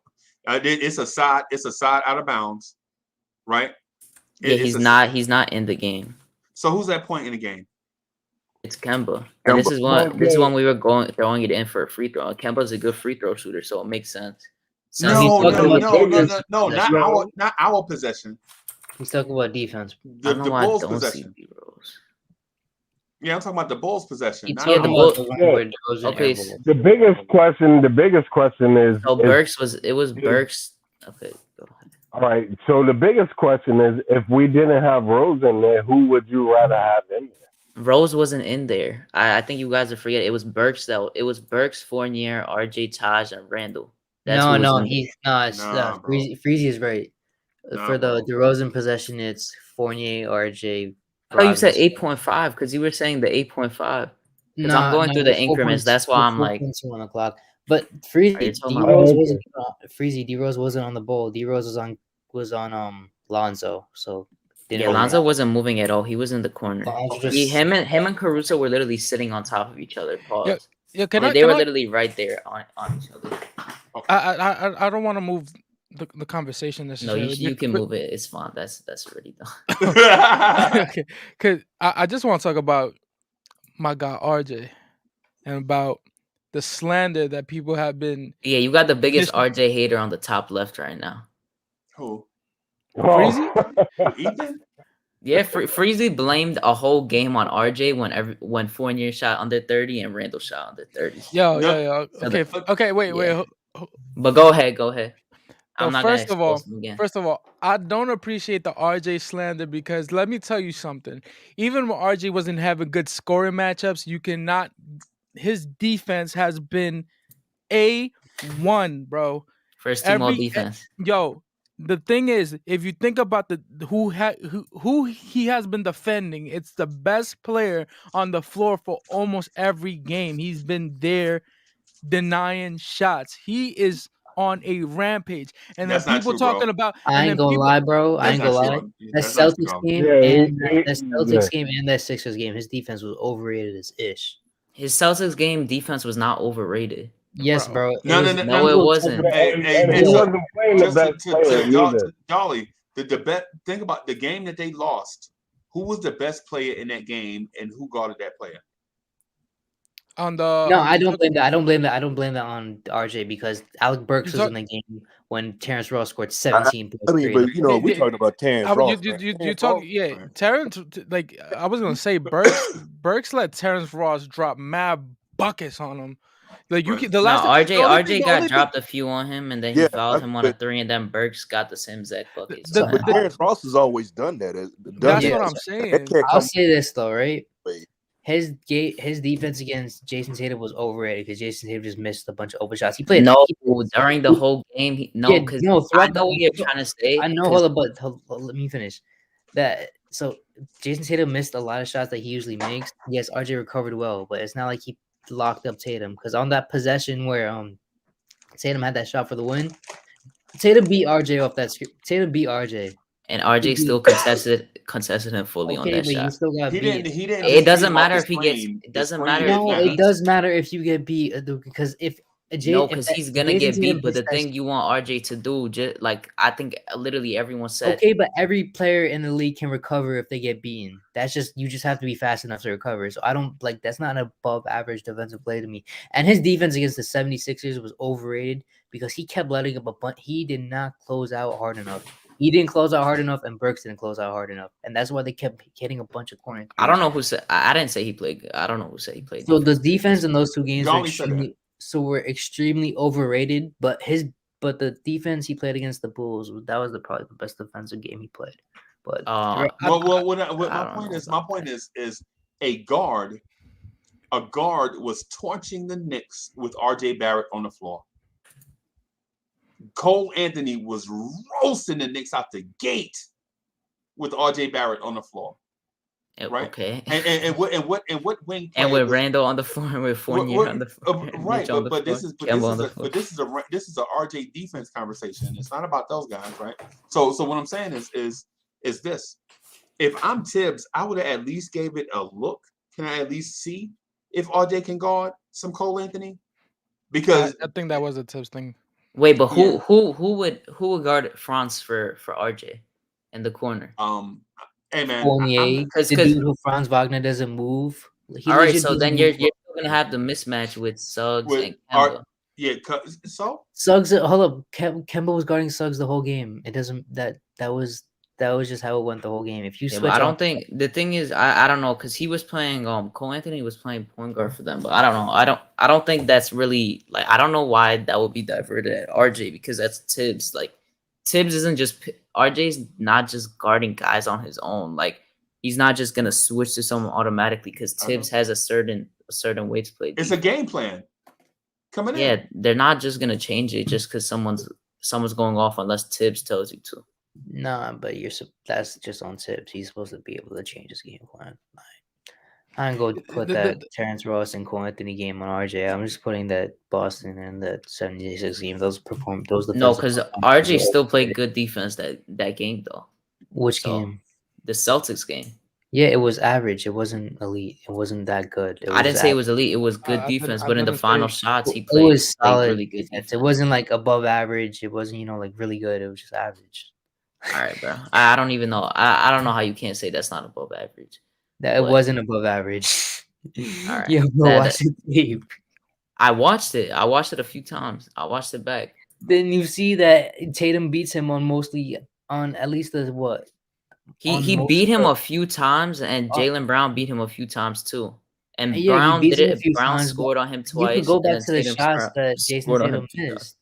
It's a side out of bounds, right?
Yeah, he's not in the game.
So who's that point in the game?
It's Kemba. And this is one we were throwing it in for a free throw. Kemba's a good free throw shooter, so it makes sense.
No, not our possession.
He's talking about defense.
The Bulls' possession. Yeah, I'm talking about the Bulls' possession.
Yeah, the Bulls.
Okay. The biggest question is.
So Burks was. It was Burks. Okay. Go ahead.
All right. So the biggest question is, if we didn't have Rose in there, who would you rather have in there?
Rose wasn't in there. I think you guys are forgetting. It was Burks though. It was Burks, Fournier, RJ, Taj, and Randall.
It's Freezy is right. For the DeRozan possession, it's Fournier, RJ.
Oh, you said 8.5 because you were saying the 8.5. Because I'm going through the increments. That's why I'm like
1 o'clock. But Freezy, D-Rose wasn't on the Bull. D-Rose was on Lonzo. So
Lonzo wasn't moving at all. He was in the corner. Him and Caruso were literally sitting on top of each other. Pause.
Yeah,
they were literally right there on each other.
I don't want to move the conversation necessarily.
No, you can move it. It's fine. That's already done.
Okay, because I just want to talk about my guy RJ and about the slander that people have been.
Yeah, you got the biggest RJ hater on the top left right now.
Who?
Freezy?
Ethan?
Yeah, Freezy blamed a whole game on RJ when Fournier shot under 30 and Randall shot under 30.
Yo. Okay, wait.
But go ahead. I'm not
first of all, I don't appreciate the RJ slander because let me tell you something. Even when RJ wasn't having good scoring matchups, his defense has been A1, bro.
First team all defense.
The thing is, if you think about who he has been defending, it's the best player on the floor for almost every game. He's been there denying shots. He is on a rampage, and then people talking about.
I ain't gonna lie, bro. I ain't gonna lie. That Celtics game and that Sixers game, his defense was overrated as ish.
His Celtics game defense was not overrated.
Yes, bro.
No, it wasn't.
He wasn't playing the best player.
Dolly, think about the game that they lost. Who was the best player in that game, and who guarded that player?
I don't blame that. I don't blame that on RJ because Alec Burks was in the game when Terrence Ross scored 17 points.
I mean, but we're talking about Terrence Ross.
Terrence. Like I was gonna say, Burks let Terrence Ross drop mad buckets on him. Like
RJ got dropped a few on him, and then he fouled him on a 3, and then Burks got the same exact buckets.
But Terrence Ross has always done that.
That's what I'm saying.
I'll say this though, right? His defense against Jason Tatum was overrated because Jason Tatum just missed a bunch of open shots. He played
during the whole game. Because I know what you're trying to say.
I know, hold on, but let me finish. So Jason Tatum missed a lot of shots that he usually makes. Yes, RJ recovered well, but it's not like he locked up Tatum because on that possession where Tatum had that shot for the win, Tatum beat RJ off that screen. Tatum beat RJ.
And RJ still contested him fully on that shot.
You still got beat.
It doesn't matter if he gets. It doesn't matter.
It does matter if you get beat because
because he's gonna get beat. But the thing you want RJ to do, just like I think literally everyone said.
Okay, but every player in the league can recover if they get beaten. That's just you just have to be fast enough to recover. So I don't that's not an above average defensive play to me. And his defense against the 76ers was overrated because he kept letting up a bunch. He did not close out hard enough. He didn't close out hard enough, and Burks didn't close out hard enough, and that's why they kept getting a bunch of corners.
I don't know who said. I didn't say he played good. I don't know who said he played.
So the defense in those two games were extremely overrated. But the defense he played against the Bulls was probably the best defensive game he played. But
my point is a guard was torching the Knicks with RJ Barrett on the floor. Cole Anthony was roasting the Knicks out the gate with RJ Barrett on the floor. Right.
Okay.
And what wing?
And with Randall on the floor and with Fournier on the floor.
Right. But this is a RJ defense conversation. It's not about those guys, right? So what I'm saying is this. If I'm Tibbs, I would have at least gave it a look. Can I at least see if RJ can guard some Cole Anthony? Because
I think that was a Tibbs thing.
Wait, but who would guard France for RJ in the corner?
Hey man,
Fournier, because Franz Wagner doesn't move.
All right, so then you're still gonna have the mismatch with Suggs and Kemba.
So
Suggs. Hold up, Kemba was guarding Suggs the whole game. It doesn't that was That was just how it went the whole game. If you switch,
I don't think the thing is, I don't know, because he was playing Cole Anthony was playing point guard for them, but I don't know. I don't think that's really like, I don't know why that would be diverted at RJ, because that's Tibbs. Like Tibbs isn't just RJ's not just guarding guys on his own. Like he's not just gonna switch to someone automatically because Tibbs has a certain way to play.
It's a game plan coming in.
Yeah, they're not just gonna change it just because someone's going off unless Tibbs tells you to.
Nah, but that's just on Tibbs. He's supposed to be able to change his game plan. I ain't go put that Terrence Ross and Cole Anthony game on RJ. I'm just putting that Boston and the 76 game. Those
no, because RJ still played good defense that game though.
Which game?
The Celtics game.
Yeah, it was average. It wasn't elite. It wasn't that good.
I didn't say it was elite. It was good defense, but in the final shots, he played, really good defense.
It wasn't like above average. It wasn't, like really good. It was just average.
All right, bro. I don't even know. I don't know how you can't say that's not above average.
It wasn't above average.
All right.
Yeah, watch it.
I watched it. I watched it a few times. I watched it back.
Then you see that Tatum beats him on at least the what?
He beat him a few times, and Jaylen Brown beat him a few times too. And
yeah,
Brown did it. Brown scored on him twice.
You can go back to the shots that Jason Tatum missed.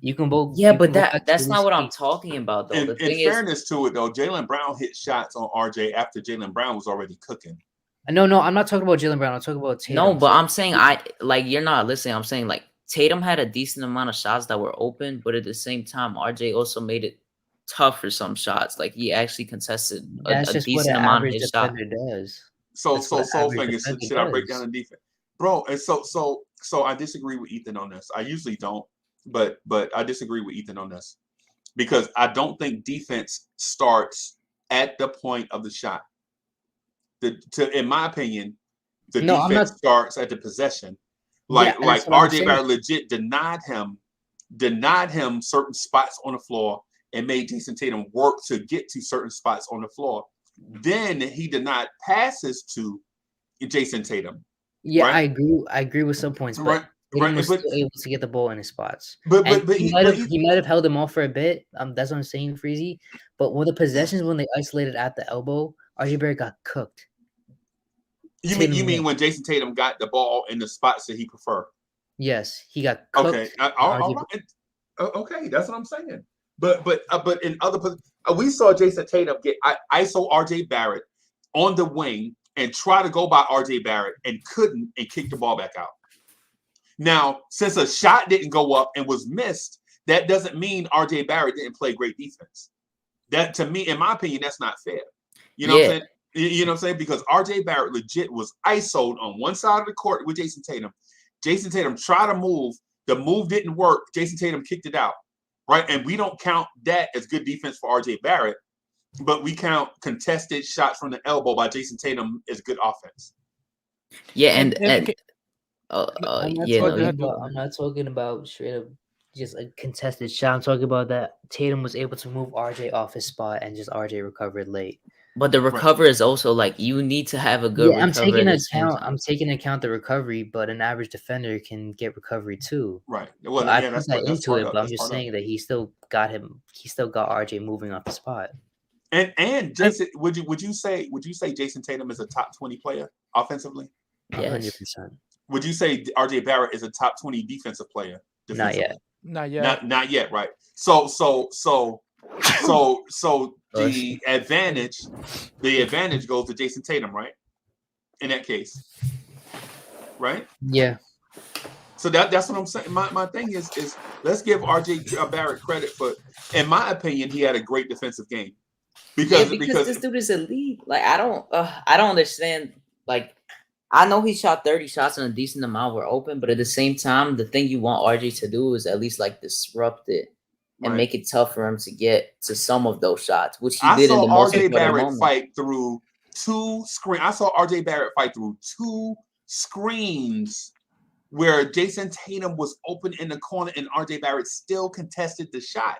You can both.
Yeah, but that's not what I'm talking about, though.
In fairness to it, though, Jaylen Brown hit shots on RJ after Jaylen Brown was already cooking.
No, I'm not talking about Jaylen Brown. I'm talking about Tatum.
No, but I'm saying you're not listening. I'm saying like Tatum had a decent amount of shots that were open, but at the same time, RJ also made it tough for some shots. Like he actually contested a decent amount of his shots.
So thing is, should I break down the defense, bro? And so I disagree with Ethan on this. I usually don't. But I disagree with Ethan on this because I don't think defense starts at the point of the shot. In my opinion, the defense starts at the possession. Like RJ Barrett legit denied him certain spots on the floor and made Jason Tatum work to get to certain spots on the floor. Then he denied passes to Jason Tatum.
Yeah,
right?
I agree with some points, but
Right,
was still able to get the ball in his spots.
But
he might have held him off for a bit. That's what I'm saying, Freezy. But when the possessions, when they isolated at the elbow, RJ Barrett got cooked.
You mean when Jason Tatum got the ball in the spots that he preferred?
Yes, he got cooked.
Okay, all right. Okay, that's what I'm saying. But in other, we saw Jason Tatum get ISO RJ Barrett on the wing and try to go by RJ Barrett and couldn't and kick the ball back out. Now, since a shot didn't go up and was missed, that doesn't mean RJ Barrett didn't play great defense. That, to me, in my opinion, that's not fair. You know what I'm saying? You know what I'm saying? Because RJ Barrett legit was ISO'd on one side of the court with Jason Tatum. Jason Tatum tried to move. The move didn't work. Jason Tatum kicked it out. Right? And we don't count that as good defense for RJ Barrett, but we count contested shots from the elbow by Jason Tatum as good offense.
Yeah, and
I'm not talking about straight up just a contested shot. I'm talking about that Tatum was able to move RJ off his spot and just RJ recovered late.
But the recovery is also like you need to have a good.
Yeah, I'm taking account the recovery, but an average defender can get recovery too.
Right. Well,
I put that into it, but I'm just saying that he still got RJ moving off the spot.
And Jason, would you say Jason Tatum is a top 20 player offensively?
100%.
Would you say RJ Barrett is a top 20 defensive player?
Not yet.
Not yet,
right? So the advantage goes to Jason Tatum, right? In that case, right?
Yeah.
So that's what I'm saying. My thing is let's give RJ Barrett credit for, in my opinion, he had a great defensive game because
this dude is elite. Like I don't understand. Like I know he shot 30 shots and a decent amount were open, but at the same time, the thing you want RJ to do is at least like disrupt it and make it tough for him to get to some of those shots, which he did in the most important moment.
I saw RJ Barrett fight through two screens where Jason Tatum was open in the corner and RJ Barrett still contested the shot.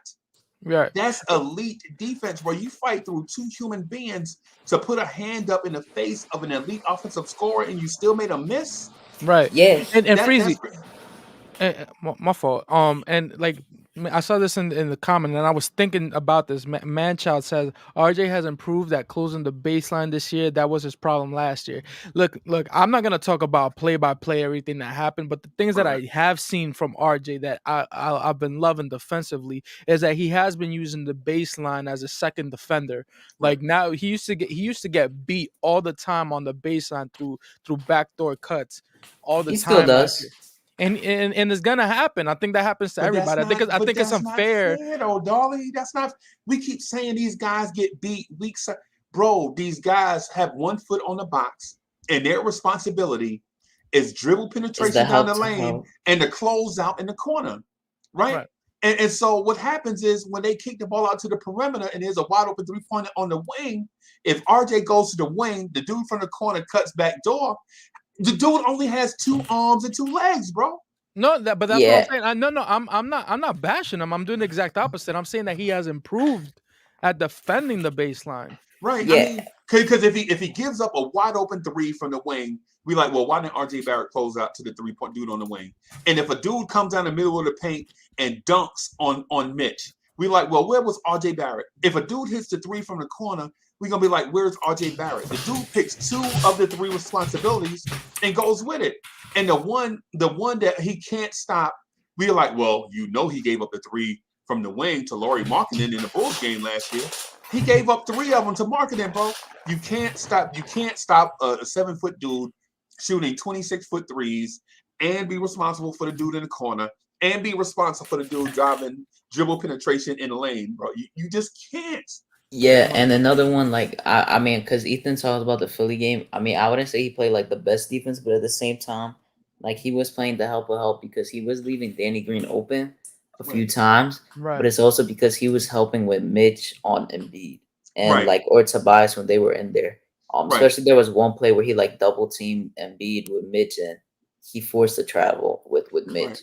Right.
That's elite defense where you fight through two human beings to put a hand up in the face of an elite offensive scorer and you still made a miss.
Right.
Yeah.
And Freezy. My fault. And like I saw this in the comment, and I was thinking about this. Manchild says RJ has improved at closing the baseline this year. That was his problem last year. Look. I'm not gonna talk about play by play everything that happened, but the things that I have seen from RJ that I've been loving defensively is that he has been using the baseline as a second defender. Like now, he used to get beat all the time on the baseline through backdoor cuts all the
He
time.
still does.
And it's gonna happen. I think that happens to everybody. I think it's unfair.
Though, Dolly. That's not. We keep saying these guys get beat weeks. Bro, these guys have 1 foot on the box, and their responsibility is dribble penetration down the lane and the close out in the corner, right? And so what happens is when they kick the ball out to the perimeter and there's a wide open 3-pointer on the wing, if RJ goes to the wing, the dude from the corner cuts back door. The dude only has 2 arms and 2 legs, bro.
No, but that's what I'm saying. No, I'm not bashing him. I'm doing the exact opposite. I'm saying that he has improved at defending the baseline.
Right. Yeah. I mean, because if he gives up a wide open 3 from the wing, we like, well, why didn't RJ Barrett close out to the 3-point dude on the wing? And if a dude comes down the middle of the paint and dunks on Mitch, we like, well, where was RJ Barrett? If a dude hits the 3 from the corner, we're gonna be like, where's RJ Barrett? The dude picks 2 of the 3 responsibilities and goes with it. And the one that he can't stop, we're like, well, he gave up the 3 from the wing to Lauri Markkanen in the Bulls game last year. He gave up 3 of them to Markkanen, bro. You can't stop a 7-foot dude shooting 26-foot threes and be responsible for the dude in the corner and be responsible for the dude driving dribble penetration in the lane, bro. You just can't.
Yeah, and another one, like, I mean, because Ethan talked about the Philly game. I mean, I wouldn't say he played, like, the best defense, but at the same time, like, he was playing the help because he was leaving Danny Green open a few times.
Right.
But it's also because he was helping with Mitch on Embiid and, or Tobias when they were in there. Especially there was one play where he, like, double-teamed Embiid with Mitch, and he forced the travel with Mitch.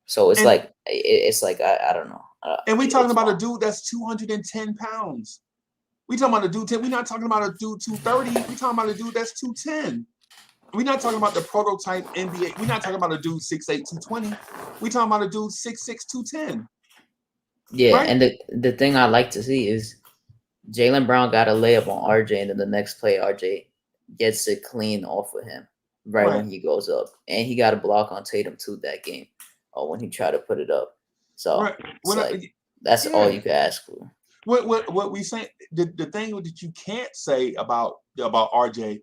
So it's like I don't know.
And we talking about a dude that's 210 pounds. We talking about a dude 10. We're not talking about a dude 230. We talking about a dude that's 210. We're not talking about the prototype NBA. We're not talking about a dude 6'8", 220. We talking about a dude 6'6", 210.
Yeah, and the thing I like to see is Jaylen Brown got a layup on RJ, and then the next play RJ gets it clean off of him when he goes up, and he got a block on Tatum too that game, when he tried to put it up. So that's all you can ask for.
What we say, the thing that you can't say about RJ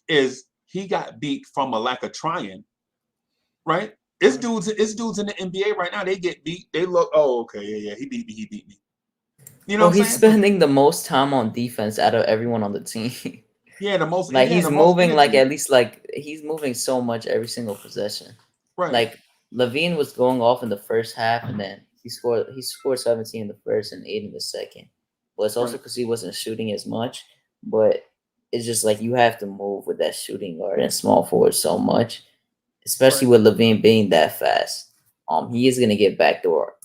is he got beat from a lack of trying, right? It's dudes in the NBA right now. They get beat. They look, oh, okay, yeah, he beat me. You know,
he's spending the most time on defense out of everyone on the team.
Yeah, the most.
Like he's moving he's moving so much every single possession.
Right.
Like Levine was going off in the first half, and then he scored 17 in the first and 8 in the second. Well, it's also because he wasn't shooting as much, but it's just like you have to move with that shooting guard and small forward so much, especially with Levine being that fast. He is gonna get backdoor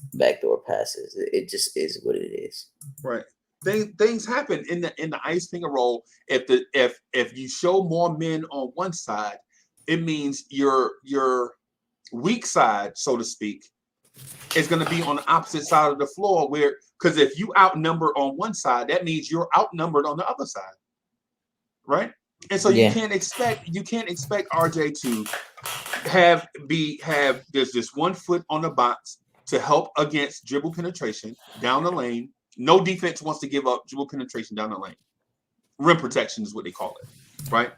passes. It just is what it is.
Right. Things happen in the ice pick and roll. If you show more men on one side, it means your weak side, so to speak, is going to be on the opposite side of the floor. Because if you outnumber on one side, that means you're outnumbered on the other side, right? And so you can't expect RJ to have there's just 1 foot on the box to help against dribble penetration down the lane. No defense wants to give up dribble penetration down the lane. Rim protection is what they call it, right?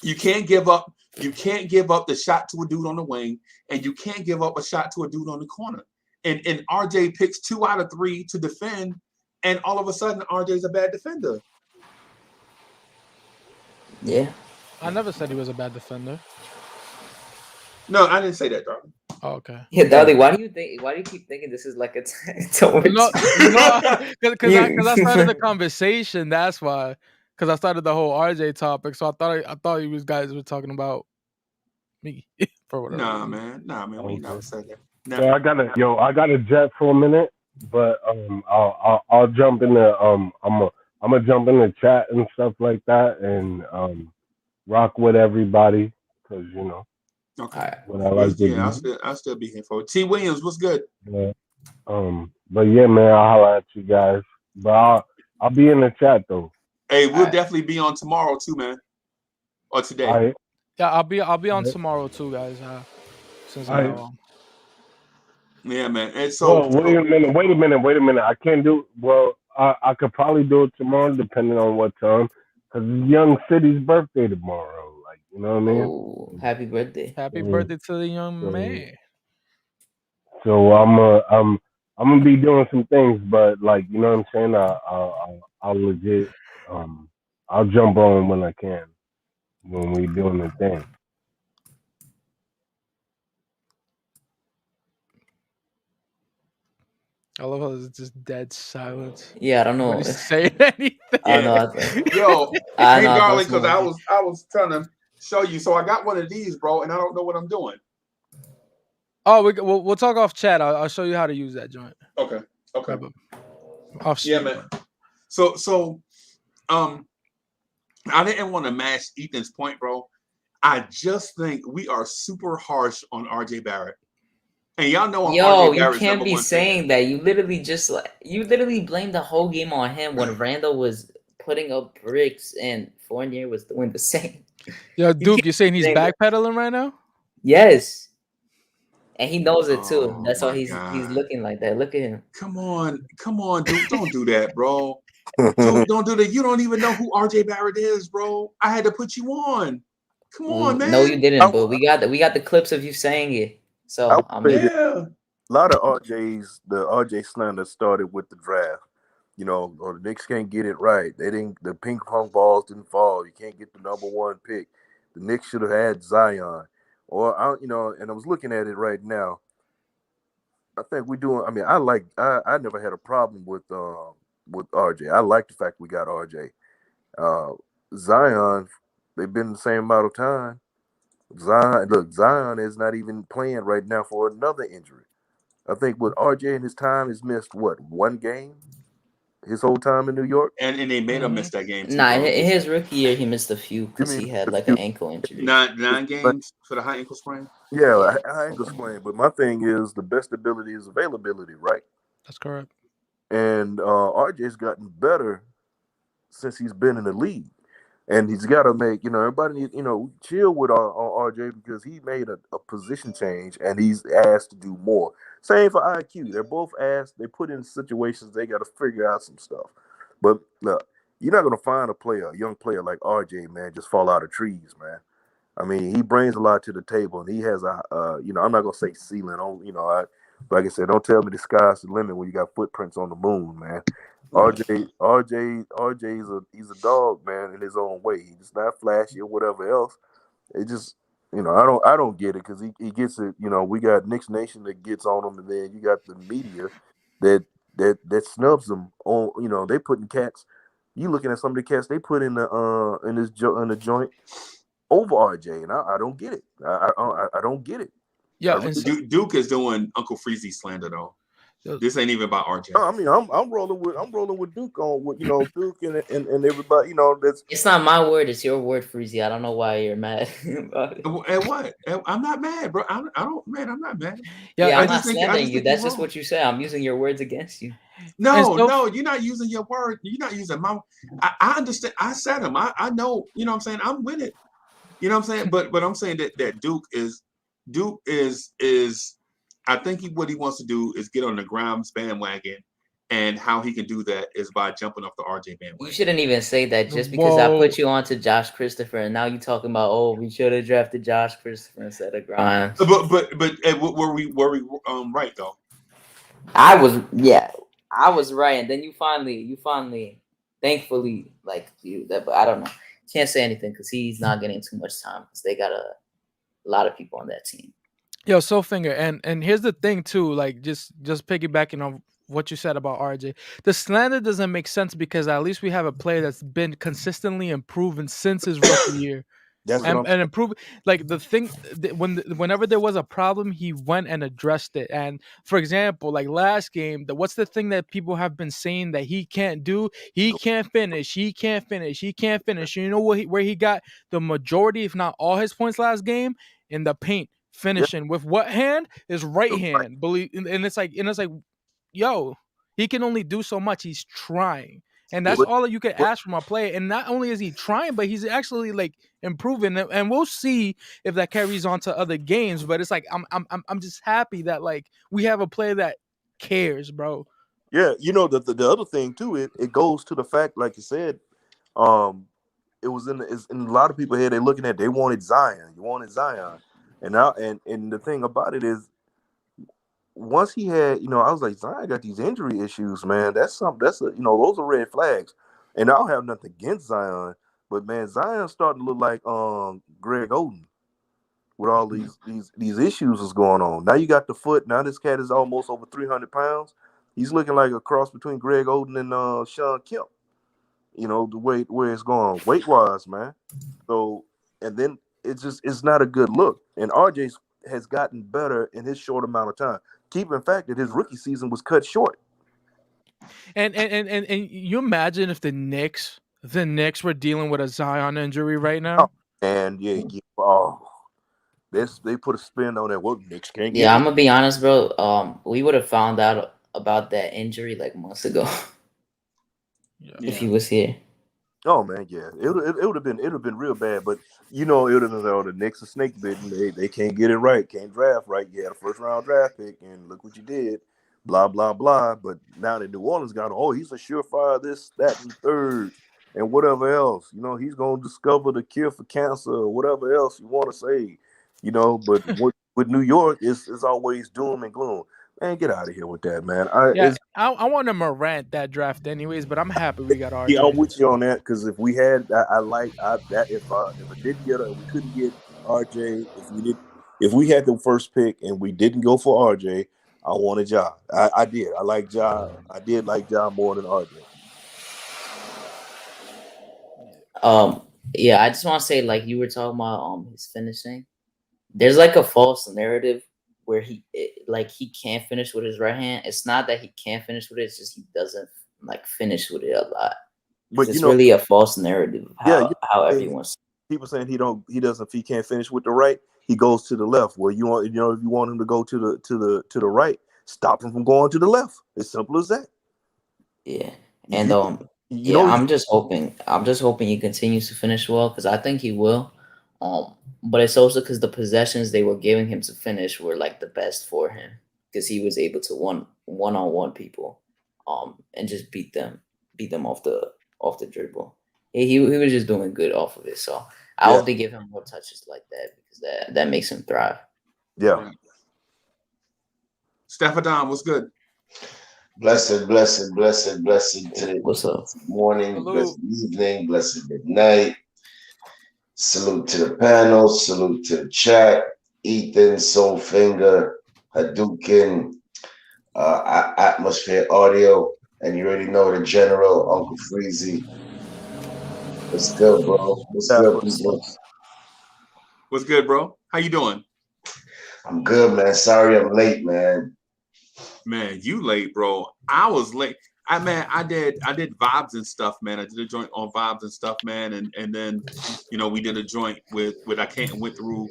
You can't give up the shot to a dude on the wing, and you can't give up a shot to a dude on the corner. And RJ picks 2 out of 3 to defend, and all of a sudden RJ's a bad defender.
Yeah.
I never said he was a bad defender.
No, I didn't say that, darling.
Oh, okay.
Yeah, Dudley, why do you keep thinking this is like a
because I started the conversation. That's why. Because I started the whole RJ topic, so I thought you guys were talking about me for whatever.
Nah, man, we never said that. Nah.
So I got a jet for a minute, but I'll jump in the I'm gonna jump in the chat and stuff like that, and rock with everybody because
Okay.
What I like
I'll still be here for it. T. Williams, what's good?
Yeah. But yeah, man, I'll holler at you guys. But I'll be in the chat though.
Hey, we'll definitely be on tomorrow too, man. Or today.
All right.
Yeah, I'll be on tomorrow too, guys. Since
yeah, man. And so,
wait a minute. I can't do. Well, I could probably do it tomorrow, depending on what time. Cause it's Young City's birthday tomorrow. Like, you know what I mean?
Oh, happy birthday!
Happy birthday to the young man.
So I'm gonna be doing some things, but like, you know what I'm saying? I'll legit I'll jump on when I can when we doing the thing.
I love how it's just dead silence.
Yeah, I don't know.
Nobody's saying anything.
Yo, hey, darling, because I was trying to show you. So I got one of these, bro, and I don't know what I'm doing.
Oh, we'll talk off chat. I'll show you how to use that joint.
Okay.
Off
yeah, man. So I didn't want to match Ethan's point, bro. I just think we are super harsh on RJ Barrett. And y'all know I'm RJ Barrett's
you can't be saying that. You literally blamed the whole game on him when Randall was putting up bricks and Fournier was doing the same.
Yo, Duke, you're saying he's backpedaling right now?
Yes. And he knows it too. That's why he's looking like that. Look at him.
Come on, Duke. Don't do that, bro. Don't do that. You don't even know who RJ Barrett is, bro. I had to put you on. Come on, man.
No, you didn't, but we got the clips of you saying it. So
a lot of RJ's the RJ slander started with the draft. You know, or the Knicks can't get it right. The ping pong balls didn't fall. You can't get the number 1 pick. The Knicks should have had Zion. Or and I was looking at it right now. I think we're doing. I mean, I never had a problem with RJ. I like the fact we got RJ. Zion, they've been the same amount of time. Zion is not even playing right now for another injury. I think with RJ in his time has missed 1 game his whole time in New York,
and they made him miss that game too.
Nah, in his rookie year he missed a few because he had like an ankle injury.
9 games for the high ankle sprain.
Yeah, high ankle sprain. But my thing is the best ability is availability, right?
That's correct.
And RJ's gotten better since he's been in the league. And he's got to make, everybody needs, chill with RJ because he made a position change and he's asked to do more. Same for IQ. They're both asked, they put in situations, they got to figure out some stuff. But look, you're not going to find a young player like RJ, man, just fall out of trees, man. I mean, he brings a lot to the table and he has I'm not going to say ceiling on, like I said, don't tell me the sky's the limit when you got footprints on the moon, man. RJ he's a dog, man, in his own way. He's just not flashy or whatever else. It just, I don't get it because he gets it. We got Knicks Nation that gets on him, and then you got the media that snubs him on. They putting cats. You looking at some of the cats they put in the joint over RJ, and I don't get it. I don't get it.
Yeah,
Duke is doing Uncle Freezy slander though. This ain't even about RJ.
I mean, I'm rolling with Duke on with Duke and everybody. That's
it's not my word, it's your word, Freezy. I don't know why you're mad about it.
And what? I'm not mad, bro. I'm not mad.
Yeah, I'm not slandering you. That's just what you say. I'm using your words against you.
No, you're not using your word. You're not using my. I understand. I said him. I know. You know what I'm saying. I'm with it. You know what I'm saying. But I'm saying that Duke is. I think what he wants to do is get on the Grimes bandwagon, and how he can do that is by jumping off the RJ bandwagon.
You shouldn't even say that just because I put you on to Josh Christopher, and now you're talking about we should have drafted Josh Christopher instead of Grimes.
But were we right though?
I was right, and then you finally, thankfully, but I don't know. Can't say anything because he's not getting too much time because they got a lot of people on that team.
Yo, Soulfinger, and here's the thing too, just piggybacking on what you said about RJ. The slander doesn't make sense because at least we have a player that's been consistently improving since his rookie year. And improve the thing whenever there was a problem, he went and addressed it. And for example, last game, what's the thing that people have been saying that he can't do? He can't finish. You know where he got the majority, if not all, his points last game? In the paint, finishing with what hand? His right hand. And it's like yo, he can only do so much. He's trying. And that's all that you can ask from a player. And not only is he trying, but he's actually like improving. And we'll see if that carries on to other games. But it's like I'm just happy that like we have a player that cares, bro.
Yeah, you know the other thing too. It goes to the fact, like you said, it was in a lot of people here. They're looking at they wanted Zion. You wanted Zion, and now and the thing about it is, once he had, I was like, Zion got these injury issues, man. That's those are red flags. And I don't have nothing against Zion, but man, Zion's starting to look like Greg Oden with all these issues is going on. Now you got the foot. Now this cat is almost over 300 pounds. He's looking like a cross between Greg Oden and Sean Kemp. The way where it's going weight wise, man. So and then it's not a good look. And RJ has gotten better in his short amount of time. Keep in fact that his rookie season was cut short.
And you imagine if the Knicks were dealing with a Zion injury right now.
And they put a spin on that. Well, Knicks can't get.
Yeah, I'm gonna be honest, bro. We would have found out about that injury like months ago. If he was here.
Oh man, yeah, it would have been real bad, but it would have been the Knicks are snake bitten. They can't get it right, can't draft right. You had a first round draft pick, and look what you did, blah blah blah. But now that New Orleans got, he's a surefire this, that, and third, and whatever else. He's gonna discover the cure for cancer, or whatever else you want to say. But with New York, it's always doom and gloom. Man, get out of here with that, man.
I want a Morant that draft anyways, but I'm happy we got RJ.
Yeah, I'm with you on that because if we had, if we couldn't get RJ, if we had the first pick and we didn't go for RJ, I wanted Ja. I did. I like Ja. I did like Ja more than RJ.
Yeah, I just want to say, like you were talking about his finishing. There's like a false narrative where he can't finish with his right hand. It's not that he can't finish with it; it's just he doesn't like finish with it a lot. But it's really a false narrative of how everyone's.
People saying he can't finish with the right. He goes to the left. Where if you want him to go to the right, stop him from going to the left. It's simple as that.
Yeah, and I'm just hoping he continues to finish well because I think he will. But it's also because the possessions they were giving him to finish were like the best for him because he was able to one-on-one people, and just beat them off the dribble. He was just doing good off of it. So I hope they give him more touches like that because that makes him thrive.
Yeah. Stephanon, what's good?
Blessed to the
What's up?
Morning,
Hello.
blessed evening, blessed midnight. Salute to the panel, salute to the chat. Ethan, Soulfinger, Hadouken, Atmosphere Audio, and you already know the general, Uncle Freezy. What's good, bro? What's good, people?
What's good, bro? How you doing?
I'm good, man. Sorry I'm late, man.
Man, you late, bro. I was late. I did vibes and stuff, man. I did a joint on vibes and stuff, man, and then we did a joint with I can't went through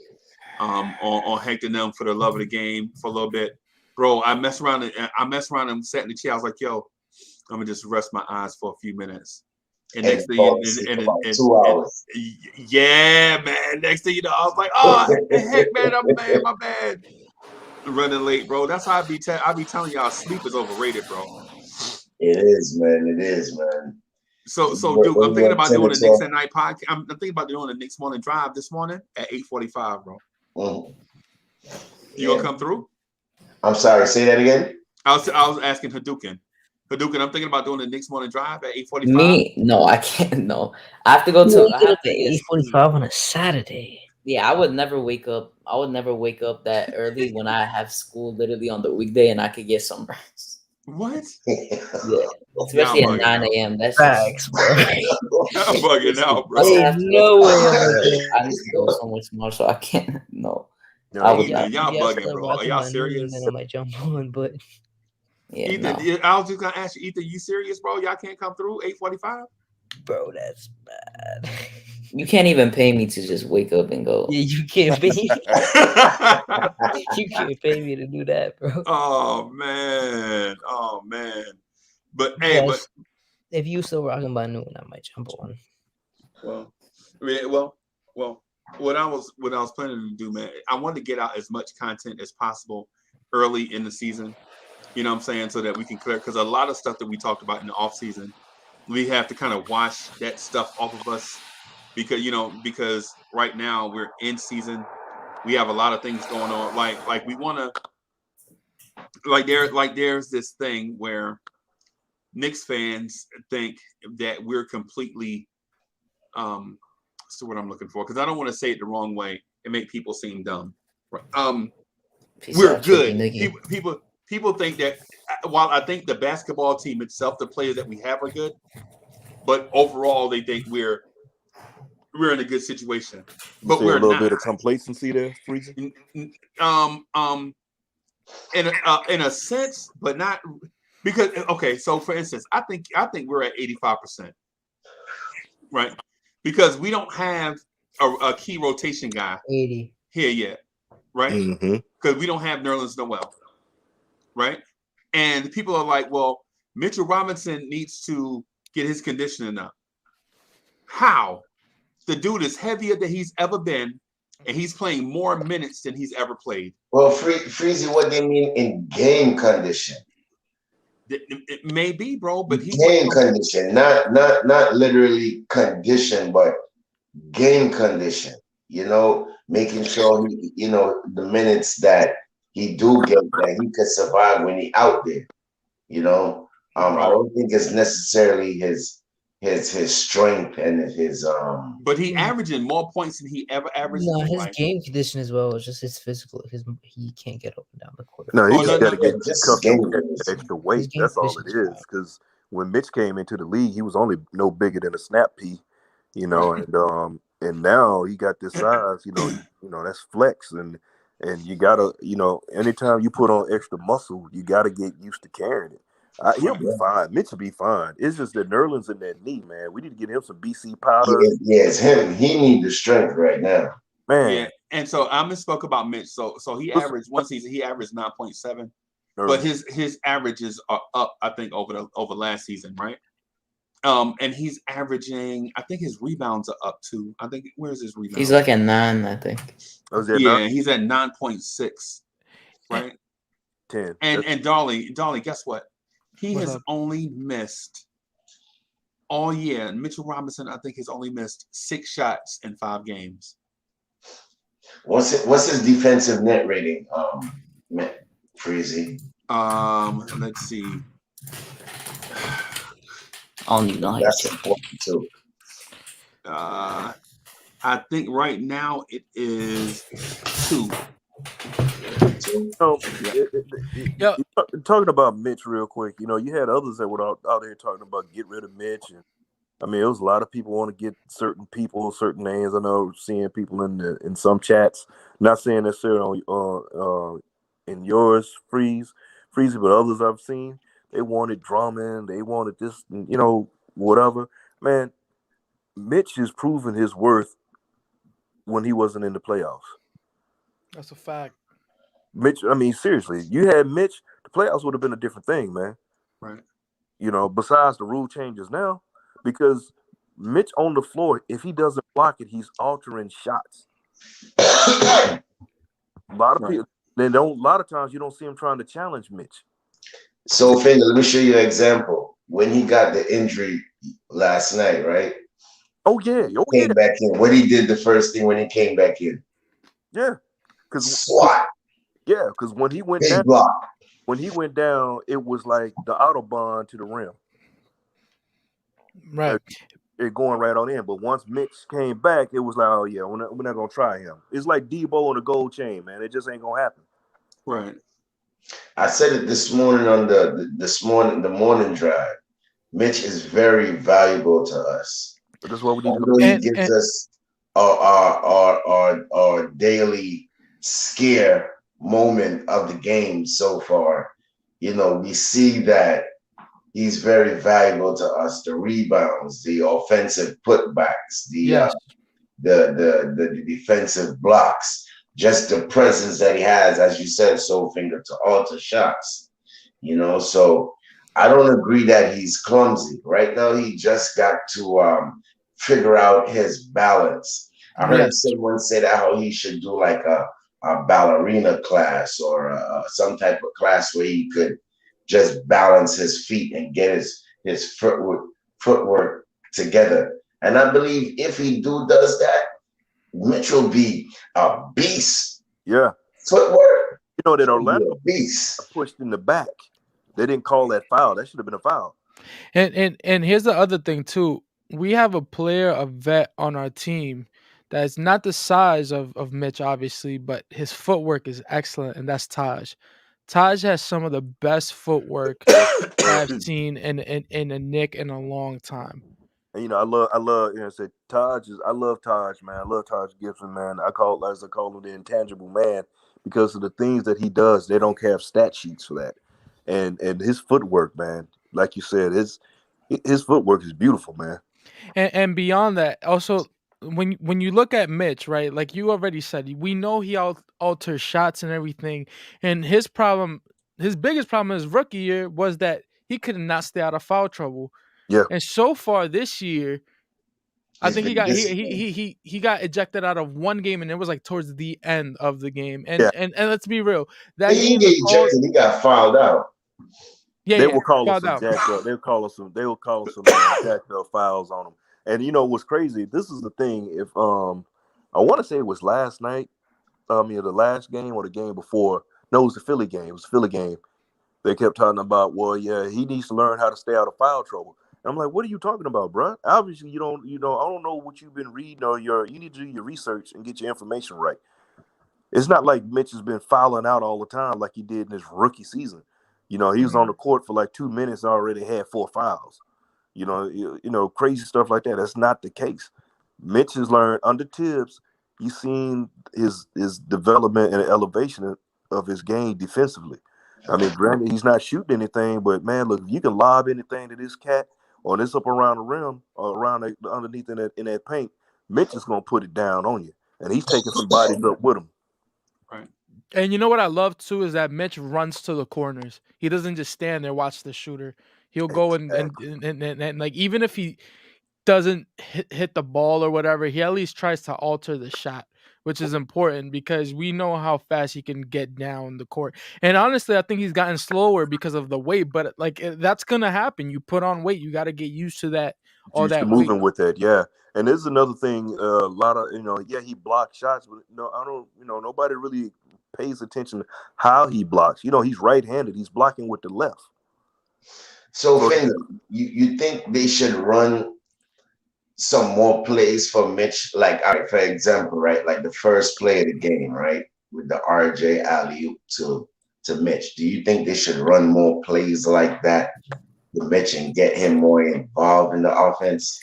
on Hector and them for the love of the game for a little bit. Bro, I messed around and sat in the chair. I was like, yo, I'm gonna just rest my eyes for a few minutes. And next thing
about 2 hours.
Yeah, man. Next thing you know, I was like, oh heck, man, my bad. Running late, bro. That's how I be telling y'all sleep is overrated, bro.
It is, man. So
Duke, I'm thinking about doing the Knicks at night podcast. I'm thinking about doing the Knicks morning drive this morning at 8:45, bro. You gonna come through?
I'm sorry, say that again.
I was asking Hadouken, I'm thinking about doing the Knicks morning drive at 8:45.
Me? No, I can't. No, I have to go to. I have to
8:45 on a Saturday.
Yeah, I would never wake up that early when I have school literally on the weekday and I could get some rest.
What?
Yeah, especially at 9 a.m. That's
facts, bro.
I'm bugging out, bro.
No way.
I need to go somewhere tomorrow, so I can't. No.
Y'all bugging, bro. Are y'all serious?
I might jump on, but
yeah.
Ethan, I was just gonna ask you, Ethan, you serious, bro? Y'all can't come through 8:45?
Bro, that's bad.
You can't even pay me to just wake up and go.
Yeah, you can't pay. You can't pay me to do that, bro.
Oh man. But hey,
but if you still rocking by noon, I might jump on.
Well, what I was planning to do, man, I wanted to get out as much content as possible early in the season. You know what I'm saying? So that we can clear, because a lot of stuff that we talked about in the off season, we have to kind of wash that stuff off of us because right now we're in season. We have a lot of things going on. Like we want to there's this thing where Knicks fans think that we're completely what's the word I'm looking for? Because I don't want to say it the wrong way and make people seem dumb. We're good. People think that while I think the basketball team itself, the players that we have are good, but overall they think we're in a good situation. But we're
a little
not.
bit of complacency there, Freezy.
In a sense, but not because okay. So for instance, I think we're at 85%, right? Because we don't have a key rotation guy
80
here yet, right? Because we don't have Nerlens Noel, right? And people are like, well, Mitchell Robinson needs to get his conditioning up. How? The dude is heavier than he's ever been, and he's playing more minutes than he's ever played.
Well, Freezy, what they mean in game condition?
It may be, bro, but he
game condition, not literally condition, but game condition. You know, making sure he, the minutes that he do get, that he could survive when he out there. You know, I don't think it's necessarily his strength and his
But he averaging more points than he ever averaged.
No, his game condition as well. It's just his physical. He can't get up and down the court.
No, he just got to get accustomed to extra weight. That's all it is. Because when Mitch came into the league, he was only no bigger than a snap pea, and now he got this size. That's flex, and you gotta, anytime you put on extra muscle, you gotta get used to carrying it. He'll be fine. Mitch will be fine. It's just that Nerlens in that knee, man. We need to get him some BC powder.
Yeah, it's him. He needs the strength right now,
man. Yeah, and so I misspoke about Mitch. So he averaged one season. He averaged 9.7, but his averages are up. I think over last season, right? And he's averaging. I think his rebounds are up too. I think where's his rebound?
He's like at 9, I think.
He's at 9.6, right?
10.
And Dolly, guess what? He has only missed all year. And Mitchell Robinson, I think, has only missed 6 shots in 5 games.
What's his defensive net rating, Freezy?
Let's see.
I don't even know how
That's
to
important too.
I think right now it is 2.
Talking about Mitch real quick, you had others that were out there talking about get rid of Mitch, and I mean, it was a lot of people want to get certain people, certain names. I know seeing people in some chats, not saying necessarily in yours, Freezy, but others I've seen, they wanted Drummond, they wanted this, whatever. Man, Mitch has proven his worth when he wasn't in the playoffs.
That's a fact.
Mitch, I mean, seriously, you had Mitch, the playoffs would have been a different thing, man.
Right.
Besides the rule changes now, because Mitch on the floor, if he doesn't block it, he's altering shots. A lot of people, a lot of times you don't see him trying to challenge Mitch.
So, Finger, let me show you an example. When he got the injury last night, right?
Oh, yeah.
Came back in. What he did the first thing when he came back in?
Yeah. Because
SWAT.
Yeah, because when he went down, it was like the Autobahn to the rim.
Right.
It going right on in. But once Mitch came back, it was like, oh yeah, we're not gonna try him. It's like Debo on a gold chain, man. It just ain't gonna happen.
Right.
I said it this morning on the morning drive. Mitch is very valuable to us.
But that's what we need to
do. He gives us our daily scare moment of the game so far. We see that he's very valuable to us. The rebounds, the offensive putbacks, the defensive blocks, just the presence that he has, as you said, Soulfinger, to alter shots. You know, so I don't agree that he's clumsy. Right now, he just got to figure out his balance. I heard someone say that how he should do like a ballerina class or some type of class where he could just balance his feet and get his footwork together. And I believe if he does that, Mitch will be a beast.
Yeah.
Footwork.
You know that Orlando
beast
pushed in the back. They didn't call that foul. That should have been a foul.
And here's the other thing too. We have a player, a vet on our team that's not the size of Mitch, obviously, but his footwork is excellent, and that's Taj. Taj has some of the best footwork I've seen in a Knick in a long time.
And I love, say Taj I love Taj, man. I love Taj Gibson, man. I call him the intangible man because of the things that he does. They don't have stat sheets for that. And his footwork, man, like you said, his footwork is beautiful, man.
And beyond that, also when you look at Mitch, right, like you already said, we know he alters shots and everything. And his biggest problem in his rookie year was that he could not stay out of foul trouble.
Yeah.
And so far this year, I think he got ejected out of one game, and it was like towards the end of the game. And let's be real, that
he didn't get ejected. He got fouled out.
Yeah,
they will call us some jacked up. They will call us some jacked up fouls on them. And what's crazy? This is the thing. If I want to say it was last night, the last game or the game before. No, it was the Philly game. It was the Philly game. They kept talking about, well, yeah, he needs to learn how to stay out of foul trouble. And I'm like, what are you talking about, bro? Obviously, I don't know what you've been reading or you need to do your research and get your information right. It's not like Mitch has been fouling out all the time like he did in his rookie season. He was on the court for like 2 minutes and already had 4 fouls. Crazy stuff like that. That's not the case. Mitch has learned under Tibbs. You've seen his development and elevation of his game defensively. I mean, granted, he's not shooting anything, but man, look, if you can lob anything to this cat or this up around the rim or around underneath in that paint, Mitch is gonna put it down on you, and he's taking some bodies up with him.
Right.
And you know what I love too is that Mitch runs to the corners. He doesn't just stand there watch the shooter. He'll go and like even if he doesn't hit the ball or whatever, he at least tries to alter the shot, which is important because we know how fast he can get down the court. And honestly, I think he's gotten slower because of the weight, but like that's gonna happen. You put on weight, you got to get used to that. All that
moving
weight.
with that, yeah. And this is another thing. A lot of he blocks shots, but nobody really pays attention to how he blocks. He's right-handed. He's blocking with the left.
So, Finger, you think they should run some more plays for Mitch? Like, for example, right, like the first play of the game, right, with the RJ alley-oop to Mitch. Do you think they should run more plays like that to Mitch and get him more involved in the offense?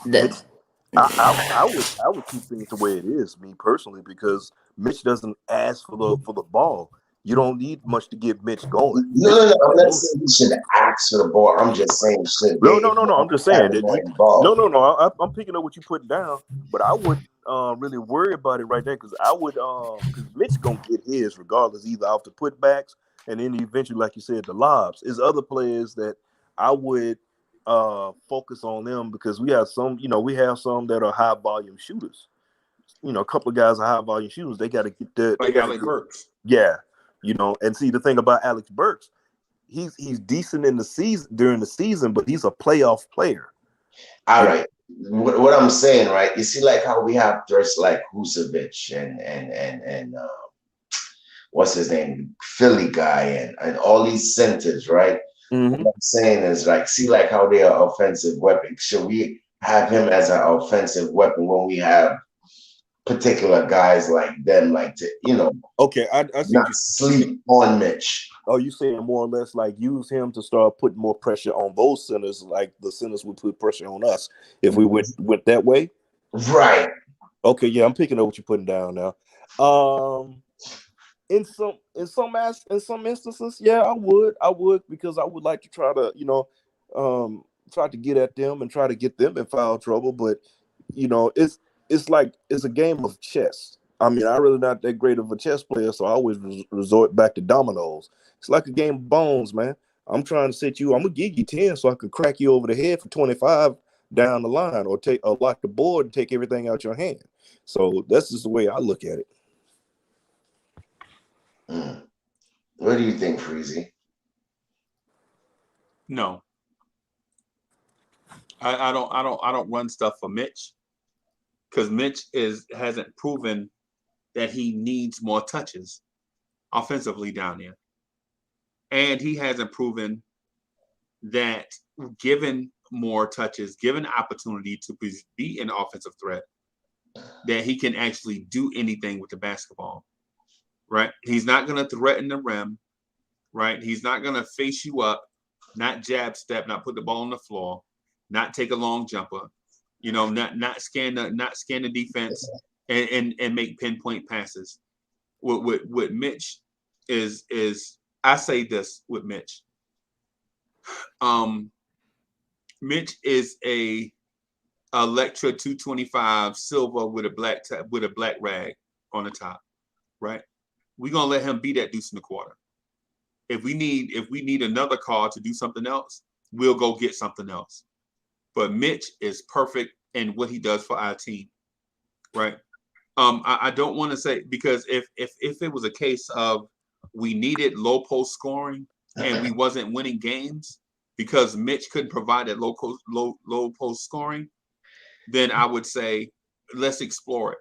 I would keep things the way it is, me personally, because Mitch doesn't ask for the ball. You don't need much to get Mitch going.
No. I'm not saying he should ask for the ball. I'm just saying should.
No. I'm just saying that. No. I'm picking up what you put down, but I wouldn't really worry about it right there because I would because Mitch gonna get his regardless, either off the putbacks and then eventually, like you said, the lobs. Is other players that I would focus on them because we have some that are high volume shooters. A couple of guys are high volume shooters. They got to get that.
Like Alex Burks.
Yeah. And see the thing about Alex Burks, he's decent in the season during the season, but he's a playoff player.
All right. What I'm saying, right? You see, like how we have threats like Vucevic and what's his name, Philly guy, and all these centers, right?
Mm-hmm.
What I'm saying is like, see, like how they are offensive weapons. Should we have him as an offensive weapon when we have particular guys like them, like to
okay, I
not sleep on Mitch?
Oh, you saying more or less like use him to start putting more pressure on those centers, like the centers would put pressure on us if we went that way,
right?
Okay, yeah, I'm picking up what you're putting down now. In some instances, yeah, I would because I would like to try to try to get at them and try to get them in foul trouble, but it's like it's a game of chess. I mean, I'm really not that great of a chess player, so I always resort back to dominoes. It's like a game of bones, man. I'm trying to set you. I'm gonna give you 10 so I can crack you over the head for 25 down the line, or lock the board and take everything out your hand. So that's just the way I look at it.
What do you think, Freezy?
No, I don't run stuff for Mitch, because Mitch hasn't proven that he needs more touches offensively down there, and he hasn't proven that given more touches, given opportunity to be an offensive threat, that he can actually do anything with the basketball. Right? He's not going to threaten the rim. Right? He's not going to face you up, not jab step, not put the ball on the floor, not take a long jumper. You know, not scan the defense and make pinpoint passes. With Mitch is I say this with Mitch. Mitch is a Electra 225 silver with a black rag on the top, right? We're gonna let him be that deuce in the quarter. If we need another car to do something else, we'll go get something else. But Mitch is perfect in what he does for our team, right? I don't want to say, because if it was a case of we needed low post scoring and we wasn't winning games because Mitch couldn't provide that low post scoring, then I would say let's explore it.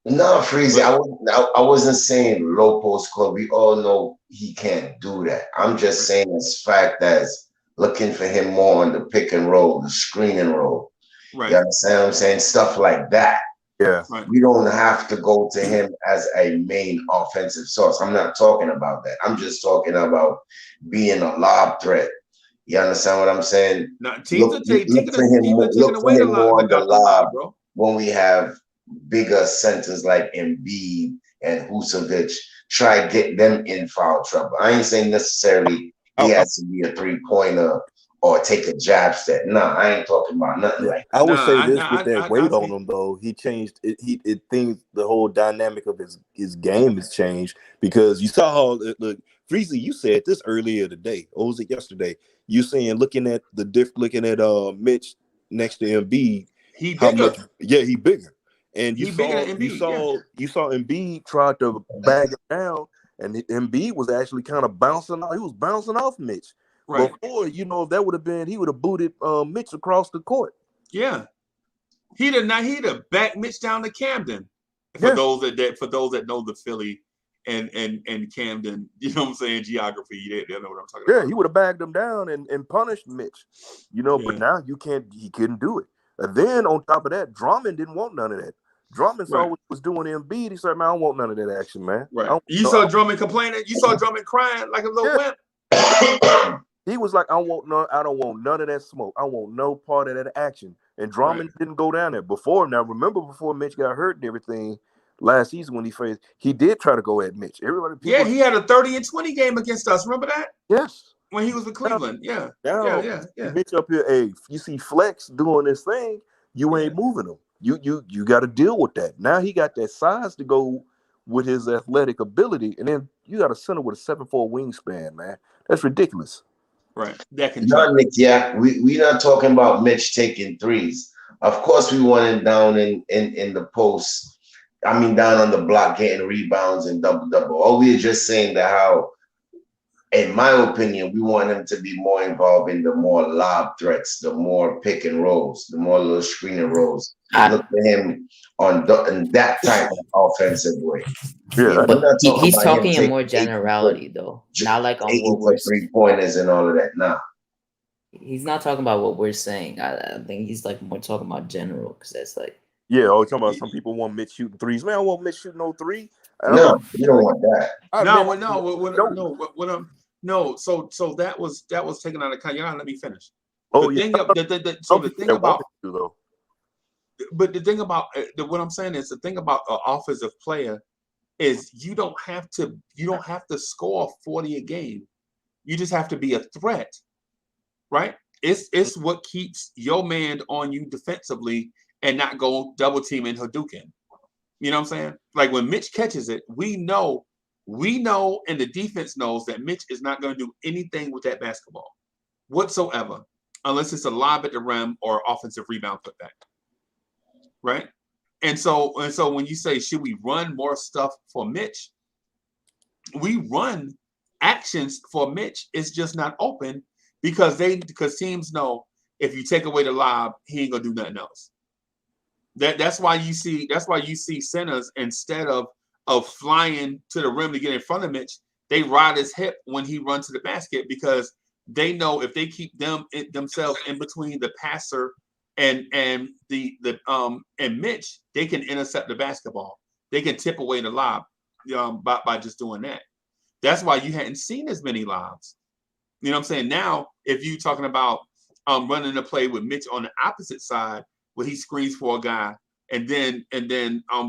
No, Freezy, I wasn't saying low post score. We all know he can't do that. I'm just saying as fact as looking for him more on the pick and roll, the screen and roll.
Right.
You understand what I'm saying? Stuff like that.
Yeah.
Right.
We don't have to go to him as a main offensive source. I'm not talking about that. I'm just talking about being a lob threat. You understand what I'm saying?
Now,
Look for him more on the lob, bro. When we have bigger centers like Embiid and Vucevic, try get them in foul trouble. I ain't saying necessarily he has to be a 3-pointer or take a jab step. No, I ain't talking about nothing like that.
I would say this with that weight on him, though. He changed it. It things the whole dynamic of his game has changed, because you saw look, Freezy, you said this earlier today, or was it yesterday? You saying looking at Mitch next to Embiid,
he bigger.
He bigger. And you
Embiid,
saw Embiid tried to bag him down, and Embiid was actually kind of bouncing off. He was bouncing off Mitch.
Right.
Before, if that would have been, he would have booted Mitch across the court.
Yeah. He'd have backed Mitch down to Camden. For those that know the Philly and Camden, you know what I'm saying, geography, they know what I'm talking about.
Yeah, he would have bagged him down and punished Mitch. But now he couldn't do it. And then on top of that, Drummond didn't want none of that. Drummond saw what he was doing in Embiid. He said, man, I don't want none of that action, man.
Right. You saw Drummond complaining. You saw Drummond crying like a little wimp.
He was like, I don't want none of that smoke. I want no part of that action. And Drummond didn't go down there before. Now, remember before Mitch got hurt and everything last season when he did try to go at Mitch.
He had a 30 and 20 game against us. Remember that?
Yes.
When he was with Cleveland. Yeah.
Mitch up here, hey, you see Flex doing this thing, you ain't moving him. You got to deal with that. Now he got that size to go with his athletic ability, and then you got a center with a 7'4" wingspan, man. That's ridiculous.
Right. That can
Nick, we not talking about Mitch taking threes. Of course, we want him down in the post. I mean, down on the block, getting rebounds and double. All we're just saying that how, in my opinion, we want him to be more involved in the more lob threats, the more pick and rolls, the more little screen and rolls. Look for him in that type of offensive way.
Yeah, but he's talking in more generality, though. Not like on what we're
3-pointers and all of that. Nah.
He's not talking about what we're saying. I think he's like more talking about general, because that's like.
Yeah, talking about some people want Mitch shooting threes. Man, I want Mitch shooting no three.
No, you don't want that.
No. So that was taken out of account. Y'all let me finish.
The
thing about what I'm saying is the thing about an offensive player is you don't have to score 40 a game. You just have to be a threat, right? It's what keeps your man on you defensively and not go double team and Hadouken. You know what I'm saying? Like when Mitch catches it, we know, and the defense knows that Mitch is not going to do anything with that basketball whatsoever, unless it's a lob at the rim or offensive rebound putback. Right? And so when you say, should we run more stuff for Mitch? We run actions for Mitch. It's just not open because teams know if you take away the lob, he ain't gonna do nothing else. That's why you see centers, instead of flying to the rim to get in front of Mitch, they ride his hip when he runs to the basket, because they know if they keep themselves in between the passer and Mitch, they can intercept the basketball. They can tip away the lob by just doing that. That's why you hadn't seen as many lobs. You know what I'm saying? Now, if you're talking about running a play with Mitch on the opposite side, where he screens for a guy and then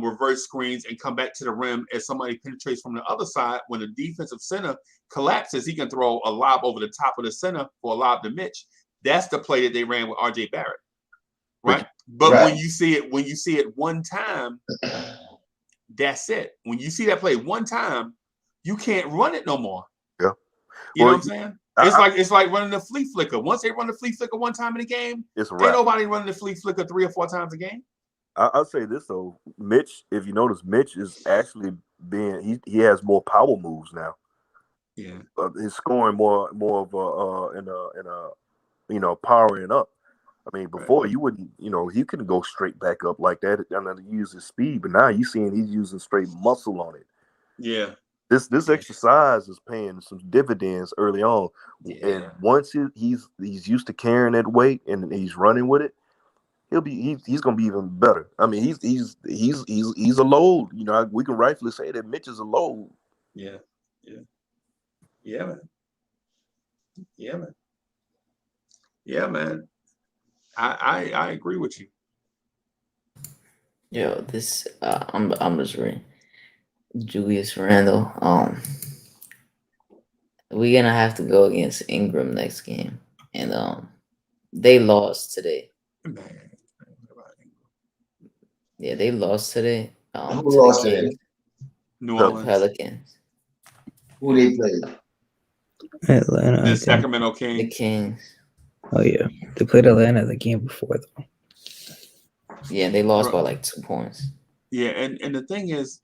reverse screens and come back to the rim as somebody penetrates from the other side, when the defensive center collapses, he can throw a lob over the top of the center for a lob to Mitch. That's the play that they ran with RJ Barrett. Right? But when you see it one time, that's it. When you see that play one time, you can't run it no more.
Yeah.
You know what I'm saying? It's like running the flea flicker. Once they run the flea flicker one time in a game, ain't nobody running the flea flicker 3 or 4 times a game.
I'll say this though, Mitch. If you notice, Mitch is actually he has more power moves now.
Yeah,
he's scoring more of a powering up. I mean, before you wouldn't, he couldn't go straight back up like that and then use his speed, but now you're seeing he's using straight muscle on it.
Yeah.
This exercise is paying some dividends early on, and once he's used to carrying that weight and he's running with it, he's gonna be even better. I mean, he's a load. We can rightfully say that Mitch is a load.
Yeah, man. I agree with you.
Yo, this I'm just reading. Julius Randle. We're gonna have to go against Ingram next game, and they lost today. Yeah, they lost today.
Who lost today?
New Orleans
Pelicans.
Who they played?
Atlanta.
The Sacramento Kings.
The Kings.
Oh yeah, they played Atlanta the game before though.
Yeah, they lost by like 2 points.
Yeah, and the thing is,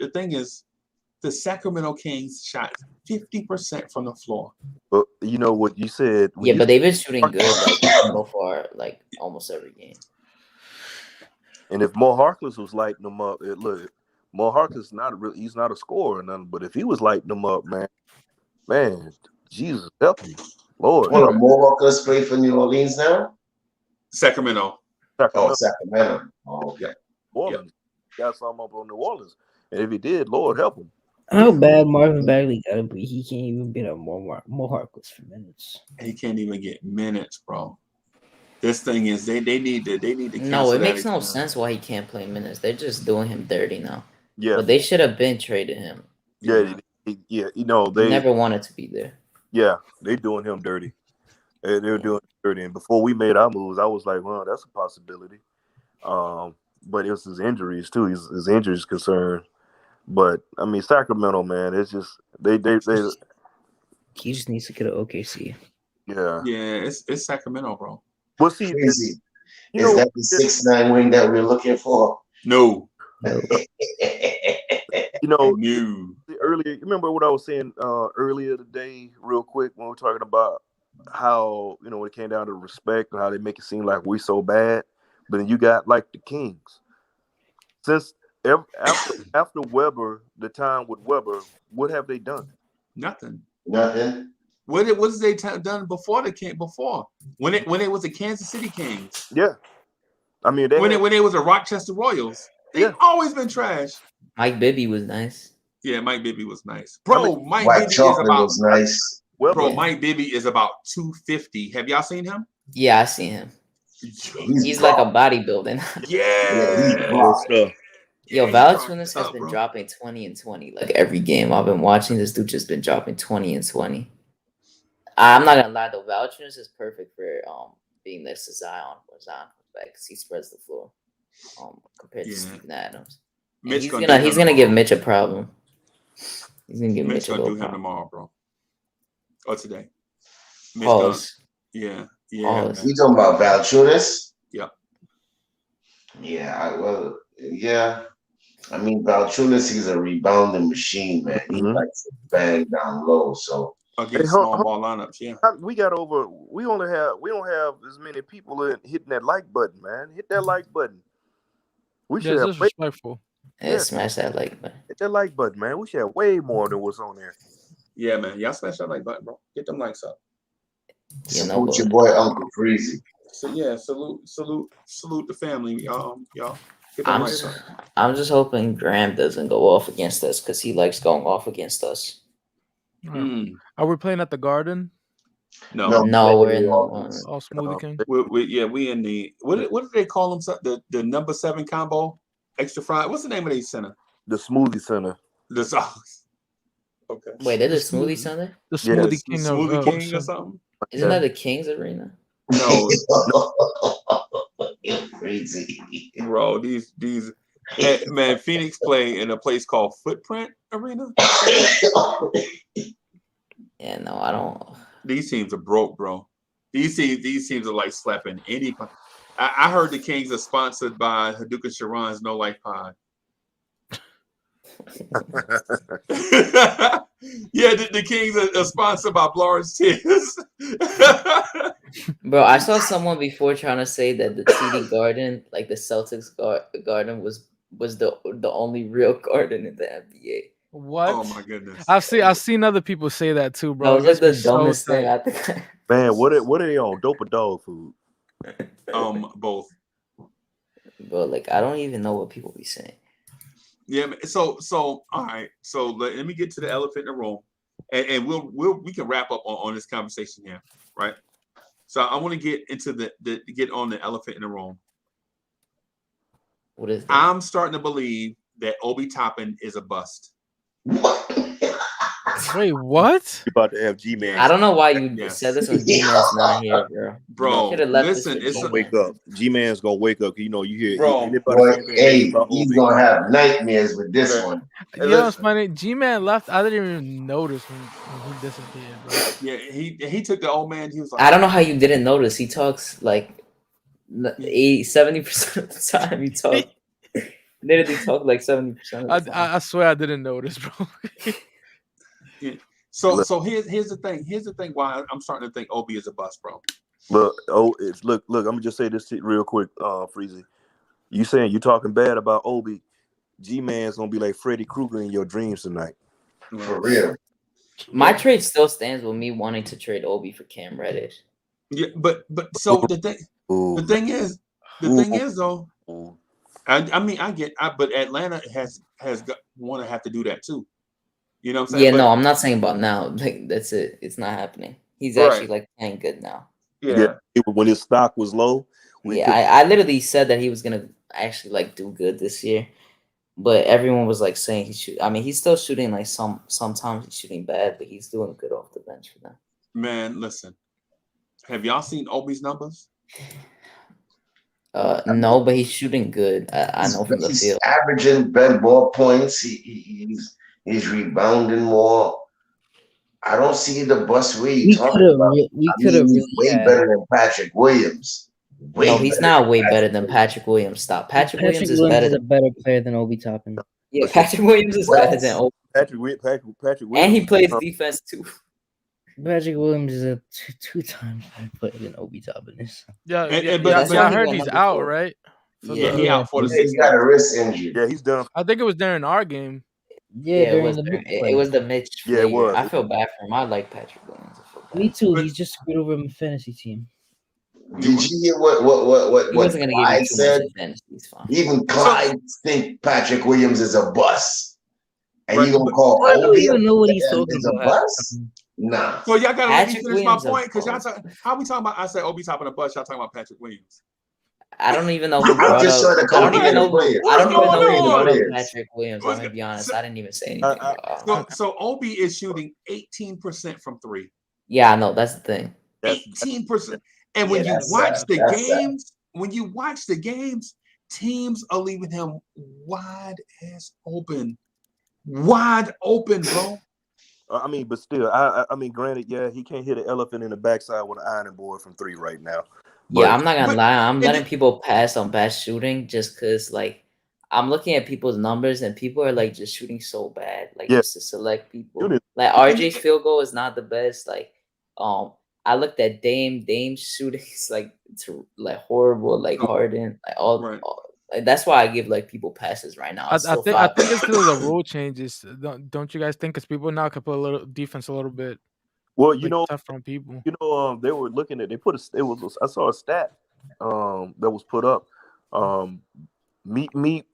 the Sacramento Kings shot 50% from the floor.
But you know what you said.
Yeah, but they've been shooting good so far, like almost every game.
And if Mo Harkless was lighting them up, look, Mo Harkless he's not a scorer or nothing. But if he was lighting them up, man, Jesus help me, Lord.
Well, Mo Harkless play for New Orleans now.
Sacramento.
Oh, Sacramento. Oh, okay.
Orleans got something up on New Orleans, and if he did, Lord help him.
How bad Marvin Bagley gotta be? He can't even beat up Mo Harkless for minutes.
He can't even get minutes, bro. This thing is they need to
No, it makes no sense why he can't play minutes. They're just doing him dirty now.
Yeah,
but they should have been traded him.
Yeah, they
never wanted to be there.
Yeah, they doing him dirty. They're doing him dirty. And before we made our moves, I was like, well, that's a possibility. But it was his injuries too. His injuries concerned. But I mean, Sacramento, man, it's just they.
He just needs to get an OKC.
Yeah,
it's Sacramento, bro.
Well, see,
crazy. Is that the 6'9" wing that we're looking for?
No.
Earlier, remember what I was saying earlier today, real quick, when we were talking about how when it came down to respect and how they make it seem like we're so bad, but then you got like the Kings. Since after Weber, the time with Weber, what have they done?
Nothing.
What
has they done before when it was the Kansas City Kings?
Yeah, I mean
when it was the Rochester Royals, they've always been trash.
Mike Bibby was nice.
Yeah, Mike Bibby was nice, bro. Mike Bibby
was nice.
Mike Bibby is about 250. Have y'all seen him?
Yeah, I seen him. He's like a bodybuilding. Yo, Valanciunas has been dropping 20 and 20 like every game I've been watching. This dude just been dropping 20 and 20. I'm not gonna lie though, Valanciunas is perfect for being next to Zion when Zion comes back because he spreads the floor. compared to Steven Adams.
Mitch
He's gonna give Mitch a problem. He's gonna give Mitch a little
do him
problem.
tomorrow, bro. Or today.
Pause.
Yeah.
Pause.
You talking about Valanciunas?
Yeah.
Yeah. I mean, Valanciunas, he's a rebounding machine, man. He likes to bang down low. So
against small ball lineups, yeah.
We don't have as many people hitting that like button, man. Hit that like button. We should have
disrespectful.
Yeah, smash that like button.
Hit that like button, man. We should have way more than what's on there.
Yeah, man. Y'all smash that like button, bro. Get them likes up.
Salute your boy Uncle Freezy.
So yeah, salute the family, y'all.
I'm just hoping Graham doesn't go off against us because he likes going off against us.
Are we playing at the Garden?
No, we're in
all Smoothie King.
We in the what do they call them? The number 7 combo, extra fried. What's the name of the center?
The Smoothie Center.
Okay. Wait, there's a Smoothie Center?
The Smoothie King,
Smoothie King or something?
Isn't that the Kings Arena?
No.
You're crazy,
bro. These man, Phoenix play in a place called Footprint Arena.
Yeah, no, I don't.
These teams are broke, bro. These teams are like slapping any. I heard the Kings are sponsored by Haduka Sharon's No Life Pod. Yeah, the Kings are sponsored by Blorangetears.
Bro, I saw someone before trying to say that the TD Garden, like the Celtics Garden, was the only real garden in the NBA.
What?
Oh my goodness!
I've seen other people say that too, bro.
That was like the dumbest thing I think.
Man, what are they on? Dope or dog food?
Both.
Bro, like I don't even know what people be saying.
Yeah. So all right. So let me get to the elephant in the room, and we can wrap up on this conversation here, right? So I want to get into get on the elephant in the room.
What is that?
I'm starting to believe that Obi Toppin is a bust.
Wait, what?
You're about to have G-Man.
I don't know why you said this when G-Man's not here, bro.
Bro, listen,
it's gonna wake up. G-Man's gonna wake up. You know, you hear.
Bro, he's gonna have nightmares with this one.
You know what's funny? G-Man left. I didn't even notice when he disappeared, bro.
Yeah, he took the old man. He was like,
I don't know how you didn't notice. He talks like 70% of the time. He talks. Literally talk like 70% of the time.
I swear I didn't notice, bro.
Yeah. So here's the thing. Here's the thing why I'm starting to think Obi is a bust, bro.
Look, look. I'm gonna just say this real quick, Freezy. You saying you talking bad about Obi? G-Man's gonna be like Freddy Krueger in your dreams tonight.
For real.
My trade still stands with me wanting to trade Obi for Cam Reddish.
Yeah, but so the thing is though. I mean, but Atlanta has want to have to do that too. You know what I'm saying?
Yeah, no, I'm not saying about now. Like that's it. It's not happening. He's actually like playing good now.
Yeah.
When his stock was low.
I literally said that he was gonna actually like do good this year, but everyone was like saying he should. I mean, he's still shooting like sometimes he's shooting bad, but he's doing good off the bench for them.
Man, listen. Have y'all seen Obi's numbers?
No, but he's shooting good. I know from the field.
He's averaging more points. He's rebounding more. I don't see the bust where you talking about. He's way better than Patrick Williams.
He's not way better than Patrick Williams. Stop. Patrick Williams is
a better player than Obi Toppin.
Yeah, Patrick Williams is better than Obi.
Patrick Williams.
And he plays defense too.
Patrick Williams is a two-time better player than Obi Toppin is.
But I heard he's out, right?
He out for the season.
He got a wrist injury.
Yeah, he's done.
I think it was during our game.
Yeah, it was the Mitch.
Yeah, it was.
I feel bad for him. I like Patrick Williams.
Me too. He's just screwed over my fantasy team.
Did you hear what Clyde said? Even Clyde think Patrick Williams is a bust, and you gonna call
I don't even know what he's talking
about. Bust? Nah.
So y'all gotta let me finish my point because y'all how we talking about? I said Obi Toppin a bust. Y'all talking about Patrick Williams.
I don't even know who brought up. I don't even know who brought up Patrick Williams. I'm gonna be honest. I didn't even say anything.
So Obi is shooting 18% from three.
Yeah, I know. That's the thing.
18%. And when you watch the games, teams are leaving him wide open, bro.
I mean, but still, I mean, granted, yeah, he can't hit an elephant in the backside with an ironing board from 3 right now.
Yeah, I'm not gonna lie. I'm letting people pass on bad shooting just because, like, I'm looking at people's numbers and people are like just shooting so bad, like just to select people. Like RJ's field goal is not the best. Like, I looked at Dame's shooting is like horrible, like Harden, like all like, that's why I give like people passes right now.
I think it's because of the rule changes. Don't you guys think? Because people now can put a little defense a little bit.
Well, you know,
tough on people.
You know, they were looking at. I saw a stat that was put up. Meet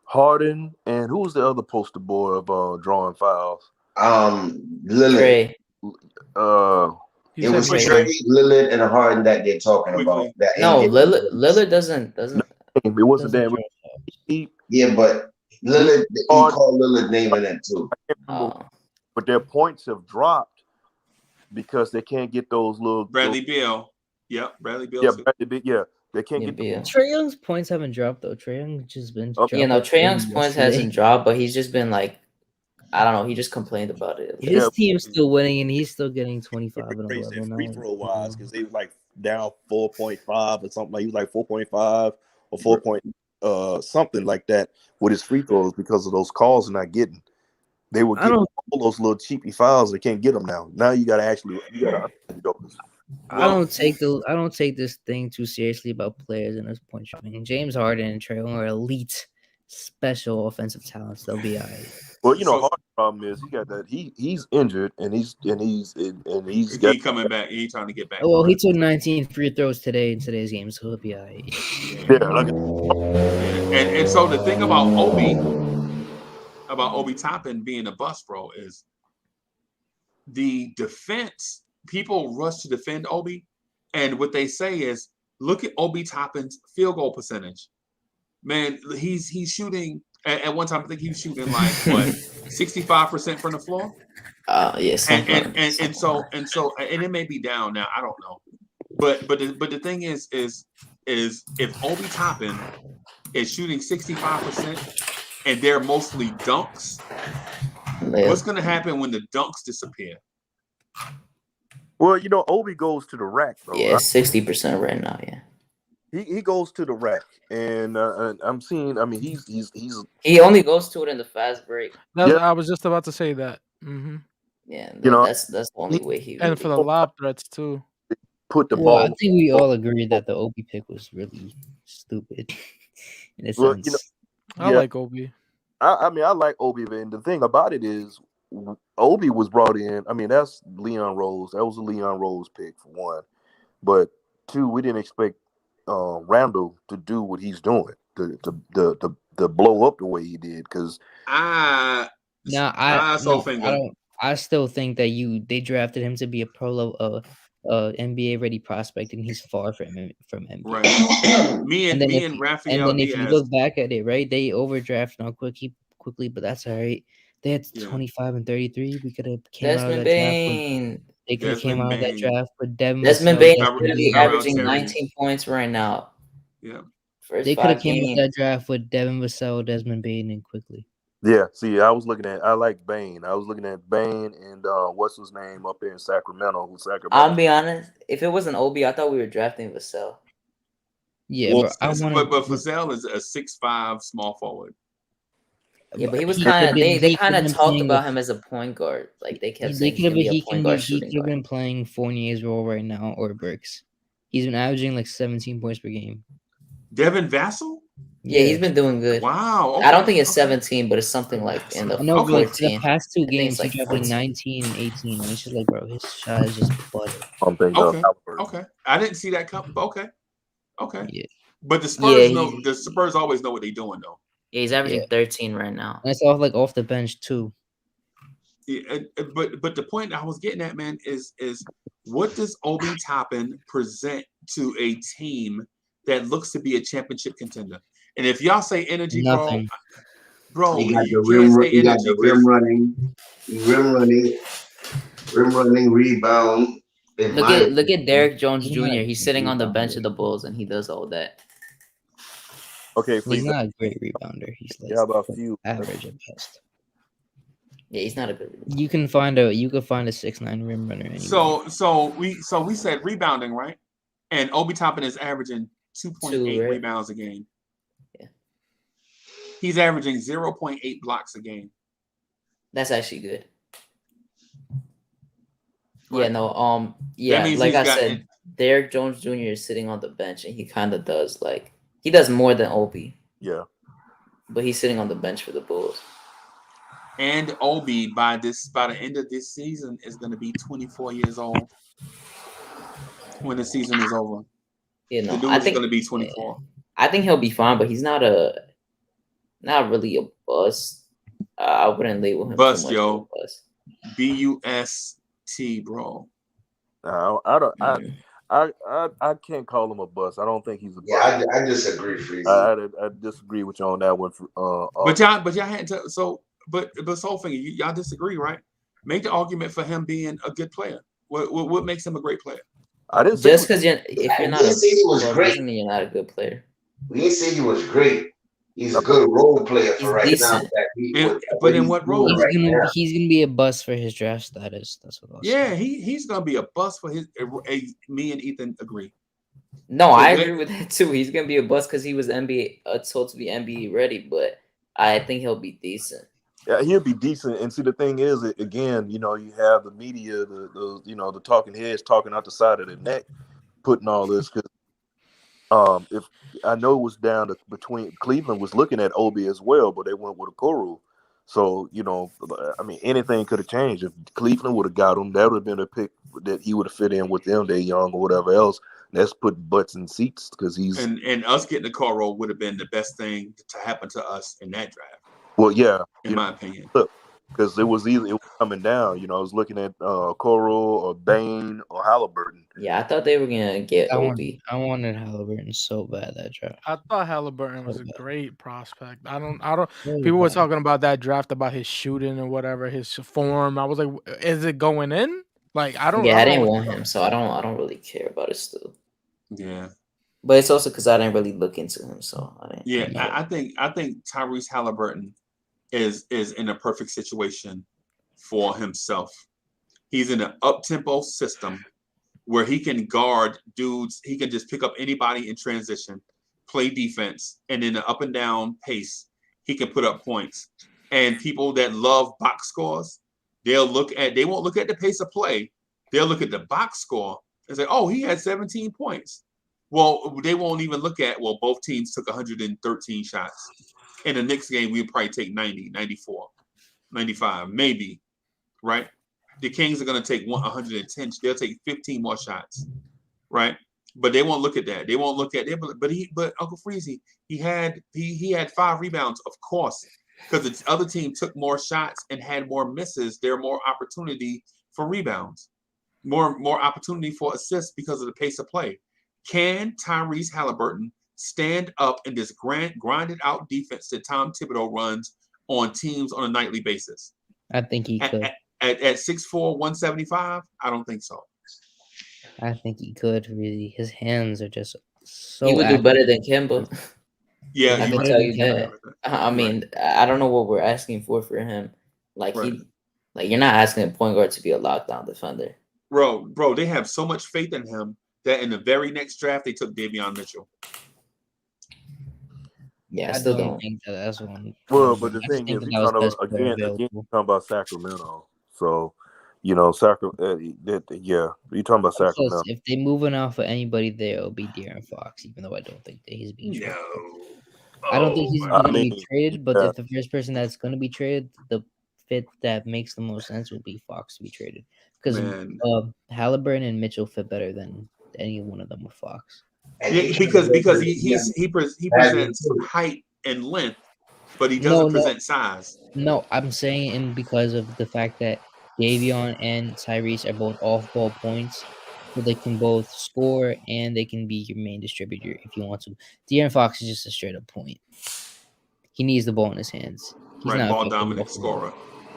Harden, and who was the other poster boy of drawing fouls?
Lillard. It was Lillard and Harden that they're talking about.
No, Lillard doesn't.
It wasn't damn.
Yeah, but Lillard, he called Lillard name in it too.
But their points have dropped because they can't get those little
Bradley Beal. Yep, Bradley Beal.
Yeah, Bradley Beal. Yeah, they can't get
Beal.
Trae Young's points haven't dropped though. Trae Young just been.
Yeah, no, Trae Young's points hasn't dropped, but he's just been like, I don't know. He just complained about it.
His team's still winning, and he's still getting 25 and 11.
Free throw wise, because they were like down 4.5 or something. Like he was like 4.5 or 4 point something like that with his free throws because of those calls they're not getting. They were getting all those little cheapy fouls. They can't get them now. Now you got to
I don't take this thing too seriously about players in this point shooting. James Harden and Trae Young are elite, special offensive talents. They'll be all right.
Well, you know, Harden's problem is he got that he's injured and he's
coming back. He's trying to get back.
Well, he took 19 free throws today in today's game, so he'll be all right.
And so the thing about Obi Toppin being a bust, bro, is the defense. People rush to defend Obi, and what they say is, look at Obi Toppin's field goal percentage. Man, he's shooting at one time. I think he was shooting like what 65% from the floor.
Yes.
And so it may be down now. I don't know, but the thing is if Obi Toppin is shooting 65% and they're mostly dunks, what's going to happen when the dunks disappear?
Well, you know, Obi goes to the rack, though.
Yeah, 60% right now. Yeah.
He goes to the rack, and I'm seeing. I mean,
he only goes to it in the fast break.
I was just about to say that. Mm-hmm.
Yeah, that's the only way he.
And for the lob threats too.
Put the ball.
I think we all agree that the Obi pick was really stupid. In a sense.
You know, I like Obi.
I mean, I like Obi, and the thing about it is, Obi was brought in. I mean, that's Leon Rose. That was a Leon Rose pick for one, but two, we didn't expect Randall to do what he's doing, to blow up the way he did. Because
I still think that they drafted him to be a pro NBA ready prospect, and he's far from NBA.
Right. me and Raphael.
And then if you look back at it, right, they overdrafted him quickly, but that's all right. They had 25 and 33. We could have came out of that draft. They could have came out of that draft with Devin.
Desmond Bane is going to be averaging 19 points right now.
Yeah.
They could have came out of that draft with Devin Vassell, Desmond Bane, and quickly.
Yeah. See, I like Bane. I was looking at Bane and what's his name up there in Sacramento.
I'll be honest. If it wasn't Obi, I thought we were drafting Vassell.
Yeah,
but Vassell is a 6'5" small forward.
Yeah, but he was kind of. They kind of talked about him as a point guard. Like they kept saying he could have
been playing Fournier's role right now or Bricks. He's been averaging like 17 points per game.
Devin Vassell?
Yeah, he's been doing good.
Wow.
Okay. I don't think it's 17 but it's something like in the 14.
Like the past two games, he's dropping 19 and 18. And it's just like, bro, his shot is just butter.
Okay. I didn't see that come. Okay. Yeah. But the Spurs know. The Spurs always know what they're doing, though.
Yeah, he's averaging 13 right now.
And it's off the bench too.
Yeah, but the point I was getting at, man, is what does Obi Toppin present to a team that looks to be a championship contender? And if y'all say energy, bro,
he got the rim running, rebound.
Look at Derrick Jones Jr. He's sitting on the bench of the Bulls and he does all that.
Okay,
He's not a great rebounder. He's like
how about few
average at best.
Yeah, he's not a good rebounder.
You can find a 6'9" rim runner anywhere.
So we said rebounding, right? And Obi Toppin is averaging 2.8 rebounds a game.
Yeah.
He's averaging 0.8 blocks a game.
That's actually good.
Right.
Yeah, no, yeah, like I said, Derrick Jones Jr. is sitting on the bench, and he kind of does he does more than Obi.
Yeah,
but he's sitting on the bench for the Bulls.
And Obi by the end of this season is going to be 24 years old when the season is over.
You know,
the dude is going to be 24.
I think he'll be fine, but he's not really a bust. I wouldn't label him
bust,
too much
yo.
of a bust.
BUST, bro.
I can't call him a bust. I don't think he's a bust.
Yeah, I disagree, Freezy.
I disagree with you on that one.
But y'all had to but Soulfinger, y'all disagree, right? Make the argument for him being a good player. What makes him a great player?
I didn't
just because if you're not
say he was great.
Doesn't mean you're not a good player.
We didn't say he was great. He's a good role player for right
decent.
now.
But in what role?
He's gonna be a bust for his draft status. That's what I'll say.
He's gonna be a bust for his. Me and Ethan agree.
No, I agree with that too. He's gonna be a bust because he was told to be NBA ready, but I think he'll be decent.
Yeah, he'll be decent. And see, the thing is, again, you have the media, the talking heads talking out the side of their neck, putting all this. Because if I know it was down to between Cleveland was looking at Obi as well, but they went with Okoro. So I mean, anything could have changed if Cleveland would have got him. That would have been a pick that he would have fit in with them. They young or whatever else. Let's put butts in seats because he's
and us getting Okoro would have been the best thing to happen to us in that draft.
Well, yeah,
in my opinion,
because it was coming down. I was looking at Okoro or Bain or Halliburton.
Yeah, I thought they were gonna get Obi.
I wanted Halliburton so bad that draft.
I thought Halliburton was a great prospect. I don't. People were talking about that draft about his shooting or whatever, his form. I was like, is it going in? Like, I don't.
Yeah, I didn't want him, so I don't really care about it still.
Yeah.
But it's also because I didn't really look into him, so I didn't.
Yeah, I think Tyrese Halliburton is in a perfect situation for himself. He's in an up-tempo system where he can guard dudes. He can just pick up anybody in transition, play defense, and in an up and down pace, he can put up points. And people that love box scores, they won't look at the pace of play. They'll look at the box score and say, oh, he had 17 points. Well, they won't even look at, both teams took 113 shots. In the Knicks game, we'd probably take 90, 94, 95, maybe, right? The Kings are going to take 110. They'll take 15 more shots, right? But they won't look at that. They won't look at it. But Uncle Freezy, he had 5 rebounds, of course, because the other team took more shots and had more misses. There are more opportunity for rebounds, more opportunity for assists because of the pace of play. Can Tyrese Halliburton stand up in this grinded out defense that Tom Thibodeau runs on teams on a nightly basis?
I think he could.
At 6'4", 175, I don't think so.
I think he could, really. His hands are just so
he would do better than Kemba.
Yeah,
I can tell you that. I mean, I don't know what we're asking for him. Like you're not asking a point guard to be a lockdown defender.
Bro, they have so much faith in him that in the very next draft they took Davion Mitchell.
Yeah, I still don't
think that's one.
Well, but the thing is, you're talking about Sacramento. So, Sacramento. Yeah, you're talking about Sacramento.
If they moving off of anybody there, it'll be De'Aaron Fox. Even though I don't think that he's being traded. I don't think he's going to be traded. But if the first person that's going to be traded, the fit that makes the most sense would be Fox to be traded because Halliburton and Mitchell fit better than any one of them with Fox.
Yeah, because he presents height and length, but he doesn't present size.
No, I'm saying because of the fact that Davion and Tyrese are both off-ball points, so they can both score and they can be your main distributor if you want to. De'Aaron Fox is just a straight-up point. He needs the ball in his hands. He's not
ball dominant scorer.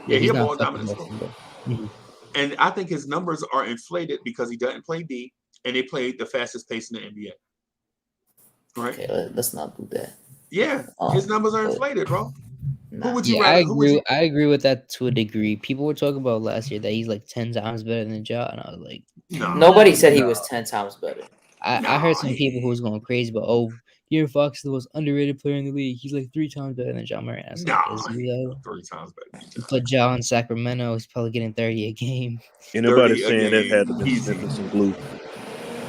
Yeah, he's a ball dominant scorer.
Mm-hmm.
And I think his numbers are inflated because he doesn't play D, and they play the fastest pace in the NBA. Right?
Okay, let's not do that.
Yeah, his numbers are inflated, bro. Who would you
I
rather?
I agree with that to a degree. People were talking about last year that he's like 10 times better than Ja, and I was like,
Nobody said he was 10 times better.
I heard some people who was going crazy, but De'Aaron Fox is the most underrated player in the league. He's like 3 times better than Ja Morant. I was like, is he though?
3 times better than Ja.
Put Ja in Sacramento, he's probably getting 30 a game.
Anybody saying that had to be Memphis and glue.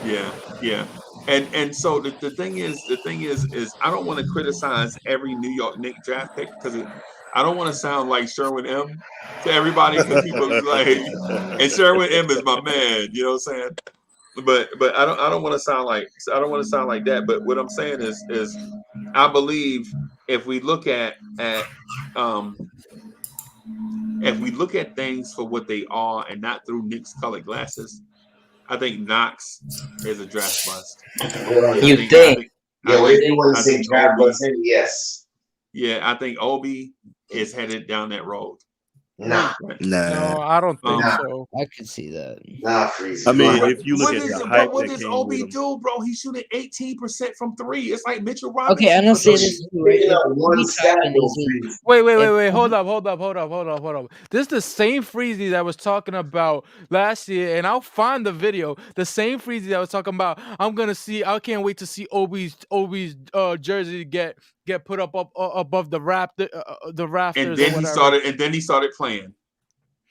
Yeah. And so the thing is I don't want to criticize every New York Knicks draft pick because I don't want to sound like Sherwin M to everybody because people like, and Sherwin M is my man, you know what I'm saying? But I don't want to sound like that. But what I'm saying is I believe if we look at things for what they are and not through Knicks colored glasses, I think Knox is a draft bust.
You think? Yeah, well, if you want to say draft bust, yes.
Yeah, I think Obi is headed down that road.
Nah.
No, I don't think so.
I could see that.
Nah, Freeze.
I mean, if you look at the hype
what
that
does
came
Obi
with him,
do, bro? He's shooting 18% from 3. It's like Mitchell Robinson.
Okay, I'm gonna say this right.
Wait. Hold up. This is the same Freezy that I was talking about last year, and I'll find the video. The same Freezy that I was talking about. I can't wait to see Obi's jersey get put up above the rafters.
And then he started playing.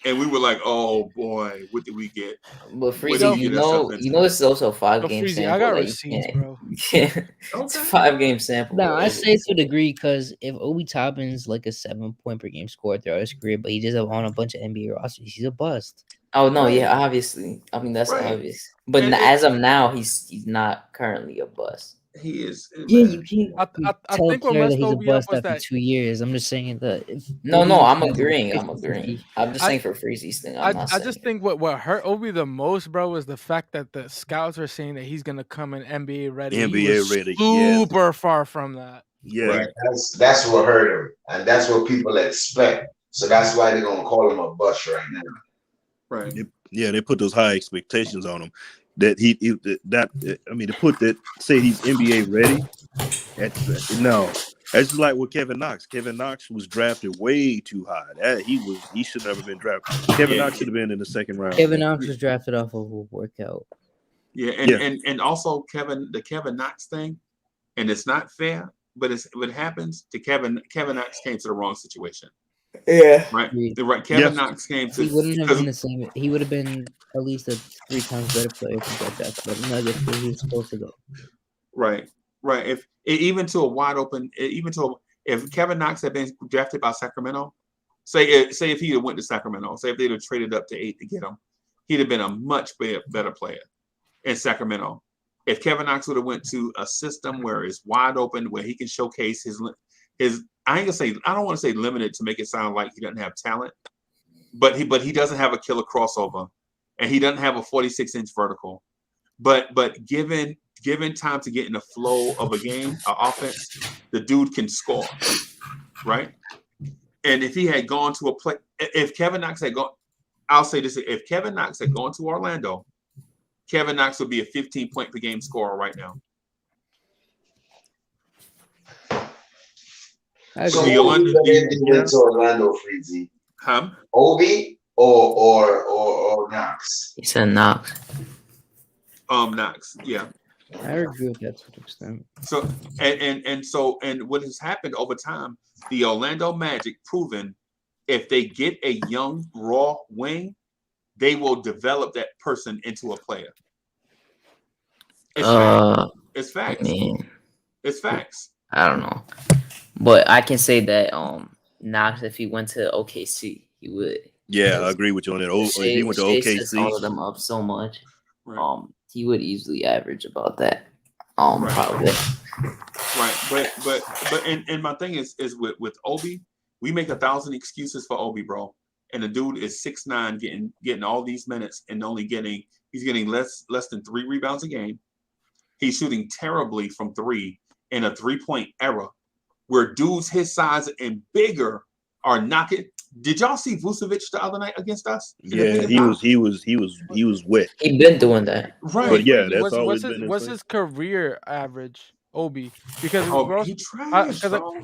And we were like, "Oh boy, what did we get?"
But Freezy, you know, this is also a 5-game sample.
I got receipts, bro.
It's a 5-game sample.
No, I say to a degree because if Obi Toppin's like a 7-point per game scorer throughout his career, but he just on a bunch of NBA rosters, he's a bust.
Oh no, yeah, obviously. I mean that's obvious. But as of now, he's not currently a bust.
He is.
Yeah, you can't.
I think what messed
he's a
Obi up
bust
was
after
that
2 years. I'm just saying that.
No, I'm agreeing. I'm just saying for Freezy's thing.
I just think what hurt Obi the most, bro, was the fact that the scouts are saying that he's gonna come in NBA ready. Super far from that.
Yeah,
right. That's what hurt him, and that's what people expect. So that's why they're gonna call him a bust right now.
Right.
They put those high expectations on him. That to put that, say he's NBA ready. That's just like with Kevin Knox. Kevin Knox was drafted way too high. He should never been drafted. Kevin Knox should have been in the second round.
Kevin Knox was drafted off of a workout.
Yeah, and also the Kevin Knox thing, and it's not fair, but what happens to Kevin Knox came to the wrong situation.
Yeah.
Right. Kevin Knox came to.
He wouldn't have been the same. He would have been at least a 3 times better player if he got drafted. But Nuggets where he was supposed to go.
Right. If Kevin Knox had been drafted by Sacramento, say if he had went to Sacramento, say if they'd have traded up to 8 to get him, he'd have been a much better player in Sacramento. If Kevin Knox would have went to a system where it's wide open, where he can showcase his I don't want to say limited to make it sound like he doesn't have talent, but he doesn't have a killer crossover, and he doesn't have a 46-inch vertical. But given time to get in the flow of a game, an offense, the dude can score, right? And if he had gone to if Kevin Knox had gone, I'll say this: if Kevin Knox had gone to Orlando, Kevin Knox would be a 15-point per game scorer right now.
So into Orlando, Freezy?
Huh?
Obi or Knox?
He said Knox.
Knox, yeah.
I agree with that to an extent.
So and what has happened over time, the Orlando Magic proven if they get a young raw wing, they will develop that person into a player. It's facts.
I mean,
it's facts.
I don't know. But I can say that Knox, if he went to OKC, he would.
Yeah, I agree with you on that. If he went to OKC,
all of them up so much. Right. He would easily average about that. Probably.
Right, but and my thing is with Obi, we make 1,000 excuses for Obi, bro. And the dude is 6'9", getting all these minutes and he's getting less than 3 rebounds a game. He's shooting terribly from 3 in a 3-point era, where dudes his size and bigger are knocking. Did y'all see Vucevic the other night against us?
Yeah, he was wet.
He's been doing that,
right?
But yeah, that's always been.
What's his career average? Obi, because
he trash, bro.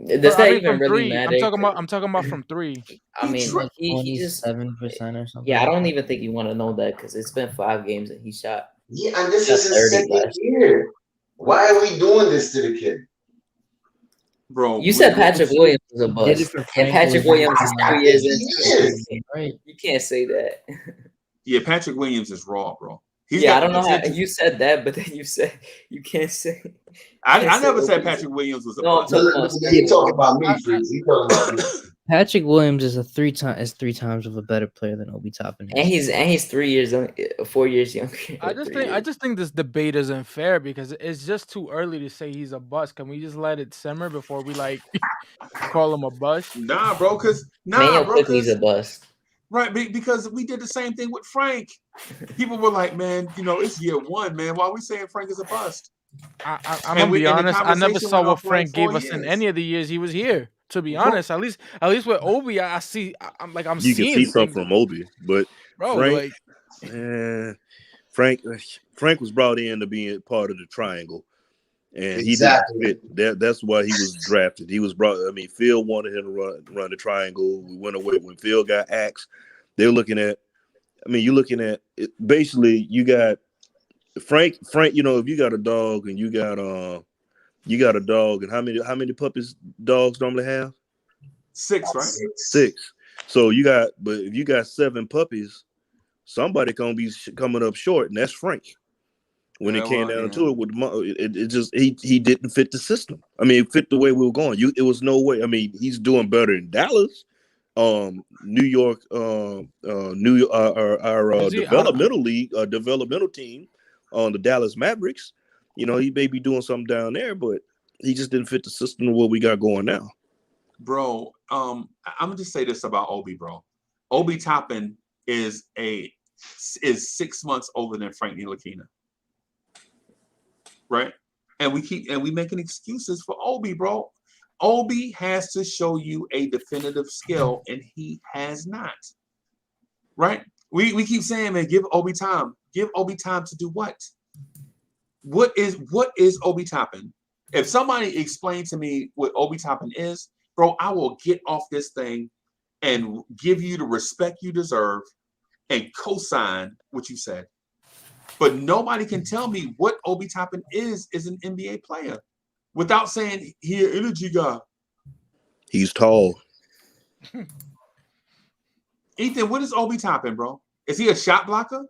Does that even
from
really
three,
matter?
I'm talking about from three.
I mean, he just
27% or something.
Yeah, I don't even think you want to know that because it's been 5 games and he shot.
Yeah, and this is his second year. Why are we doing this to the kid?
Bro,
you said Patrick Williams was a bust, and Patrick Williams is 3 years into.
Right?
You can't say that.
Yeah, Patrick Williams is raw, bro.
I don't know how you said that, but then you said you can't say.
I never said Patrick Williams was a bust.
He talking about me, Freeze. He talking about me.
Patrick Williams is three times of a better player than Obi Toppin.
And he's 3 years, 4 years younger.
I just think this debate isn't fair because it's just too early to say he's a bust. Can we just let it simmer before we like call him a bust?
Nah, bro,
he's a bust.
Right, because we did the same thing with Frank. People were like, man, it's year one, man. Why are we saying Frank is a bust?
I'm gonna be honest. I never saw what Frank gave us in any of the years he was here. To be honest, at least with Obi, I see. I'm
you
seeing
can see something from Obi, but
bro,
Frank was brought in to be part of the triangle, and
exactly.
He didn't fit. That's why he was drafted. He was brought. I mean, Phil wanted him to run the triangle. We went away when Phil got axed. They're looking at. I mean, you're looking at it, basically. You got Frank. If you got a dog and you got a dog, and how many puppies dogs normally have?
6, right?
6. So but if you got 7 puppies, somebody gonna be coming up short, and that's Frank. When it came down to it, it just he didn't fit the system. I mean, it fit the way we were going. It was no way. I mean, he's doing better in Dallas, New York, our developmental league, developmental team on the Dallas Mavericks. He may be doing something down there, but he just didn't fit the system of what we got going now.
Bro, I'm gonna just say this about Obi, bro. Obi Toppin is 6 months older than Frank Ntilikina. Right? And we making excuses for Obi, bro. Obi has to show you a definitive skill, and he has not. Right? We keep saying, man, give Obi time. Give Obi time to do what? What is Obi Toppin? If somebody explained to me what Obi Toppin is, bro, I will get off this thing and give you the respect you deserve and co-sign what you said. But nobody can tell me what Obi Toppin is an NBA player without saying he an energy guy.
He's tall.
Ethan, what is Obi Toppin, bro? Is he a shot blocker?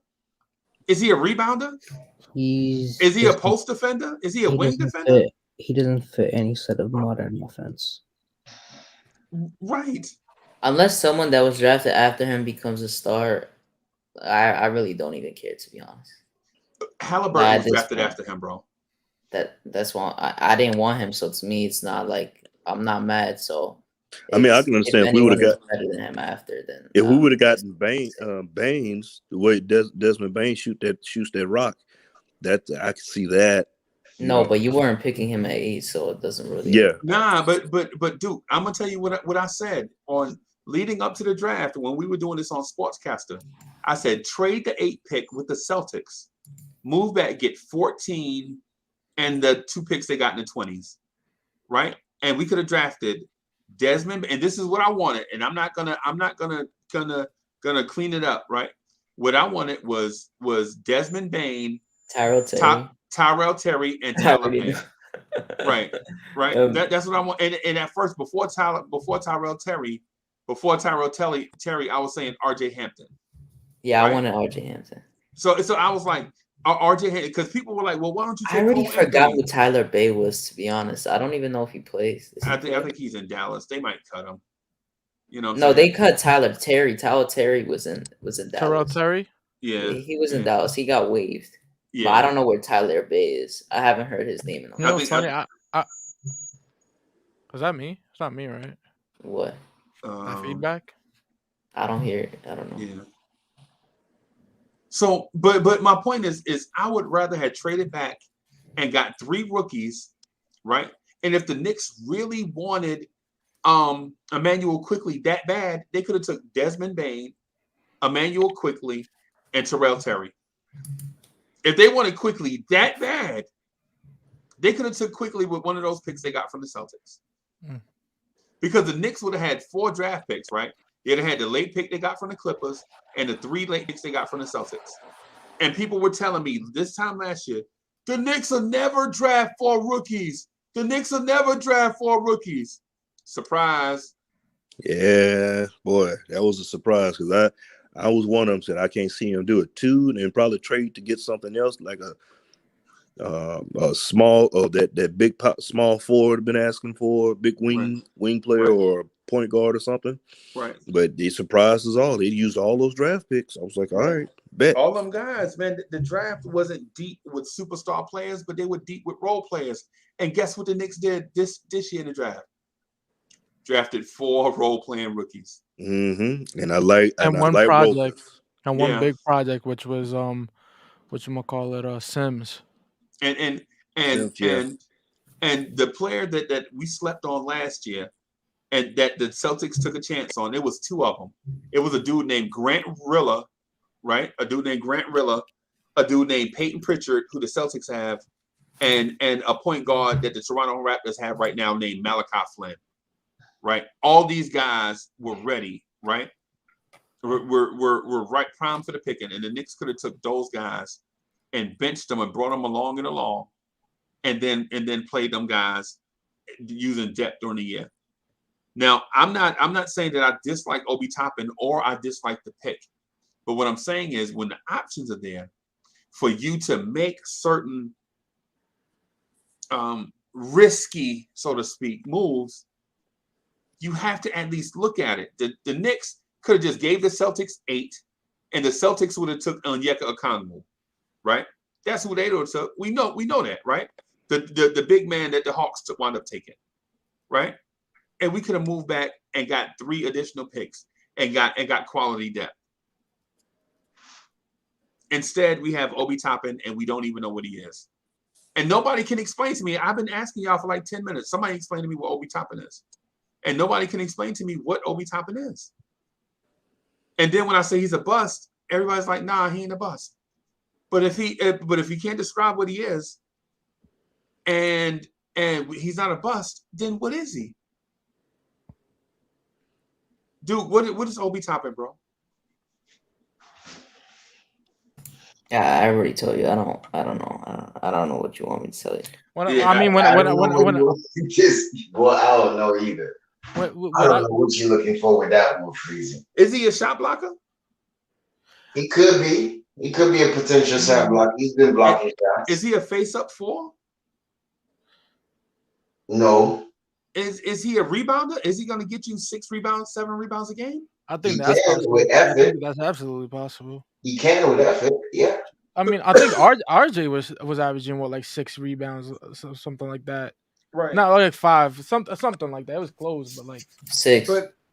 Is he a rebounder? Is he a post defender? Is he a wing defender?
He doesn't fit any set of modern offense.
Right.
Unless someone that was drafted after him becomes a star, I really don't even care, to be honest.
Halliburton was drafted after him, bro.
That's why I didn't want him. So to me, it's not like I'm not mad. So
I mean, I can understand if we would have got
better than him after. Then
if we would have gotten Baines, the way Desmond Baines shoots that rock, that I can see that.
No, but you weren't picking him at 8, so it doesn't really.
Yeah.
Nah, but Duke, I'm gonna tell you what I said on leading up to the draft when we were doing this on Sportscaster. I said trade the 8 pick with the Celtics, move back, get 14, and the 2 picks they got in the 20s, right? And we could have drafted Desmond, and this is what I wanted. And I'm not gonna clean it up, right? What I wanted was Desmond Bain, Tyrell Terry, and Tyler Payne. Right. That's what I want. And at first, before Tyrell Terry, I was saying RJ Hampton.
Yeah, right? I wanted RJ Hampton.
So I was like, RJ Hampton, because people were like, well, why don't you take
I already forgot who Tyler Bay was, to be honest. I don't even know if he plays.
I think he's in Dallas. They might cut him.
No, they cut Tyler Terry. Tyler Terry was in Dallas.
Tyrell Terry?
Yeah.
He was in Dallas. He got waived. Yeah. But I don't know where Tyler Bay is. I haven't heard his name in a while.
It's funny. Was that me? It's not me, right?
What?
My feedback?
I don't hear it. I don't know.
Yeah. So, but my point is I would rather have traded back and got 3 rookies, right? And if the Knicks really wanted Emmanuel Quickly that bad, they could have took Desmond Bain, Emmanuel Quickly, and Tyrell Terry. If they wanted Quickly that bad, They could have took quickly with one of those picks they got from the Celtics. Because the Knicks would have had 4 draft picks, right? They'd have had the late pick they got from the Clippers and the 3 late picks they got from the Celtics. And people were telling me this time last year, the Knicks will never draft 4 rookies. The Knicks will never draft 4 rookies. Surprise.
Yeah, boy, that was a surprise because I was one of them said I can't see him do it too, and probably trade to get something else like a small that big small forward been asking for, big wing player or a point guard or something.
Right.
But they surprised us all. They used all those draft picks. I was like, all right, bet.
All them guys, man, the draft wasn't deep with superstar players, but they were deep with role players. And guess what the Knicks did this year in the draft? Drafted 4 role-playing rookies.
Mm-hmm. And I like
one
like
project and one big project, which was Sims.
And the player that we slept on last year, and that the Celtics took a chance on, it was 2 of them. It was a dude named Grant Rilla, right? A dude named Grant Rilla, a dude named Peyton Pritchard, who the Celtics have, and a point guard that the Toronto Raptors have right now named Malachi Flynn. Right, all these guys were ready. Right, we're right prime for the picking, and the Knicks could have took those guys and benched them and brought them along, and then played them guys using depth during the year. Now, I'm not saying that I dislike Obi Toppin or I dislike the pick, but what I'm saying is when the options are there for you to make certain risky, so to speak, moves. You have to at least look at it. The Knicks could have just gave the Celtics 8, and the Celtics would have took Onyeka Okongwu, right? That's who they would have took. We know that, right? The big man that the Hawks wound up taking, right? And we could have moved back and got 3 additional picks and got quality depth. Instead, we have Obi Toppin, and we don't even know what he is. And nobody can explain to me. I've been asking y'all for like 10 minutes. Somebody explain to me what Obi Toppin is. And nobody can explain to me what Obi Toppin is. And then when I say he's a bust, everybody's like, nah, he ain't a bust. But if he can't describe what he is, and he's not a bust, then what is he? Dude, what is Obi Toppin, bro?
Yeah, I already told you. I don't know. I don't know what you want me to tell you.
I don't know either. I don't know what you're looking for with that one, Freezy.
Is he a shot blocker?
He could be. He could be a potential shot blocker. He's been blocking shots.
Is he a face-up 4?
No.
Is he a rebounder? Is he going to get you 6 rebounds, 7 rebounds a game?
I think that's possible. I think that's absolutely possible.
He can with effort, yeah.
I mean, I think RJ was averaging like 6 rebounds, something like that.
Right.
Not like 5, something like that. It was close, but like
6.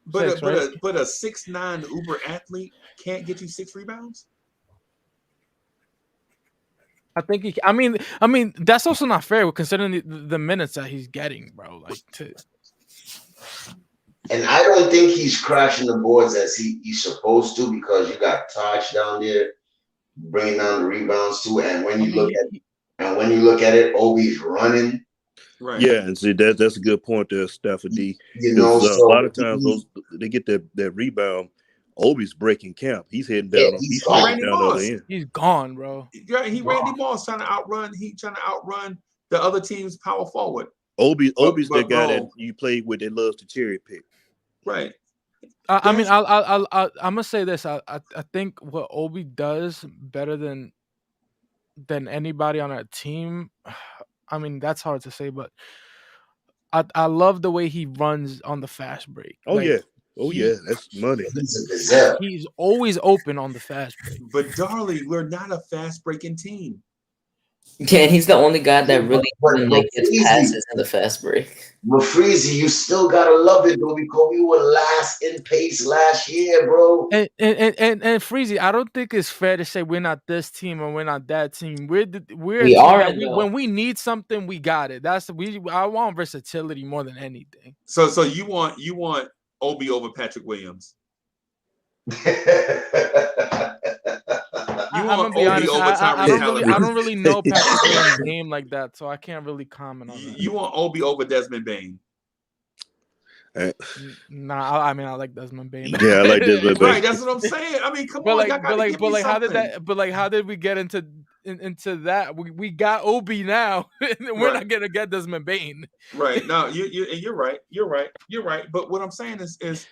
But
Six,
a 6'9" uber athlete can't get you 6 rebounds.
I think he. I mean, that's also not fair considering the minutes that he's getting, bro.
And I don't think he's crashing the boards as he's supposed to, because you got Taj down there bringing down the rebounds too. And when you look at it, Obi's running.
Right. Yeah, and see that's a good point there, Stafford D.
You know,
a lot of times they get that rebound. Obi's breaking camp. He's heading down. He's down the other end.
He's gone, bro.
Randy Moss trying to outrun the other team's power forward.
Obi's the guy that you played with that loves to cherry pick.
Right.
I mean, I'm gonna say this. I think what Obi does better than anybody on our team. I mean, that's hard to say, but I love the way he runs on the fast break.
Oh yeah, that's money.
He's always open on the fast break.
But Darlie, we're not a fast breaking team.
Yeah, he's the only guy that really gets passes in the fast break.
But Freezy, you still gotta love it though, because we were last in pace last year, bro.
And Freezy, I don't think it's fair to say we're not this team or we're not that team. We are. When we need something, we got it. I want versatility more than anything.
So you want Obi over Patrick Williams? You
gonna be honest. I don't really know Patrick Williams' game like that, so I can't really comment on that.
You want Obi over Desmond Bain?
Nah, I mean I like Desmond Bain.
Yeah, I like Desmond Bain.
Right, that's what I'm saying. I mean, come on, y'all gotta give me something.
How did we get into that? We got Obi now. We're not gonna get Desmond Bain.
Right. No, you're right. You're right. But what I'm saying is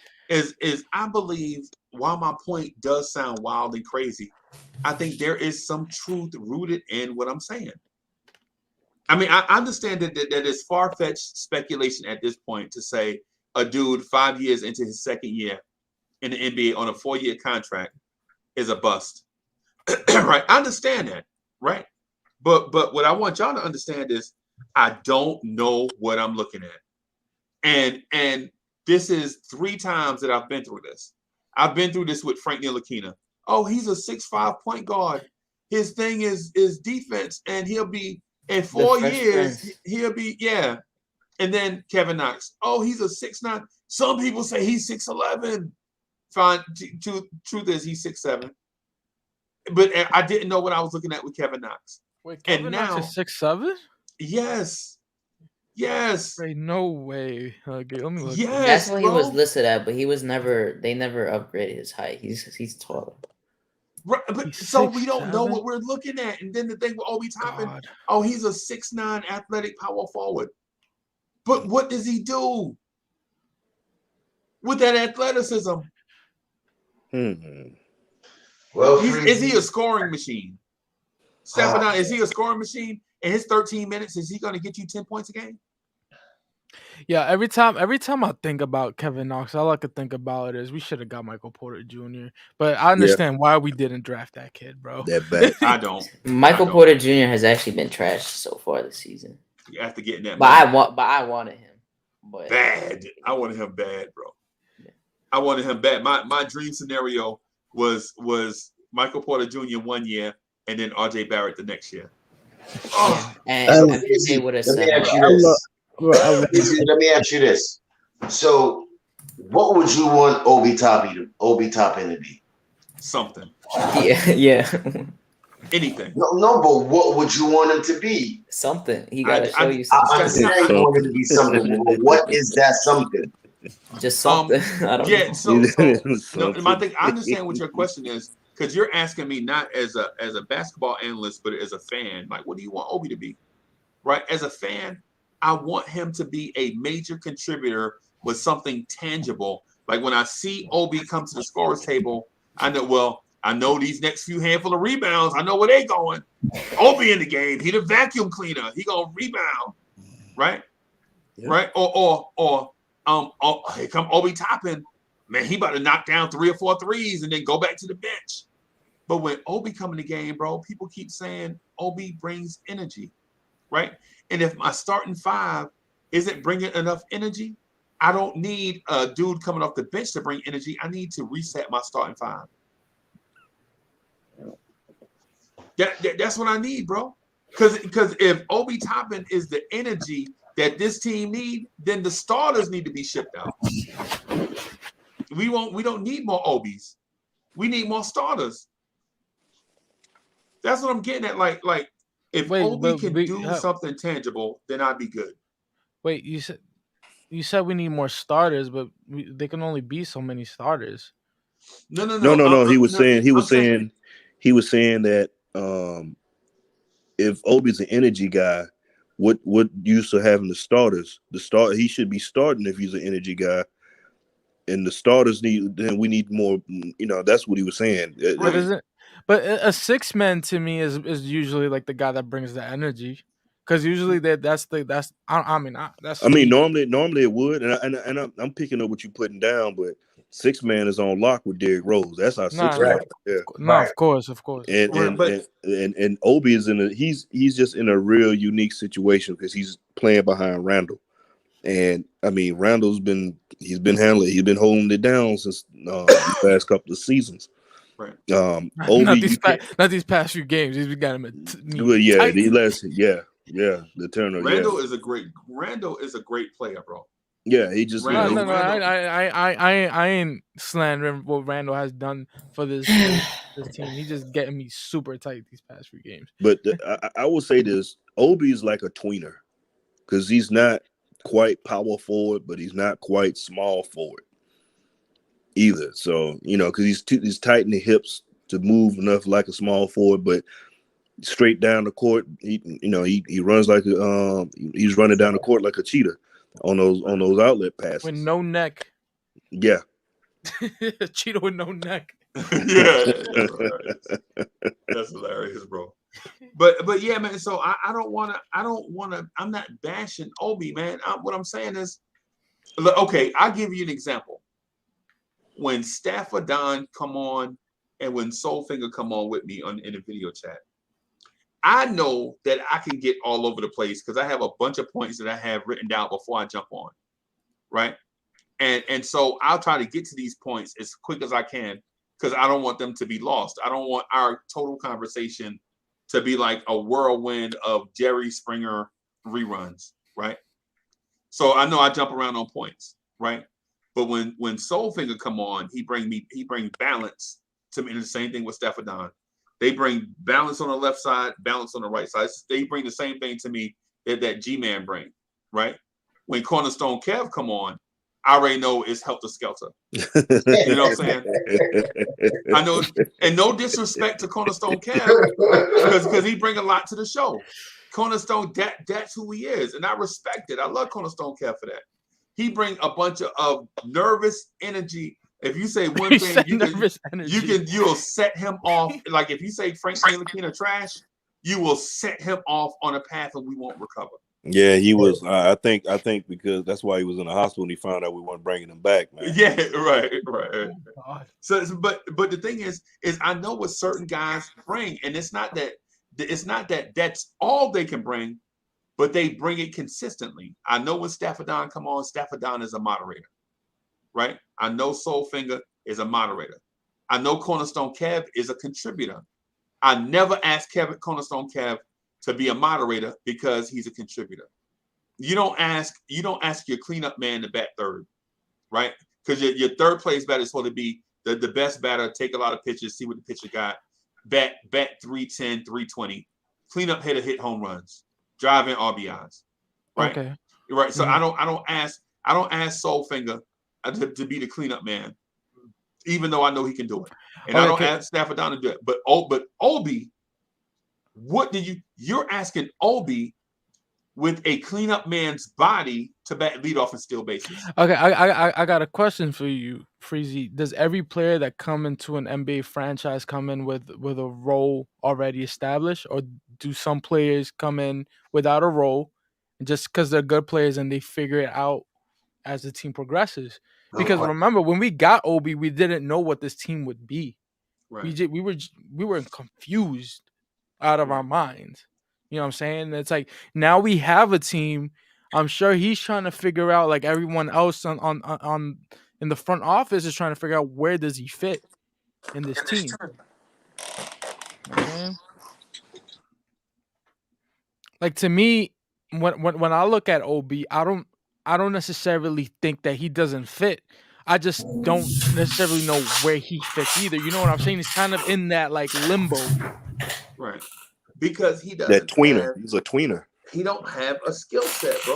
I believe, while my point does sound wild and crazy, I think there is some truth rooted in what I'm saying. I mean, I understand that it's far-fetched speculation at this point to say a dude 5 years into his second year in the NBA on a 4-year contract is a bust. Right? I understand that, right? But what I want y'all to understand is I don't know what I'm looking at. And this is 3 times that I've been through this. I've been through this with Frank Ntilikina. Oh, he's a 6'5" point guard. His thing is defense, and he'll be in 4 years, he'll be, yeah. And then Kevin Knox. Oh, he's a 6'9". Some people say he's 6'11". Fine. Truth is he's 6'7". But I didn't know what I was looking at with Kevin Knox.
Wait, Kevin Knox is 6'7"?
Yes. Yes.
Wait, no way. Okay, let me look.
Yes, that's what he was listed at, but he was never. They never upgraded his height. He's taller.
Right, but so we don't know what we're looking at. And then the thing with Obi Toppin, oh, he's a 6'9" athletic power forward. But what does he do with that athleticism? Well, is he a scoring machine? Stepping out, is he a scoring machine? In his 13 minutes, is he going to get you 10 points a game?
Yeah, every time I think about Kevin Knox, all I could think about is we should have got Michael Porter Jr. But I understand why we didn't draft that kid, bro.
That bad.
I don't.
Michael Porter Jr. has actually been trashed so far this season.
After getting that,
but I wanted him. But
bad. I wanted him bad, bro. Yeah. I wanted him bad. My dream scenario was Michael Porter Jr. 1 year and then RJ Barrett the next year.
Oh, let me ask you this. So, what would you want Obi Toppin to be?
Something.
Yeah.
Anything.
No, but what would you want him to be?
Something. He got to show you something.
I understand you want him to be something. But what is that something?
Just something. I don't know.
My thing. I understand what your question is, because you're asking me not as a basketball analyst, but as a fan. Like, what do you want Obi to be? Right? As a fan, I want him to be a major contributor with something tangible. Like when I see Obi come to the scorer's table, I know these next few handful of rebounds. I know where they going. Obi in the game. He the vacuum cleaner. He gonna rebound, right? Yeah. Right? Or here come Obi Toppin. Man, he about to knock down 3 or 4 threes and then go back to the bench. But when Obi come in the game, bro, people keep saying Obi brings energy, right? And if my starting 5 isn't bringing enough energy, I don't need a dude coming off the bench to bring energy. I need to reset my starting 5. That's what I need, bro. Because if Obi Toppin is the energy that this team need, then the starters need to be shipped out. We don't need more Obis. We need more starters. That's what I'm getting at. Like if Obi can do something tangible, then I'd be good.
Wait, you said we need more starters, but they can only be so many starters.
No. He was saying that if Obi's an energy guy, what use of having the starters? He should be starting if he's an energy guy. And the starters we need more. That's what he was saying.
But a 6-man to me is usually like the guy that brings the energy, because usually that's. I mean,
normally it would, and I'm picking up what you're putting down, but 6-man is on lock with Derrick Rose. That's our 6-man.
Yeah. No, of course.
And Obi is he's just in a real unique situation because he's playing behind Randall. And I mean, Randall's been holding it down since the past couple of seasons.
Right.
Obi, not these past few games. He's got him.
The Turner.
Randall is a great player, bro.
Yeah, he just
No, I ain't slandering what Randall has done for this team. He's just getting me super tight these past few games.
But I will say this: Obi is like a tweener because he's not quite power forward, but he's not quite small forward either. So because he's tight in the hips to move enough like a small forward, but straight down the court, he runs like he's running down the court like a cheetah on those outlet passes
with no neck.
Yeah,
a cheetah with no neck.
Yeah, that's hilarious, bro. But yeah, man. So I don't want to. I'm not bashing Obi, man. What I'm saying is, okay, I'll give you an example. When Stafford Don come on, and when Soulfinger come on with me in the video chat, I know that I can get all over the place because I have a bunch of points that I have written down before I jump on, right? And so I'll try to get to these points as quick as I can because I don't want them to be lost. I don't want our total conversation to be like a whirlwind of Jerry Springer reruns, right? So I know I jump around on points, right? But when Soulfinger come on, he bring balance to me. And the same thing with Stafford Don. They bring balance on the left side, balance on the right side. They bring the same thing to me that G-Man bring, right? When Cornerstone Kev come on, I already know it's helter skelter. You know what I'm saying? I know, and no disrespect to Cornerstone Kev, because he bring a lot to the show. Cornerstone, that's who he is, and I respect it. I love Cornerstone Kev for that. He bring a bunch of nervous energy. If you say one thing, you'll set him off. Like if you say Frank Ntilikina trash, you will set him off on a path and we won't recover.
Yeah, he was. I think because that's why he was in the hospital and he found out we weren't bringing him back, man.
Yeah, right. Oh, so, but the thing is I know what certain guys bring, and it's not that that's all they can bring, but they bring it consistently. I know when Stafford Don come on, Stafford Don is a moderator. Right? I know Soulfinger is a moderator. I know Cornerstone Kev is a contributor. I never asked Cornerstone Kev to be a moderator because he's a contributor. You don't ask your cleanup man to bat third, right? Because your third place batter is supposed to be the best batter, take a lot of pitches, see what the pitcher got, bat 310, 320, cleanup hitter, hit home runs, drive in RBIs. Right? Okay. Right. So I don't ask Soulfinger to be the cleanup man, even though I know he can do it, and I don't ask Stafford Don to do it. But Obi, you're asking Obi with a cleanup man's body to lead off and steal bases?
Okay, I got a question for you, Freezy. Does every player that come into an NBA franchise come in with a role already established, or do some players come in without a role just because they're good players and they figure it out as the team progresses? Because remember, when we got Obi, we didn't know what this team would be. Right. We were confused out of our minds. You know what I'm saying? It's like now we have a team. I'm sure he's trying to figure out, like everyone else on in the front office is trying to figure out where does he fit in this team. Okay. Like to me, when I look at Obi, I don't necessarily think that he doesn't fit. I just don't necessarily know where he fits either. You know what I'm saying? He's kind of in that like limbo.
Right. Because he doesn't.
That tweener. He's a tweener.
He don't have a skill set, bro.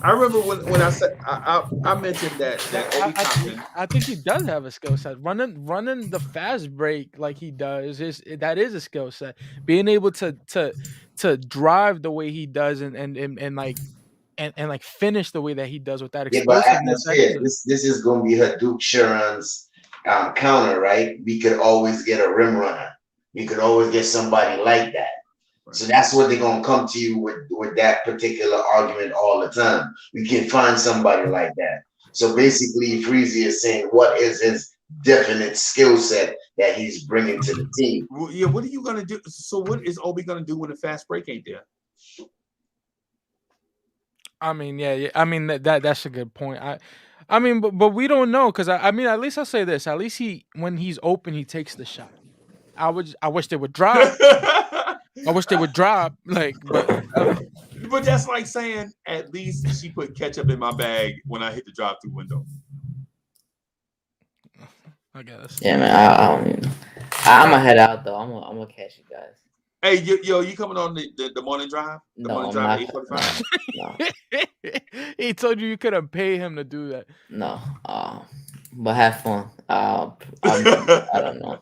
I remember when I said I mentioned that Obi Toppin.
I think he does have a skill set. Running the fast break like he does that is a skill set. Being able to drive the way he does and like finish the way that he does with that explosiveness.
Yeah, but this is going to be Hadoop Sharon's counter, right? We could always get a rim runner. We could always get somebody like that. Right. So that's what they're going to come to you with that particular argument all the time. We can find somebody like that. So basically, Freezy is saying what is his definite skill set that he's bringing to the team.
Well, yeah, what are you going to do? So what is Obi going to do when the fast break ain't there?
I mean, yeah. I mean that's a good point. I mean, but we don't know because I mean, at least I'll say this. At least when he's open, he takes the shot. I wish they would drop. I wish they would drop. Like, but
But that's like saying at least she put ketchup in my bag when I hit the drive-through window.
I guess.
Yeah, man. I don't even know. I'm gonna head out though. I'm gonna catch you guys.
Hey, yo, you coming on the morning drive? The
No,
morning
I'm
drive
not.
at 8:45?
No.
He told you couldn't pay him to do that.
No. But have fun. I don't know.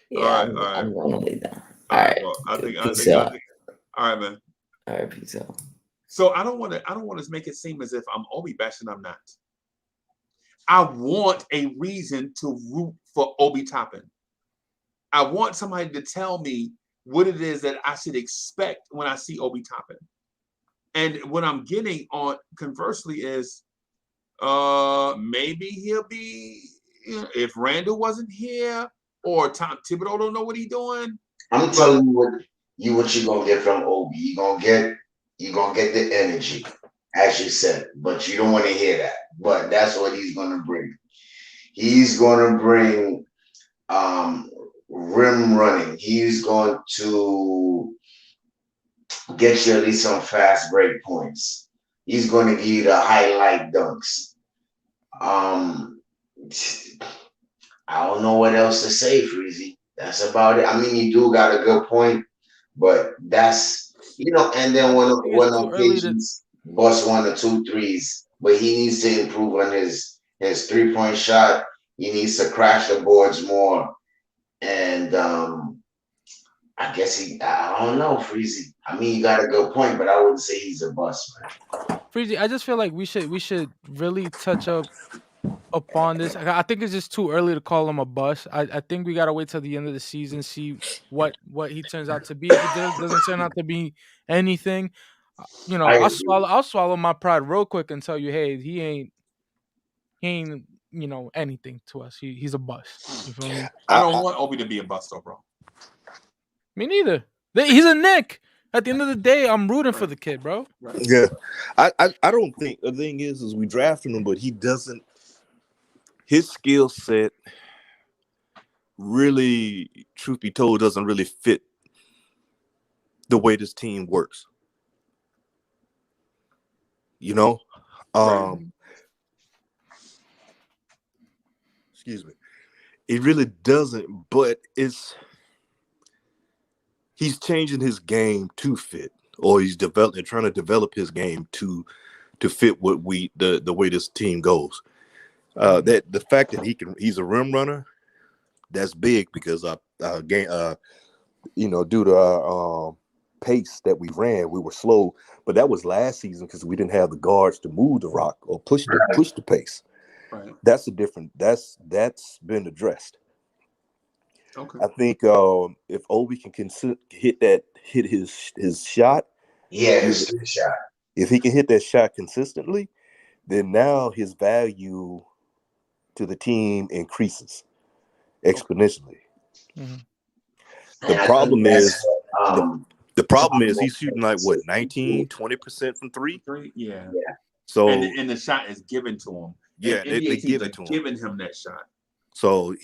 Yeah,
all right.
I'm going to lay down.
All right. Well, I think. All right, man.
All right, peace out.
So I don't want to make it seem as if I'm Obi bashing. I'm not. I want a reason to root for Obi Toppin. I want somebody to tell me what it is that I should expect when I see Obi Toppin. And what I'm getting on conversely is maybe he'll be, if Randall wasn't here or Tom Thibodeau don't know what he's doing.
I'm telling you what you're gonna get from Obi. You're gonna get the energy, as you said, but you don't want to hear that. But that's what he's gonna bring. He's gonna bring rim running. He's going to get you at least some fast break points. He's going to give you the highlight dunks. I don't know what else to say, Freezy. That's about it. I mean, you do got a good point, but that's, and then one occasions, bust 1 or 2 threes, but he needs to improve on his 3-point shot. He needs to crash the boards more. And I guess I don't know, Freezy. I mean, you got a good point, but I wouldn't say he's a bust, man.
Freezy, I just feel like we should really touch upon this. I think it's just too early to call him a bust. I think we gotta wait till the end of the season, see what he turns out to be. If it doesn't turn out to be anything, I'll swallow my pride real quick and tell you, hey, he ain't anything to us. He's a bust. You feel me?
I don't want Obi to be a bust, though, bro.
Me neither. He's a Knick. At the end of the day, I'm rooting for the kid, bro.
Right.
Yeah, I don't think the thing is we drafted him, but he doesn't. His skill set really, truth be told, doesn't really fit the way this team works.
Right.
Excuse me. It really doesn't, but he's changing his game to fit, or he's trying to develop his game to fit what the way this team goes. That the fact that he's a rim runner, that's big because due to our pace that we ran, we were slow. But that was last season because we didn't have the guards to move the rock or push the pace.
Right.
That's that's been addressed.
Okay.
I think if Obi can hit his shot,
his shot.
If he can hit that shot consistently, then now his value to the team increases exponentially.
Mm-hmm.
The problem is the problem is he's shooting like what 19-20% from three.
Yeah.
So
and the shot is given to him.
Yeah,
and
they give it to him.
Giving him that shot.
So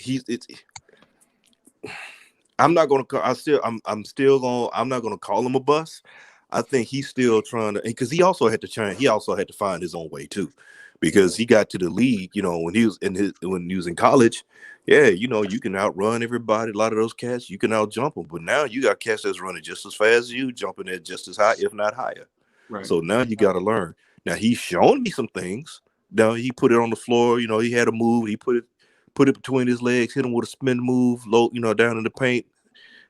I'm not gonna. I'm not gonna call him a bust. I think he's still trying to, because he also had to find his own way too, because he got to the league. When he was in college, you can outrun everybody. A lot of those cats, you can outjump them. But now you got cats that's running just as fast as you, jumping at just as high, if not higher.
Right.
So now you got to learn. Now he's shown me some things. Now he put it on the floor. He had a move. He put it between his legs, hit him with a spin move, low, down in the paint,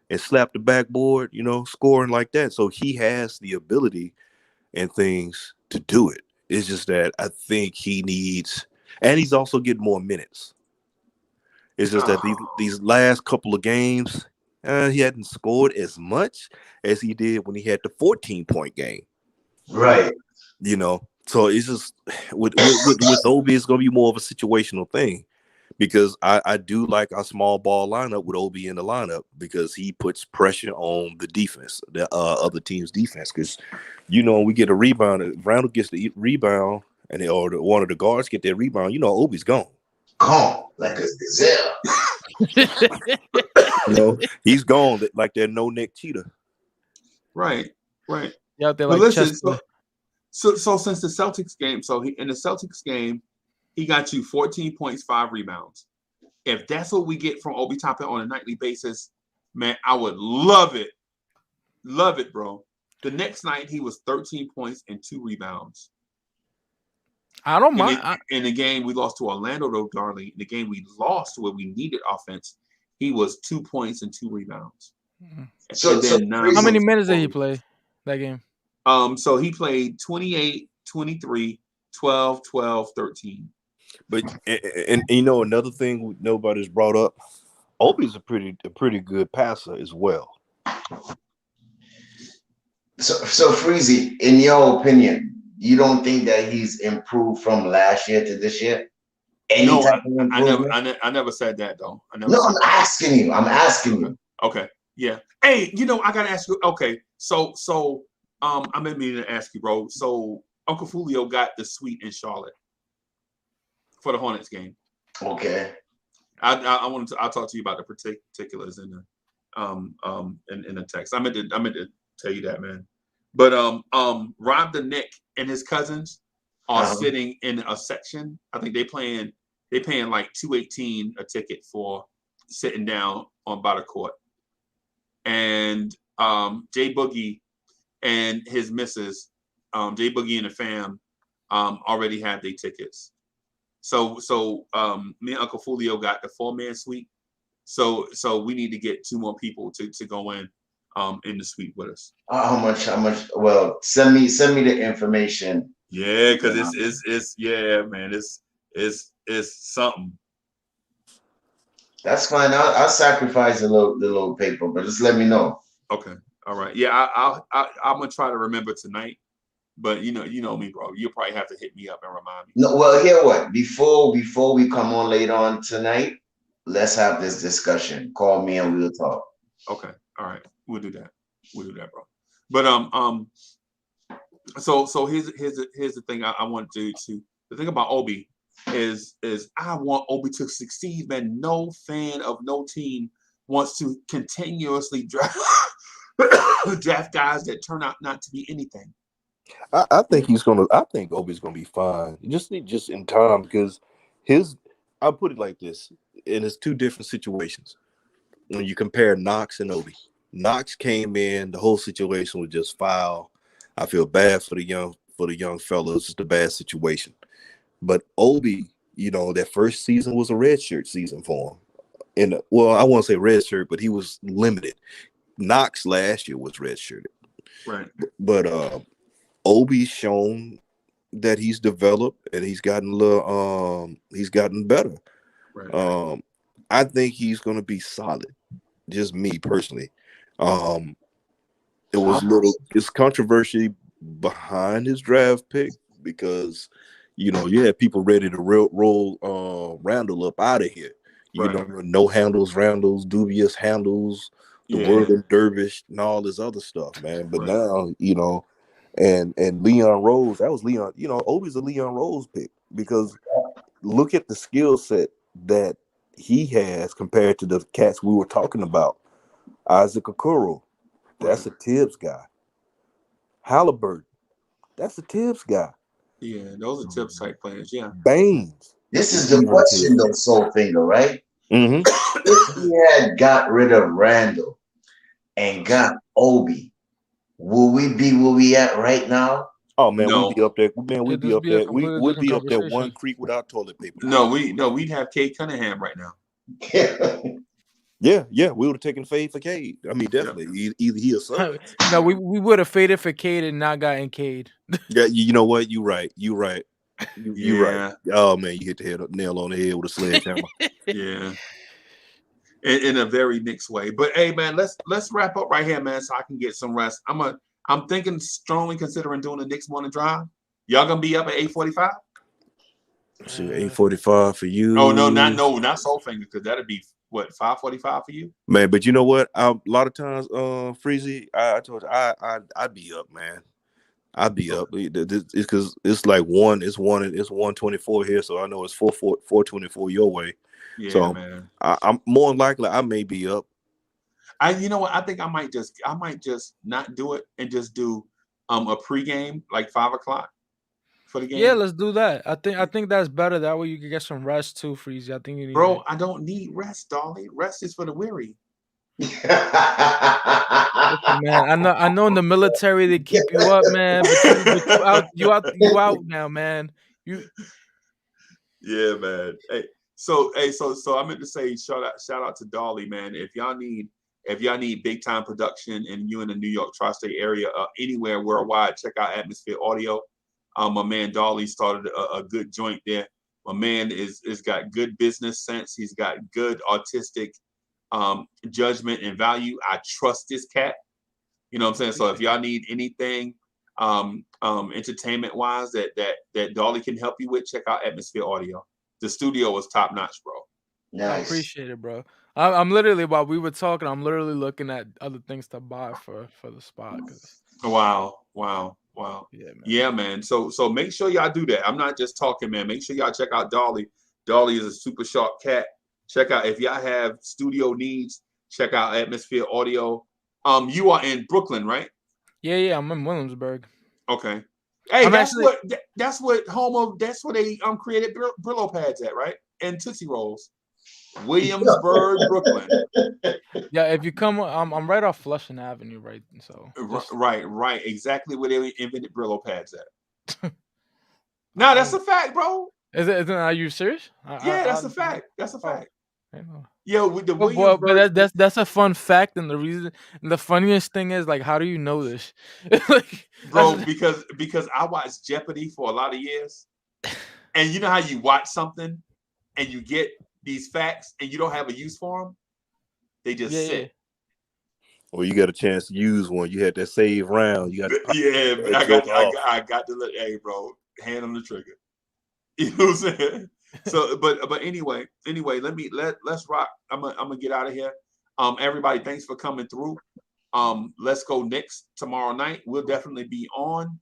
and slap the backboard. Scoring like that. So he has the ability and things to do it. It's just that I think he needs, and he's also getting more minutes. It's just that these last couple of games, he hadn't scored as much as he did when he had the 14-point game.
Right.
So it's just with Obi, it's gonna be more of a situational thing, because I do like our small ball lineup with Obi in the lineup, because he puts pressure on the defense, the other team's defense. Because we get a rebound, if Randall gets the rebound, or one of the guards get that rebound, Obi's gone.
Gone like a gazelle.
He's gone like that no-neck cheetah.
Right.
Yeah, they're
but
like
listen,
chess.
so since the Celtics game, in the Celtics game, he got you 14 points, 5 rebounds. If that's what we get from Obi Toppin on a nightly basis, man, I would love it. Love it, bro. The next night, he was 13 points and 2 rebounds.
I don't mind.
In the game we lost to Orlando, though, darling, in the game we lost where we needed offense, he was 2 points and 2 rebounds.
So
how many minutes did he play that game?
So he played 28, 23, 12, 12, 13.
But and you know another thing nobody's brought up, Obi's a pretty good passer as well.
So Freezy, in your opinion, you don't think that he's improved from last year to this year?
No, I never said that though.
I'm asking you.
Okay. Yeah. Hey, I gotta ask you. Okay. So I'm meaning to ask you, bro. So Uncle Julio got the suite in Charlotte for the Hornets game.
Okay.
I'll talk to you about the particulars in the text. I meant to tell you that, man. But Rob the Knick and his cousins are sitting in a section. I think they paying like $218 a ticket for sitting down by the court. And Jay Boogie and his missus, Jay Boogie and the fam, already had their tickets. So me and Uncle Fulio got the 4-man suite. So we need to get 2 more people to go in the suite with us.
How much? Well, send me the information.
Yeah, because it's man, it's something.
That's fine. I'll sacrifice the little paper, but just let me know.
Okay. All right. Yeah, I'm gonna try to remember tonight. But you know me, bro. You'll probably have to hit me up and remind me.
No, well, here what? Before we come on later on tonight, let's have this discussion. Call me and we'll talk.
Okay. All right. We'll do that. Bro. But so here's the thing I want to do. The thing about Obi is I want Obi to succeed, man. No fan of no team wants to continuously draft guys that turn out not to be anything.
I think Obi's gonna be fine. Just in time, because I'll put it like this, and it's 2 different situations. When you compare Knox and Obi, Knox came in, the whole situation was just foul. I feel bad for the young fellas. It's a bad situation. But Obi, that first season was a redshirt season for him. And I won't say redshirt, but he was limited. Knox last year was redshirted.
Right.
But Obi's shown that he's developed and he's gotten better.
Right.
I think he's gonna be solid. Just me personally. It's controversy behind his draft pick because you had people ready to roll Randall up out of here. No handles, Randalls, dubious handles, the word of Dervish, and all this other stuff, man. But now, and Leon Rose, that was Leon. Obi's a Leon Rose pick because look at the skill set that he has compared to the cats we were talking about. Isaac Okoro, that's a Tibbs guy. Halliburton, that's a Tibbs guy.
Yeah, those are Tibbs type players. Yeah.
Baines.
This is the question, though, Soulfinger, right?
Mm-hmm.
If he had got rid of Randall and got Obi, will we be where we at right now?
Oh man, we'd be up there. Man, we'd be up there. We'd be up there one creek without toilet paper.
We'd have Cade Cunningham right now.
Yeah, we would have taken Fade for Cade. I mean, definitely. Either he or something.
No, we would have faded for Cade and not gotten Cade.
Yeah, you know what? You're right. You're right. Oh man, you hit the nail on the head with a sledgehammer.
Yeah. In a very Knicks way. But hey man, let's wrap up right here, man, so I can get some rest. I'm thinking strongly considering doing the Knicks morning drive. Y'all gonna be up at 8:45?
So 8:45 for you.
Oh not Soulfinger, because that'd be what 5:45 for you,
man. But you know what? A lot of times, Freezy, I told you, I'd be up, man. I'd be up. It's because it's like it's 1:24 here, so I know it's 4:24 your way.
Yeah,
so
man.
I'm more likely I may be up.
You know what? I think I might just not do it and just do a pregame like 5 o'clock for the game?
Yeah, let's do that. I think that's better. That way you can get some rest too, Freezy. I think you need
Bro, I don't need rest, Dolly. Rest is for the weary.
Listen, man, I know in the military they keep you up, man, but you out now, man.
Yeah, man. So I meant to say shout out to Dolly, man. If y'all need big time production and you in the New York tri-state area, anywhere worldwide, check out Atmosphere Audio. My man Dolly started a good joint there. My man is got good business sense. He's got good artistic judgment and value. I trust this cat. You know what I'm saying? So if y'all need anything entertainment wise that Dolly can help you with, check out Atmosphere Audio. The studio was top notch, bro.
Nice.
I appreciate it, bro. I'm literally, while we were talking, I'm literally looking at other things to buy for the spot.
Wow. Yeah, man. So make sure y'all do that. I'm not just talking, man. Make sure y'all check out Dolly. Dolly is a super sharp cat. Check out, if y'all have studio needs, check out Atmosphere Audio. You are in Brooklyn, right?
Yeah, I'm in Williamsburg.
Okay. Hey, that's where they created Brillo pads at, right? And Tootsie Rolls. Williamsburg, Brooklyn.
Yeah, if you come, I'm right off Flushing Avenue, right? So
right, exactly where they invented Brillo pads at. No, that's a fact, bro.
Is it? Are you serious?
Yeah, that's a fact. That's a fact.
Yeah,
with the
but that's a fun fact, and the funniest thing is, like, how do you know this?
Like, bro, because I watched Jeopardy for a lot of years, and you know how you watch something and you get these facts and you don't have a use for them, they just sit.
Or you got a chance to use one. You had that save round. You got
I got to let, hey, bro, hand on the trigger. You know what I'm saying? So, but anyway, let's rock. I'm gonna get out of here. Everybody, thanks for coming through. Let's go Knicks tomorrow night. We'll definitely be on.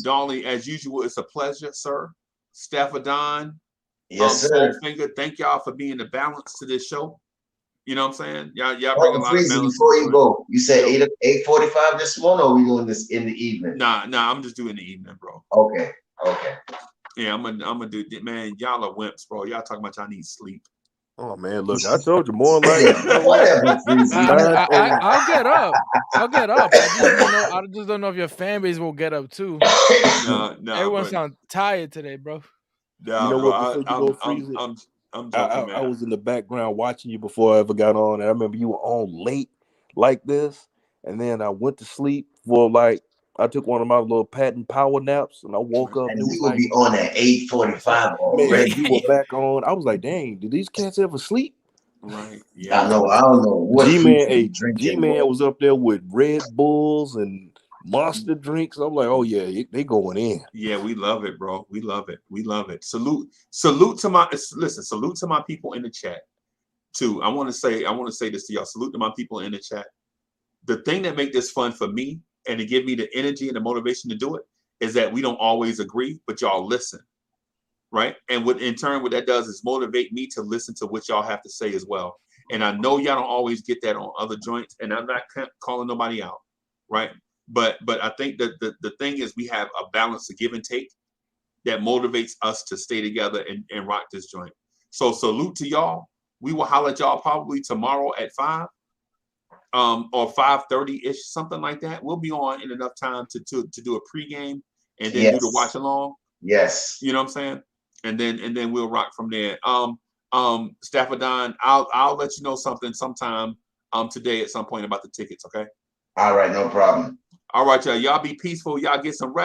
Dolly, as usual, it's a pleasure, sir. Staffordon,
yes, sir.
Soulfinger, thank y'all for being the balance to this show. You know what I'm saying? Y'all bring a lot of balance.
Before you go, you said 8:45 this morning, or are we doing this in the evening?
Nah, I'm just doing the evening, bro.
Okay.
Yeah, I'm gonna do it, man. Y'all are wimps, bro. Y'all talking about y'all need sleep.
Oh man, look, I told you more like
whatever.
I'll get up. I just don't know if your fan base will get up too.
No.
Everyone sounds tired today, bro.
Nah,
you know
bro,
what? Before you go freeze it,
I'm joking, man.
I was in the background watching you before I ever got on, and I remember you were on late like this, and then I went to sleep for I took one of my little patent power naps, and I woke up.
And
it was
you will be on at 8:45 already.
Man, you were back on. I was like, dang, did these cats ever sleep?
Right. Yeah.
I don't know what
G-Man was up there with Red Bulls and Monster drinks. I'm like, oh yeah, they going in.
Yeah, we love it, bro. We love it. Salute to my people in the chat too. I want to say this to y'all. Salute to my people in the chat. The thing that make this fun for me and to give me the energy and the motivation to do it is that we don't always agree, but y'all listen, right? And what that does is motivate me to listen to what y'all have to say as well. And I know y'all don't always get that on other joints, and I'm not calling nobody out, right? But I think that the thing is we have a balance of give and take that motivates us to stay together and rock this joint. So salute to y'all. We will holler at y'all probably tomorrow at 5. Or 5:30-ish, something like that. We'll be on in enough time to do a pregame and then do the watch along.
Yes.
You know what I'm saying? And then we'll rock from there. Staffordon, I'll let you know something sometime today at some point about the tickets, okay?
All right, no problem.
All right, y'all. Y'all be peaceful. Y'all get some rest.